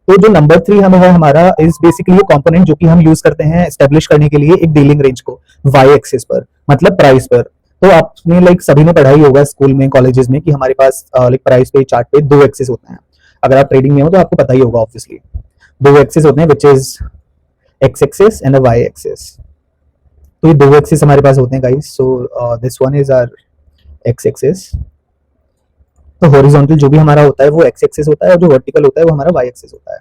तो जो नंबर 3 हमें है हमारा इज बेसिकली कंपोनेंट जो कि हम यूज करते हैं एस्टेब्लिश करने के लिए एक डीलिंग रेंज को y एक्सिस पर, मतलब प्राइस पर. तो आपने लाइक सभी ने पढ़ाई होगा स्कूल में, कॉलेजेस में, कि हमारे पास लाइक प्राइस पे चार्ट पे 2 एक्सिस होते हैं. अगर आप ट्रेडिंग में हो तो आपको पता ही होगा ऑब्वियसली. 2 एक्सिस होते हैं, which is x axis and y axis. तो ये 2 एक्सिस हमारे पास होते हैं guys. So this one is our x axis. तो हॉरिजॉन्टल जो भी हमारा होता है वो x एक्सिस होता है, और जो वर्टिकल होता है वो हमारा y एक्सिस होता है.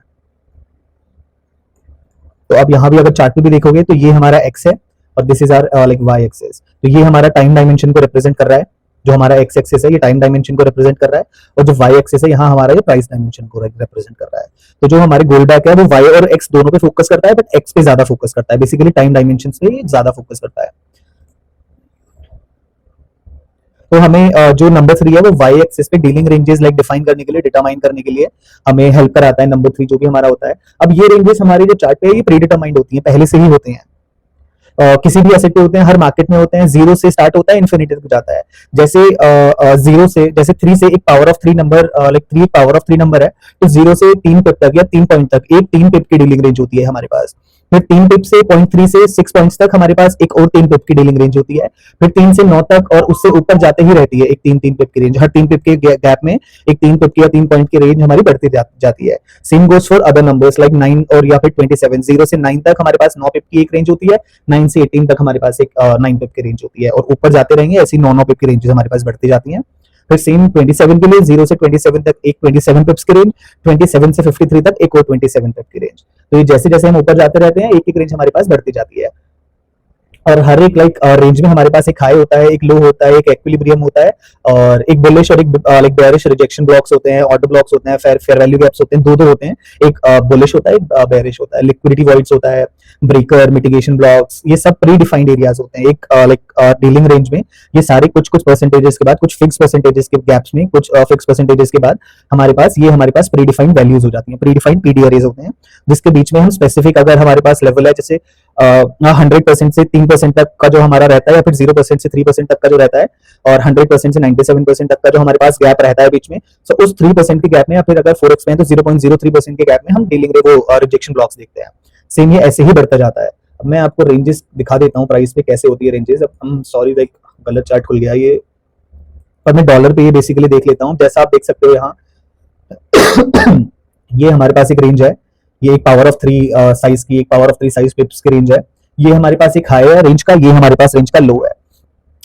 तो अब यहाँ भी अगर चार्ट पे भी देखोगे तो ये हमारा x है और this is our like y axis. तो ये हमारा टाइम डायमेंशन को रिप्रेजेंट कर रहा है. जो हमारा x एक्सिस है ये टाइम डायमेंशन को रिप्रेजेंट कर रहा है, और जो y एक्सिस है यहाँ हमारा ये प्राइस डायमेंशन को रिप्रेजेंट कर रहा है. तो जो हमारे गोल्ड बैक है वो y और x दोनों पे फोकस करता है, बट x पे ज्यादा फोकस करता है. बेसिकली टाइम डायमेंशन पे ज्यादा फोकस करता है. तो हमें जो नंबर 3 है वो y एक्सिस पे डीलिंग रेंजेस लाइक डिफाइन करने के लिए, डिटरमाइन करने के लिए हमें हेल्प कराता है नंबर 3 जो भी हमारा होता है. अब ये रेंजेस हमारे जो चार्ट पे है ये प्री डिटरमाइंड होती हैं, पहले से ही होते हैं. किसी भी एसेट पे होते हैं, हर मार्केट में होते हैं. 0 से स्टार्ट होता है, इन्फिनिटी तक जाता है. जैसे 0 से, जैसे 3 से एक power of 3 number, like 3 power of 3 number है, तो 0 से 3 पिप तक या 3 पॉइंट तक एक 3 पिप की डीलिंग रेंज होती है हमारे पास. फिर 3 पिप से 0.3 से 6 पॉइंट्स तक हमारे पास एक और 3 पिप की डीलिंग रेंज होती है. फिर 3 से 9 तक और उससे ऊपर जाते ही रहती है एक 3 पिप की रेंज. हर 3 पिप के गैप में एक 3 पिप की या 3 पॉइंट की रेंज हमारी बढ़ती जाती है. Same goes for other numbers like 9 और या फिर 27. 0 से 9 तक हमारे पास 9 पिप की एक रेंज होती है. 9 से 18 तक हमारे पास एक 9 पिप की रेंज होती है, और ऊपर जाते रहेंगे ऐसी 9 पिप की रेंजेस हमारे पास बढ़ती जाती हैं. फिर सेम 27 के लिए 0 से 27 तक एक 27 पिप्स की रेंज, 27 से 53 तक एक और 27 पिप की रेंज. तो ये जैसे जैसे हम ऊपर जाते रहते हैं एक एक रेंज हमारे पास बढ़ती जाती है. और हर एक रेंज में हमारे पास एक हाई होता है, एक लो होता है, एक इक्विलिब्रियम होता है, और एक बुलिश और एक बेयरिश रिजेक्शन ब्लॉक्स होते हैं, ऑर्डर ब्लॉक्स होते हैं, फेयर वैल्यू गैप्स होते हैं, दो होते हैं। एक बुलिश होता है, एक बेयरिश होता है, लिक्विडिटी वॉइड्स होता है, ब्रेकर, मिटिगेशन ब्लॉक्स, ये सब प्री डिफाइंड एरियाज होते हैं एक डीलिंग रेंज में। ये सारे कुछ कुछ परसेंटेजेस के बाद, कुछ फिक्स परसेंटेजेस के गैप्स में, कुछ फिक्स परसेंटेजेस के बाद हमारे पास प्री डिफाइंड वैल्यूज हो जाती हैं, प्री डिफाइंड पीडी एरियाज होते हैं, जिसके बीच में हम स्पेसिफिक, अगर हमारे पास लेवल है जैसे 100% से 3% तक का जो हमारा रहता है, या फिर 0% से 3% तक का जो रहता है, और 100% से 97% तक का जो हमारे पास गैप रहता है बीच में, तो उस 3% के गैप में, या फिर अगर 4x में है तो 0.03% के गैप में हम डीलिंग वो रिजेक्शन ब्लॉक्स देखते हैं। सेम ये ऐसे ही बढ़ता जाता है। अब मैं आपको रेंजेस दिखा देता हूँ, प्राइस पे कैसे होती है रेंजेस। अब हम सॉरी लाइक गलत चार्ट खुल गया ये, पर मैं डॉलर पे ये बेसिकली देख लेता हूँ। जैसा आप देख सकते हो यहाँ ये हमारे पास एक रेंज है, ये एक पावर ऑफ 3 साइज की, एक पावर ऑफ 3 साइज पिप्स की रेंज है। ये हमारे पास एक हाई है रेंज का, ये हमारे पास रेंज का लो है।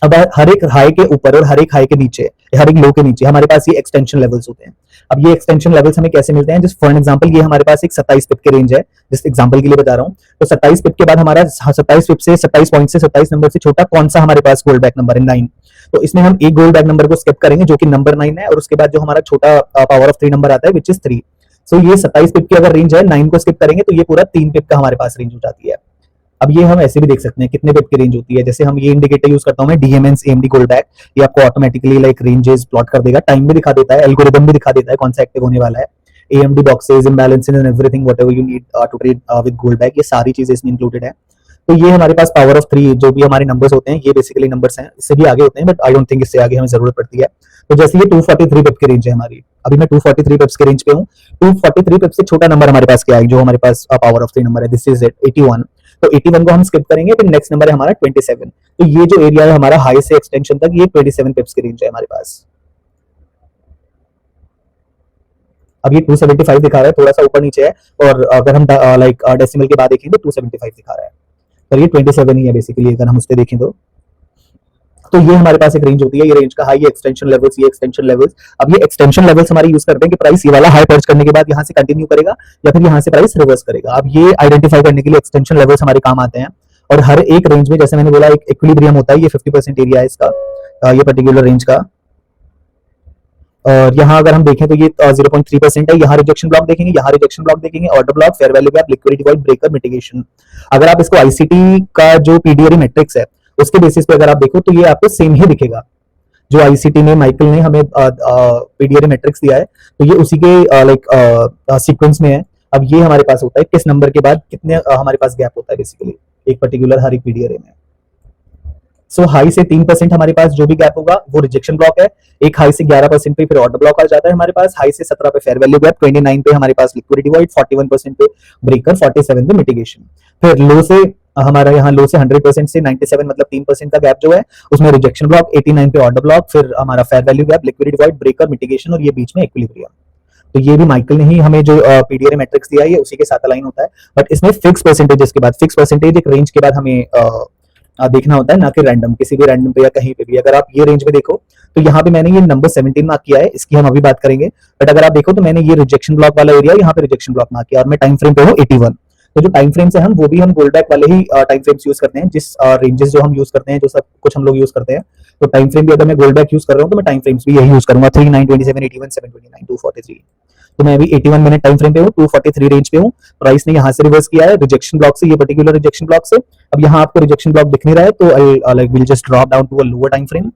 अब हर एक हाई के ऊपर और हर एक हाई के नीचे, हर एक लो के नीचे हमारे पास ये एक्सटेंशन लेवल्स होते हैं। अब ये एक्सटेंशन लेवल्स हमें कैसे मिलते हैं? जस्ट फॉर एग्जांपल, ये हमारे पास एक 27 पिप की रेंज है, जिस एग्जांपल के लिए बता रहा हूँ। तो 27 पिप के बाद हमारा 27 पिप से 27 पॉइंट से 27 नंबर से छोटा कौन सा हमारे पास गोल्ड बैक नंबर है? 9। तो इसमें हम एक गोल्ड बैक नंबर को स्किप करेंगे जो कि नंबर 9 है, और उसके बाद जो हमारा छोटा पावर ऑफ 3 नंबर आता है विच इज 3। सो ये 27 पिप की अगर रेंज है, 9 को स्किप करेंगे तो ये पूरा 3 पिप का हमारे पास रेंज हो जाती है। अब ये हम ऐसे भी देख सकते हैं कितने पिप की रेंज होती है। जैसे हम ये इंडिकेटर यूज करता हूं मैं, डीएमएनस एएमडी गोल्ड बैक, ये आपको ऑटोमेटिकली रेंजेस प्लॉट कर देगा, टाइम भी दिखा देता है, एल्गोरिदम भी दिखा देता है कौन सा एक्टिव होने वाला है। AMD boxes, imbalances and everything whatever you need to trade with gold back, ये सारी चीजें इसमें इंक्लूडेड है। तो ये हमारे पास पावर ऑफ 3 जो भी हमारे नंबर्स होते हैं, ये बेसिकली नंबर्स हैं, इससे भी आगे होते हैं, बट आई डोंट थिंक इससे आगे हमें जरूरत पड़ती है। तो जैसे ये 243 पिप की रेंज है हमारी, अभी मैं 243 पिप्स के रेंज पे हूँ। 243 पिप से छोटा नंबर हमारे पास क्या है, जो हमारे पास पावर ऑफ 3 नंबर है, दिस इज इट 81। तो 81 को हम स्किप करेंगे, फिर नेक्स्ट नंबर है हमारा 27। तो ये जो एरिया है हमारा हाई से एक्सटेंशन तक, ये 27 पिप्स की रेंज है हमारे पास। अब ये 275 दिखा रहा है, थोड़ा सा ऊपर नीचे है, और अगर हम डेसिमल के बाद देखेंगे तो 275 दिखा रहा है, पर ये 27 ही है बेसिकली अगर हम उससे देखें तो ये हमारे पास एक रेंज होती है, ये रेंज का हाई, ये एक्सटेंशन लेवल्स, ये एक्सटेंशन लेवल्स। अब ये एक्सटेंशन लेवल्स हमारे यूज करते हैं कि प्राइस ये वाला हाई टच करने के बाद यहाँ से कंटिन्यू करेगा या फिर यहाँ से प्राइस रिवर्स करेगा। अब ये आइडेंटिफाई करने के लिए एक्सटेंशन लेवल्स हमारे काम आते हैं। और हर एक रेंज में, जैसे मैंने बोला, एक इक्विलिब्रियम होता है, ये 50% एरिया है इसका, ये पर्टिकुलर रेंज का। और यहाँ अगर हम देखें तो ये 0.3% है। यहाँ रिजेक्शन ब्लॉक देखेंगे, यहाँ रिजेक्शन ब्लॉक देखेंगे, order block, fair value gap, liquidity void, breaker, mitigation. अगर आप इसको आईसीटी का जो पीडीआर मैट्रिक्स है उसके बेसिस पे अगर आप देखो तो ये आपको सेम ही दिखेगा जो आईसीटी ने, माइकल ने हमें पीडीआर मैट्रिक्स दिया है, तो ये उसी के सीक्वेंस में है। अब ये हमारे पास होता है किस नंबर के बाद कितने हमारे पास गैप होता है बेसिकली एक पर्टिकुलर हर एक पीडीआर में। सो हाई से 3% हमारे पास जो भी गैप होगा वो रिजेक्शन ब्लॉक है। एक हाई से 11% पे फिर ऑर्डर ब्लॉक आ जाता है हमारे पास। हाई से 17 पे फेयर वैल्यू गैप, 29 पे हमारे पास लिक्विडिटी वॉइड, 41% पे ब्रेकर, 47 पे मिटिगेशन। फिर लो से हमारा यहाँ लो से 100% से 97 मतलब 3% का गैप जो है उसमें रिजेक्शन ब्लॉक, 89 पे ऑर्डर ब्लॉक, फिर हमारा fair value gap, liquidity void, breaker, mitigation, और ये बीच में इक्विलिब्रियम। तो ये भी माइकल ने ही हमें जो पीडीआर मैट्रिक्स दिया है, ये उसी के साथ अलाइन होता है। बट इसमें फिक्स परसेंटेजेस के बाद, फिक्स परसेंटेज एक रेंज के बाद हमें देखना होता है, ना कि रैंडम, किसी भी रैंडम पे या कहीं पे भी। अगर आप ये रेंज में देखो तो यहाँ पे मैंने ये नंबर 17 मार्क किया है, इसकी हम अभी बात करेंगे। बट अगर आप देखो तो मैंने ये रिजेक्शन ब्लॉक वाला एरिया यहाँ पे रिजेक्शन ब्लॉक मार्क किया, और मैं टाइम फ्रेम पे हूँ 81। तो जो टाइम फ्रेम्स है हम वो भी हम गोल्ड बैक वाले ही टाइम फ्रेम्स यूज करते हैं, जिस रेंजेस जो हम यूज करते हैं, जो सब कुछ हम लोग यूज करते हैं। तो टाइम फ्रेम भी अगर मैं गोल्ड बैक यूज कर रहा हूँ तो मैं टाइम फ्रेम्स भी यही यूज करूंगा, 3, 9, 27, 81, 729, 243। तो मैं अभी 81 मिनट टाइम फ्रेम पे हूँ, 243 रेंज पे हूँ। प्राइस ने यहाँ से रिवर्स किया है रिजेक्शन ब्लॉक से, ये पर्टिकुलर रिजेक्शन ब्लॉक से। अब यहाँ आपको रिजेक्शन ब्लॉक दिख नहीं रहा है तो I will just drop down to a lower time frame.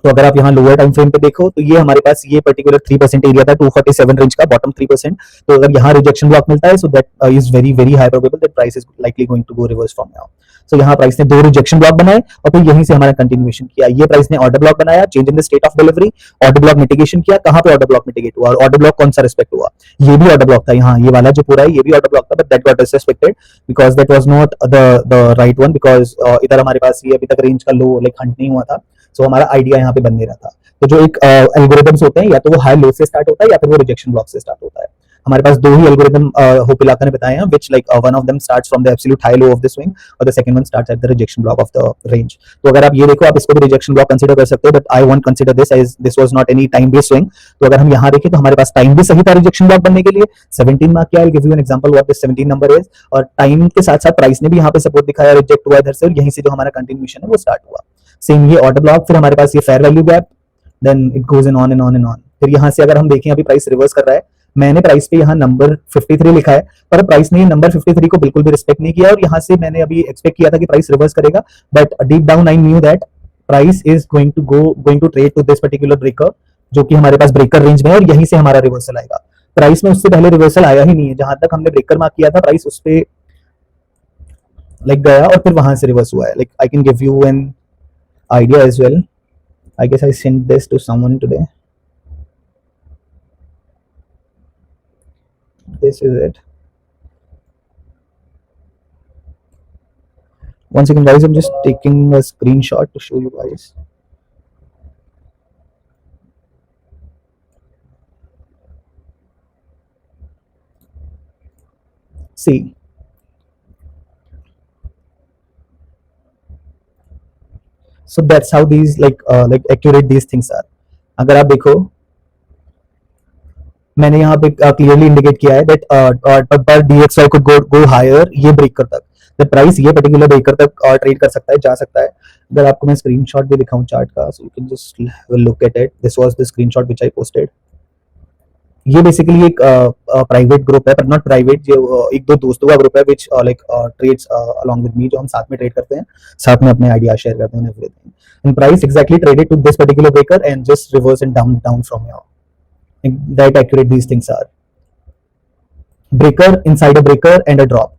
तो अगर आप यहाँ लोअर टाइम फ्रेम पे देखो तो ये हमारे पास ये पर्टिकुलर 3% एरिया था, 247 रेंज का, बॉटम 3%। तो अगर यहाँ रिजेक्शन ब्लॉक मिलता है, so that is very very high probable that price is likely going to go reverse from now. So यहाँ प्राइस ने 2 रिजेक्शन ब्लॉक बनाए और फिर यहीं से हमारा कंटिन्यूएशन किया। ये प्राइस ने ऑर्डर ब्लॉक बनाया, change in the state of delivery, order block mitigation किया। कहाँ पे ऑर्डर ब्लॉक मिटिगेट हुआ और ऑर्डर ब्लॉक कौन सा रिस्पेक्ट हुआ? ये भी ऑर्डर ब्लॉक था, यहाँ ये वाला जो पूरा है ये भी ऑर्डर ब्लॉक था, but that got disrespected because that was not the right one, because इधर हमारे पास ये अभी तक रेंज का लो हंट नहीं हुआ था। सो हमारा आइडिया यहाँ पे बन नहीं रहा था। तो जो एक एल्गोरिथम्स होते हैं, या तो वो हाई लो से स्टार्ट होता है या फिर वो रिजेक्शन ब्लॉक से स्टार्ट होता है। हमारे पास दो ही एल्गोरिदम होपिलाका ने बताए हैं, which like one of them starts from the absolute high low of the swing और the second one starts at the rejection block of the range. तो अगर आप ये देखो, आप इसको भी रिजेक्शन ब्लॉक कंसीडर कर सकते हो, but I won't consider this as this was not any time based swing. तो अगर हम यहाँ देखें तो हमारे पास टाइम भी सही था रिजेक्शन ब्लॉक बनने के लिए. 17 मार्क किया. I will give you an example what this 17 number is. और टाइम के साथ साथ प्राइस ने भी यहाँ पे सपोर्ट दिखाया, रिजेक्ट हुआ इधर से, और यहीं से जो हमारा कंटिन्यूएशन है वो स्टार्ट हुआ. सेम ये ऑर्डर ब्लॉक, फिर हमारे पास ये fair value gap, then it goes in on and on and on. फिर यहाँ से अगर हम देखें अभी प्राइस रिवर्स कर रहा है. मैंने प्राइस पे यहाँ नंबर 53 लिखा है, पर प्राइस ने ये नंबर 53 को बिल्कुल भी रिस्पेक्ट नहीं किया, और यहाँ से मैंने अभी एक्सपेक्ट किया था कि प्राइस रिवर्स करेगा, but deep down I knew that price is going to trade to this particular breaker, जो कि हमारे पास ब्रेकर रेंज में है, और यहीं से हमारा रिवर्सल आएगा. प्राइस में उससे पहले रिवर्सल आया ही नहीं है. जहां तक हमने ब्रेकर मार्क किया था, प्राइस उस पे लाइक गया और फिर वहां से रिवर्स हुआ है. Like I can give you an idea as well. I guess I sent this to someone today. This is it. One second guys, I'm just taking a screenshot to show you guys. See, so that's how these like accurate these things are. अगर आप देखो, मैंने यहाँ पे clearly indicate किया है that पर DXY could go higher ये ब्रेकर तक. द प्राइस ये पर्टिकुलर ब्रेकर तक ट्रेड कर सकता है, जा सकता है. अगर आपको मैं स्क्रीनशॉट भी दिखाऊं चार्ट का, सो you can just have a look at it. This was the screenshot which I posted. ये बेसिकली एक प्राइवेट ग्रुप है, पर नॉट प्राइवेट, जो एक दो दोस्तों का ग्रुप है which like trades along with me, जो हम साथ में ट्रेड करते हैं, साथ में अपने आइडिया शेयर करते हैं everything. And price exactly traded to this particular breaker and just reverse and down from here. That accurate these things are. Breaker inside a breaker and a drop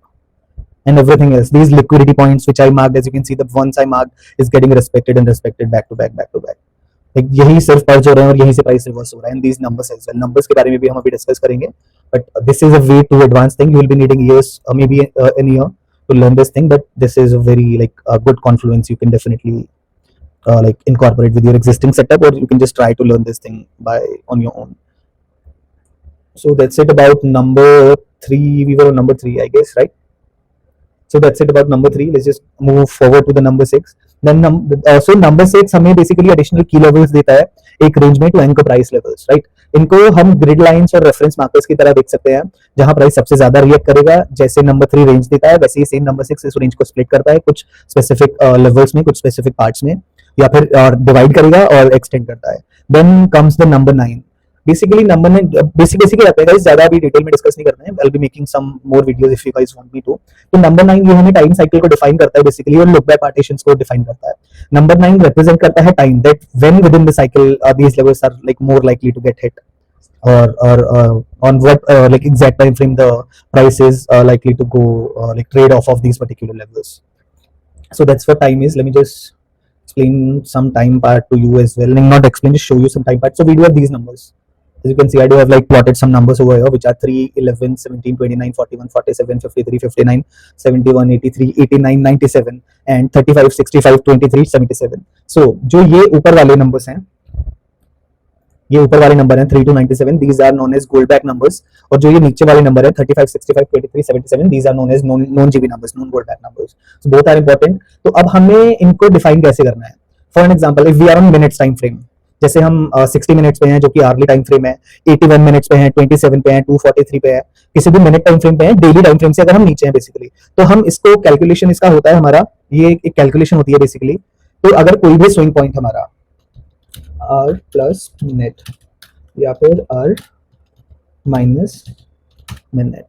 and everything else. These liquidity points which I marked, as you can see, the ones I marked is getting respected and respected back to back. Like यही सिर्फ perch हो रहे हैं और यहीं से price reverse हो रहा है. And these numbers as well. Numbers के बारे में भी हम अभी डिस्कस करेंगे. But this is a way too advanced thing. You will be needing years, maybe an year to learn this thing. But this is a very like a good confluence. You can definitely like incorporate with your existing setup, or you can just try to learn this thing on your own. So that's it about number 3. We were on number 3, I guess, right? So that's it about number 3. Let's just move forward to the number 6. Then so number 6 हमें basically additional key levels देता है एक range में to anchor price levels, right? इनको हम grid lines और reference markers की तरह देख सकते हैं, जहां प्राइस सबसे ज्यादा रिएक्ट करेगा. जैसे नंबर 3 रेंज देता है, वैसे ही सेम नंबर 6 इस रेंज को स्प्लिट करता है कुछ स्पेसिफिक लेवल्स में, कुछ स्पेसिफिक पार्ट्स में, या फिर डिवाइड करेगा और एक्सटेंड करता है. Then comes the number 9. Basically number में बेसिक रहता है गाइस, ज्यादा अभी डिटेल में डिस्कस नहीं करते हैं. I will be making some more videos if you guys want me to. तो नंबर 9 ये हमें टाइम साइकिल को डिफाइन करता है बेसिकली, और लुक बैक पार्टीशंस को डिफाइन करता है. नंबर 9 रिप्रेजेंट करता है time, that when within the cycle these levels are like more likely to get hit, or on what like exact time frame the price is likely to go like trade off of these particular levels. So that's what time is. Let me just explain some time part to you as well. Not explain, just show you some time part. So we do have these numbers. As you can see, I do have like plotted some numbers over here, which are 3, 11, 17, 29, 41, 47, 53, 59, 71, 83, 89, 97 and 35, 65, 23, 77. So जो ये ऊपर वाले numbers हैं, ये ऊपर वाले number हैं 3 to 97, these are known as gold back numbers. और जो ये नीचे वाले नंबर है 35, 65, 23, 77, these are known as non GB numbers, non gold back numbers. So both are important. तो अब हमें इनको डिफाइन कैसे करना है. For an example, if we are on minutes time frame, जैसे हम 60 मिनट्स पे हैं जो कि आर्ली टाइम फ्रेम है, 81 मिनट्स पे हैं, 27 पे हैं, 243 पे है, किसी भी मिनट टाइम फ्रेम पे है, डेली टाइम फ्रेम से अगर हम नीचे हैं बेसिकली, तो हम इसको कैलकुलेशन इसका होता है हमारा, ये एक कैलकुलेशन होती है बेसिकली. तो अगर कोई भी स्विंग पॉइंट हमारा आर प्लस मिनट या फिर आर माइनस मिनट,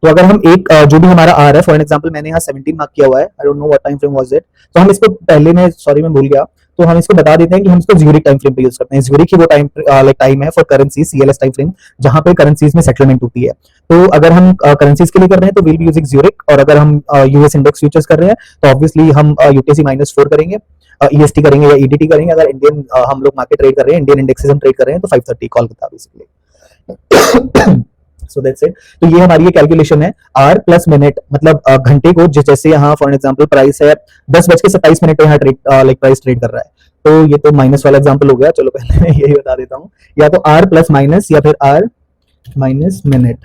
तो अगर हम एक जो भी हमारा आर है, फॉर एग्जांपल मैंने यहाँ 17 मार्क किया हुआ है, I don't know what time frame was it, तो हम इसको पहले में सॉरी मैं भूल गया, तो हम इसको बता देते हैं कि हम इसको ज्यूरिक टाइम फ्रेम पे यूज करते हैं. ज्यूरिक ही वो टाइम लाइक टाइम है for currency, CLS time frame, जहां पे करेंसीज में सेटलमेंट होती है. तो अगर हम करेंसीज के लिए कर रहे हैं तो विल बी यूजिंग ज्यूरिक, और अगर हम यूएस इंडेक्स फ्यूचर्स कर रहे हैं तो ऑब्वियसली हम UTC -4 करेंगे, EST करेंगे या EDT करेंगे. अगर इंडियन हम लोग मार्केट ट्रेड कर रहे हैं, इंडियन इंडेक्सेस हम ट्रेड कर रहे हैं, तो 530 कॉल करता बेसिकली. So that's it. तो ये हमारी ये कैलकुलेशन है, आर प्लस मिनट, मतलब घंटे को, जैसे यहाँ फॉर एग्जांपल प्राइस है 10:27 पे यहाँ ट्रेड लाइक प्राइस ट्रेड कर रहा है, तो ये तो माइनस वाला एग्जांपल हो गया, चलो पहले मैं यही बता देता हूँ, या तो आर प्लस माइनस या फिर आर माइनस मिनट,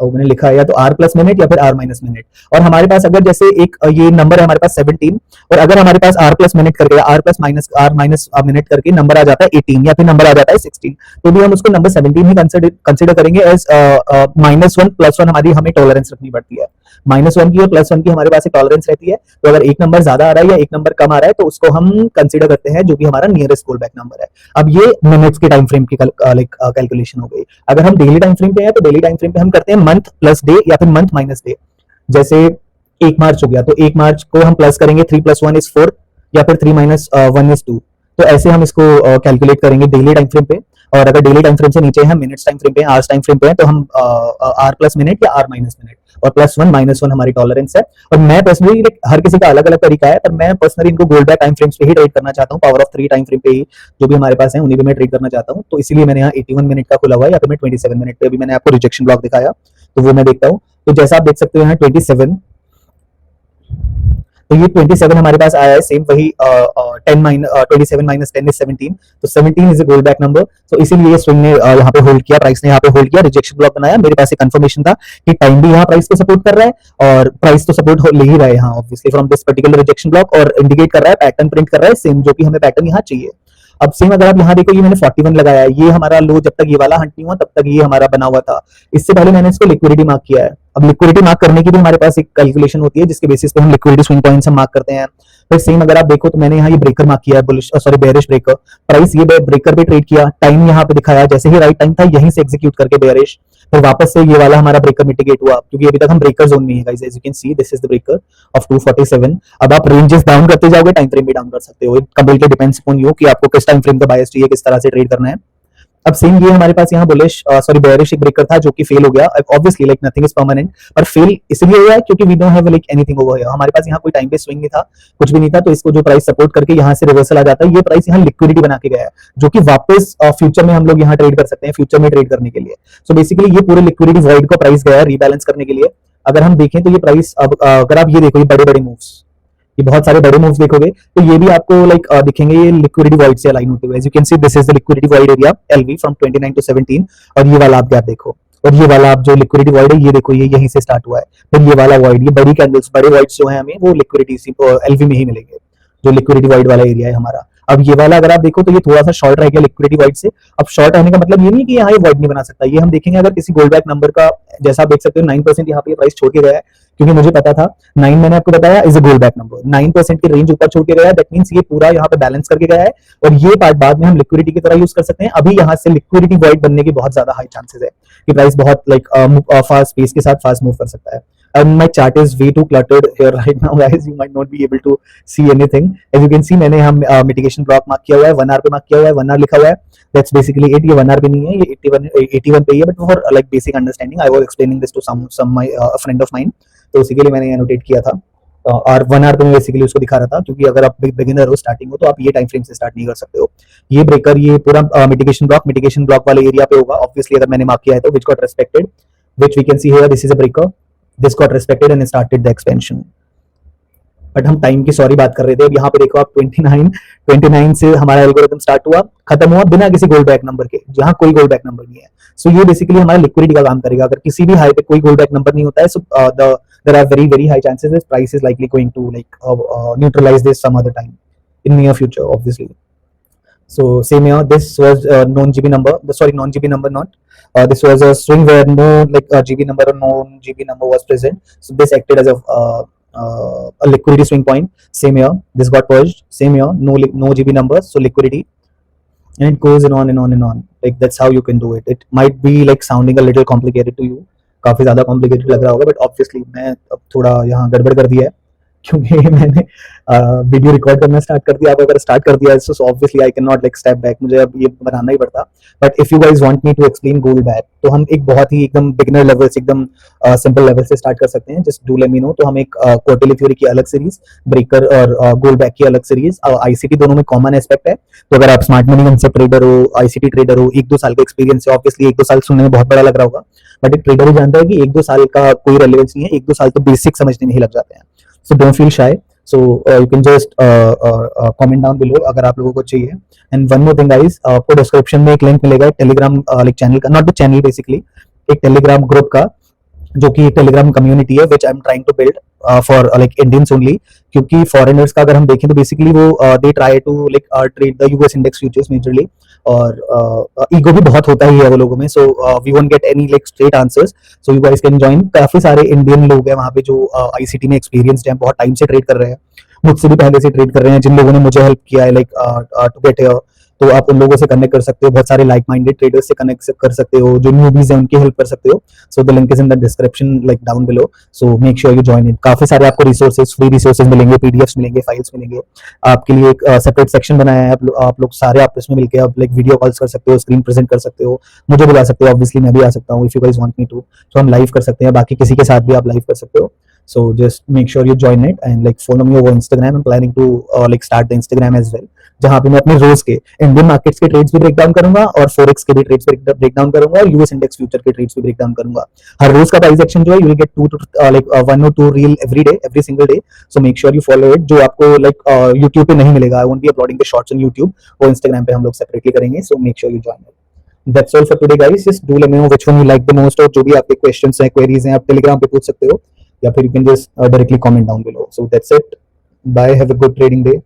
और मैंने लिखा है या तो आर प्लस मिनट या फिर आर माइनस मिनट। और हमारे पास अगर जैसे एक ये नंबर है हमारे पास 17, और अगर हमारे पास आर प्लस मिनट करके R plus minus R minus minute करके नंबर आ जाता है 18 या फिर नंबर आ जाता है 16, तो भी हम उसको नंबर 17 ही कंसिडर करेंगे एज -1 +1, हमारी हमें टॉलरेंस रखनी पड़ती है। -1 की और +1 की हमारे पास एक टॉलरेंस रहती है, तो अगर एक नंबर ज्यादा आ रहा है या एक नंबर कम आ रहा है तो उसको हम कंसिडर करते हैं जो कि हमारा नियरेस्ट रोल बैक नंबर है। अब ये मिनट्स के टाइम फ्रेम की कैलकुलेशन हो गई। अगर हम डेली टाइम फ्रेम पे है तो डेली टाइम फ्रेम पे हम करते हैं मंथ प्लस डे या फिर मंथ माइनस डे। जैसे 1 मार्च हो गया तो 1 मार्च को हम प्लस करेंगे 3 + 1 = 4 या फिर 3 - 1 = 2, तो ऐसे हम इसको कैलकुलेट करेंगे डेली टाइम फ्रेम पे। और अगर डेली टाइम फ्रेम से नीचे हम मिनट्स टाइम फ्रेम पे, आवर्स टाइम फ्रेम पे है, तो हम आर प्लस मिनट या आर माइनस मिनट, और +1 -1 हमारी टॉलरेंस है। और मैं पर्सनली, हर किसी का अलग अलग तरीका है, पर मैं पर्सनली इनको गोल्ड बैक टाइम फ्रेम्स पे ही ट्रेड करना चाहता हूँ, पावर ऑफ 3 टाइम फ्रेम पे ही जो भी हमारे पास है उन्हीं पे मैं ट्रेड करना चाहता हूँ। तो इसीलिए मैंने यहाँ 81 मिनट का खुला हुआ है, या फिर मैं 27 मिनट पे, अभी मैंने आपको रिजेक्शन ब्लॉक दिखाया तो वो मैं देखता हूँ। तो जैसा आप देख सकते हो यहाँ 27, तो ये 27 हमारे पास आया है, सेम वही 27 - 10 = 17, तो 17 is a gold back number. तो इसीलिए ये स्विंग ने यहाँ पे होल्ड किया, प्राइस ने यहाँ पे होल्ड किया, रिजेक्शन ब्लॉक बनाया। मेरे पास एक कंफर्मेशन था कि टाइम भी यहाँ प्राइस को सपोर्ट कर रहा है और प्राइस तो सपोर्ट ले ही रहा है यहाँ obviously from this particular rejection block, और इंडिकेट कर रहा है, पैटर्न प्रिंट कर रहा है सेम, जो कि हमें पैटर्न यहाँ चाहिए। अब सेम अगर आप यहाँ देखो, ये मैंने 41 लगाया है, ये हमारा लो जब तक ये वाला हंट नहीं हुआ तब तक ये हमारा बना हुआ था। इससे पहले मैंने इसको लिक्विडिटी मार्क किया है। अब लिक्विडिटी मार्क करने की भी हमारे पास एक कैलकुलेशन होती है जिसके बेसिस पे हम लिक्विडिटी स्विंग पॉइंट्स हम मार्क करते हैं। फिर सेम अगर आप देखो तो मैंने यहाँ ये ब्रेकर मार्क किया है, bullish sorry bearish breaker, price ये ब्रेकर पे ट्रेड किया, टाइम यहाँ पे दिखाया, जैसे ही राइट टाइम था यहीं से एग्जीक्यूट करके बेयरिश, फिर वापस से ये वाला हमारा ब्रेकर मिटिगेट हुआ, क्योंकि अभी तक हम ब्रेकर जोन में है guys, as you can see this is the breaker of 247। अब आप रेंजेस डाउन करते जाओगे, टाइम फ्रेम भी डाउन कर सकते हो, it completely depends upon you कि आपको किस टाइम फ्रेम का बायस चाहिए, किस तरह से ट्रेड करना है। अब सेम ये हमारे पास यहाँ बुलिश सॉरी बेयरिश एक ब्रेकर था जो कि फेल हो गया, obviously like nothing is permanent, पर फेल इसलिए हुआ है क्योंकि we don't have like anything over here, हमारे पास यहाँ कोई टाइम पे स्विंग नहीं था, कुछ भी नहीं था, तो इसको जो प्राइस सपोर्ट करके यहाँ से रिवर्सल आ जाता है, ये प्राइस यहाँ लिक्विडिटी बना के गया है, जो कि वापस फ्यूचर में हम लोग यहाँ ट्रेड कर सकते हैं, फ्यूचर में ट्रेड करने के लिए। सो बेसिकली ये पूरे लिक्विडिटी वॉइड को प्राइस गया है रीबैलेंस करने के लिए। अगर हम देखें तो ये प्राइस अब अगर आप ये देखो, ये बड़े बड़े मूव्स, ये बहुत सारे बड़े मूव्स देखोगे तो ये भी आपको लाइक दिखेंगे, ये लिक्विडिटी वॉइड से अलाइन होते हुए, as you can see this is the liquidity void area LV from 29 to 17, और ये वाला आप गैप देखो, और ये वाला आप जो लिक्विडिटी वॉइड है ये देखो, ये यहीं से स्टार्ट हुआ है, फिर ये वाला वॉइड, ये बड़ी कैंडल्स बड़े वॉइड्स जो है हमें वो लिक्विडिटी एलवी में ही मिलेंगे, जो लिक्विडिटी वॉइड वाला एरिया है हमारा। अब ये वाला अगर आप देखो तो ये थोड़ा सा शॉर्ट रह गया लिक्विडिटी वॉइड से। अब शॉर्ट रहने का मतलब ये नहीं कि यहाँ ये वॉइड नहीं बना सकता, ये हम देखेंगे अगर किसी गोल्ड बैक नंबर का, जैसा आप देख सकते हो 9% यहाँ पे प्राइस छोड़ के गया है, क्योंकि मुझे पता था 9 मैंने आपको बताया is a gold back number, 9% की रेंज ऊपर छोड़ के गया है, दैट मींस ये पूरा यहाँ पे बैलेंस करके गया है, और ये पार्ट बाद में हम लिक्विडिटी की तरह यूज कर सकते हैं। अभी यहाँ से लिक्विडिटी वॉइड बनने की बहुत ज्यादा हाई चांसेस है कि प्राइस बहुत लाइक फास्ट स्पेस के साथ फास्ट मूव कर सकता है। And my chart is way too cluttered here right now, guys. You might not be able to see anything. As you can see, मैंने यहाँ mitigation block mark किया हुआ है, 1 hour पे mark किया हुआ है, 1 hour लिखा हुआ है. That's basically it. ये 1 hour पे नहीं है, ये 81 पे ही है, but for like basic understanding, I was explaining this to some my a friend of mine. तो उसी के लिए मैंने annotate किया था. और 1 hour पे मैं बेसिकली उसको दिखा रहा था, क्योंकि अगर आप बिगिनर हो, स्टार्टिंग हो, तो आप ये टाइम फ्रेम से स्टार्ट नहीं कर सकते हो। ये ब्रेकर, ये पूरा मिटिगेशन ब्लॉक वाले एरिया पे होगा ऑब्वियसली, अगर मैंने मार्क किया है तो, which got respected, which we can see here, this is a breaker. This got respected and started the expansion. But हम टाइम की सॉरी बात कर रहे थे। अब यहाँ पे देखो आप 29 से हमारा एल्गोरिथम स्टार्ट हुआ, खत्म हुआ बिना किसी गोल्ड बैक नंबर के, जहाँ कोई गोल्ड बैक नंबर नहीं है। सो ये बेसिकली हमारा लिक्विडिटी का काम करेगा। अगर किसी भी हाई पे कोई गोल्ड बैक नंबर नहीं होता है, so there are very very high chances this price is likely going to like neutralise this some other time in near future obviously. So same here, this was non-GB number, sorry non-GB number not, this was a swing where no like GB number or non-GB number was present, so this acted as a liquidity swing point. Same here, this got purged. Same here, no GB numbers, so liquidity, and it goes on and on and on. Like that's how you can do it. It might be like sounding a little complicated to you, काफी ज्यादा complicated लग रहा होगा, but obviously मैं अब थोड़ा यहाँ गड़बड़ कर दिया है, क्योंकि मैंने वीडियो रिकॉर्ड करना स्टार्ट कर दिया। अब अगर स्टार्ट कर दिया so obviously I can not like step back, मुझे अब ये बनाना ही पड़ता। But if you guys want me to explain gold back, तो हम एक बहुत ही एकदम बिगिनर लेवल से, एकदम सिंपल लेवल से स्टार्ट कर सकते हैं। Just do let me no. तो हम एक क्वार्टरली थ्योरी की अलग सीरीज, ब्रेकर और गोल्ड बैक की अलग सीरीज, आईसीटी दोनों में कॉमन एस्पेक्ट है। तो अगर आप स्मार्ट मनी कंसेप्ट ट्रेडर हो, आईसीटी ट्रेडर हो, 1-2 साल का एक्सपीरियंस है, ऑब्वियसली 1-2 साल सुनने में बहुत बड़ा लग रहा होगा, बट एक ट्रेडर ही जानता है कि 1-2 साल का कोई रेलेवेंस नहीं है, 1-2 साल तो बेसिक समझने में ही लग जाते हैं। So don't feel shy. So you can just comment down below अगर आप लोगों को चाहिए. And one more thing guys, आपको डिस्क्रिप्शन में एक लिंक मिलेगा टेलीग्राम लाइक चैनल का, नॉट द चैनल बेसिकली, एक टेलीग्राम ग्रुप का, जो कि टेलीग्राम कम्युनिटी है which I am trying to build for like Indians only. क्योंकि फॉरेनर्स का अगर हम देखें तो बेसिकली वो they try to like trade the US index futures majorly, और ईगो भी बहुत होता ही है वो लोगों में. So we won't get any like straight answers. So you guys can join. काफी सारे इंडियन लोग हैं वहाँ पे जो आईसीटी में एक्सपीरियंस्ड हैं, बहुत टाइम से ट्रेड कर रहे हैं, मुझसे भी पहले से ट्रेड कर रहे हैं, जिन लोगों ने मुझे हेल्प किया है लाइक टू गेट हियर. तो आप उन लोगों से कनेक्ट कर सकते हो, बहुत सारे लाइक माइंडेड ट्रेडर्स से कनेक्ट कर सकते हो, जो न्यूबीज हैं उनकी हेल्प कर सकते हो. So the link is in the description like down below. So make sure you join it. काफी सारे आपको रिसोर्सेज, फ्री रिसोर्सेज मिलेंगे, पीडीएफ्स मिलेंगे, फाइल्स मिलेंगे. आपके लिए एक सेपरेट सेक्शन बनाया है. आप लोग सारे आपस में मिलकर आप लाइक वीडियो कॉल्स कर सकते हो, स्क्रीन प्रेजेंट कर सकते हो, मुझे बुला सकते हो, ऑब्वियसली मैं भी आ सकता हूँ if you guys want me to. तो हम लाइव कर सकते हैं, बाकी किसी के साथ भी आप लाइव कर सकते हो. So just make sure you join it and like follow me over Instagram. I'm planning to like start the Instagram as well, जहाँ पे मैं अपने रोज के इंडियन मार्केट्स के ट्रेड्स भी ब्रेक डाउन करूंगा और फॉरेक्स के भी ट्रेड्स ब्रेक डाउन करूंगा और यूएस इंडेक्स फ्यूचर के ट्रेड्स भी ब्रेक डाउन करूंगा. हर रोज का प्राइस एक्शन जो है, you will gate 2 to like 1 or 2 reel every day, every single day. So make sure you follow it. जो आपको लाइक यूट्यूब पे नहीं मिलेगा, आई won't be uploading the shorts on YouTube, वो इंस्टाग्राम पे हम लोग सेपरेटली करेंगे. So make sure you join it. That's all for today, guys. Just do let me know which one you like the most, और जो भी आपके questions हैं, queries हैं, आप टेलीग्राम पे पूछ सकते हो, या फिर you can just directly comment down below. So that's it. Bye. Have a good trading day.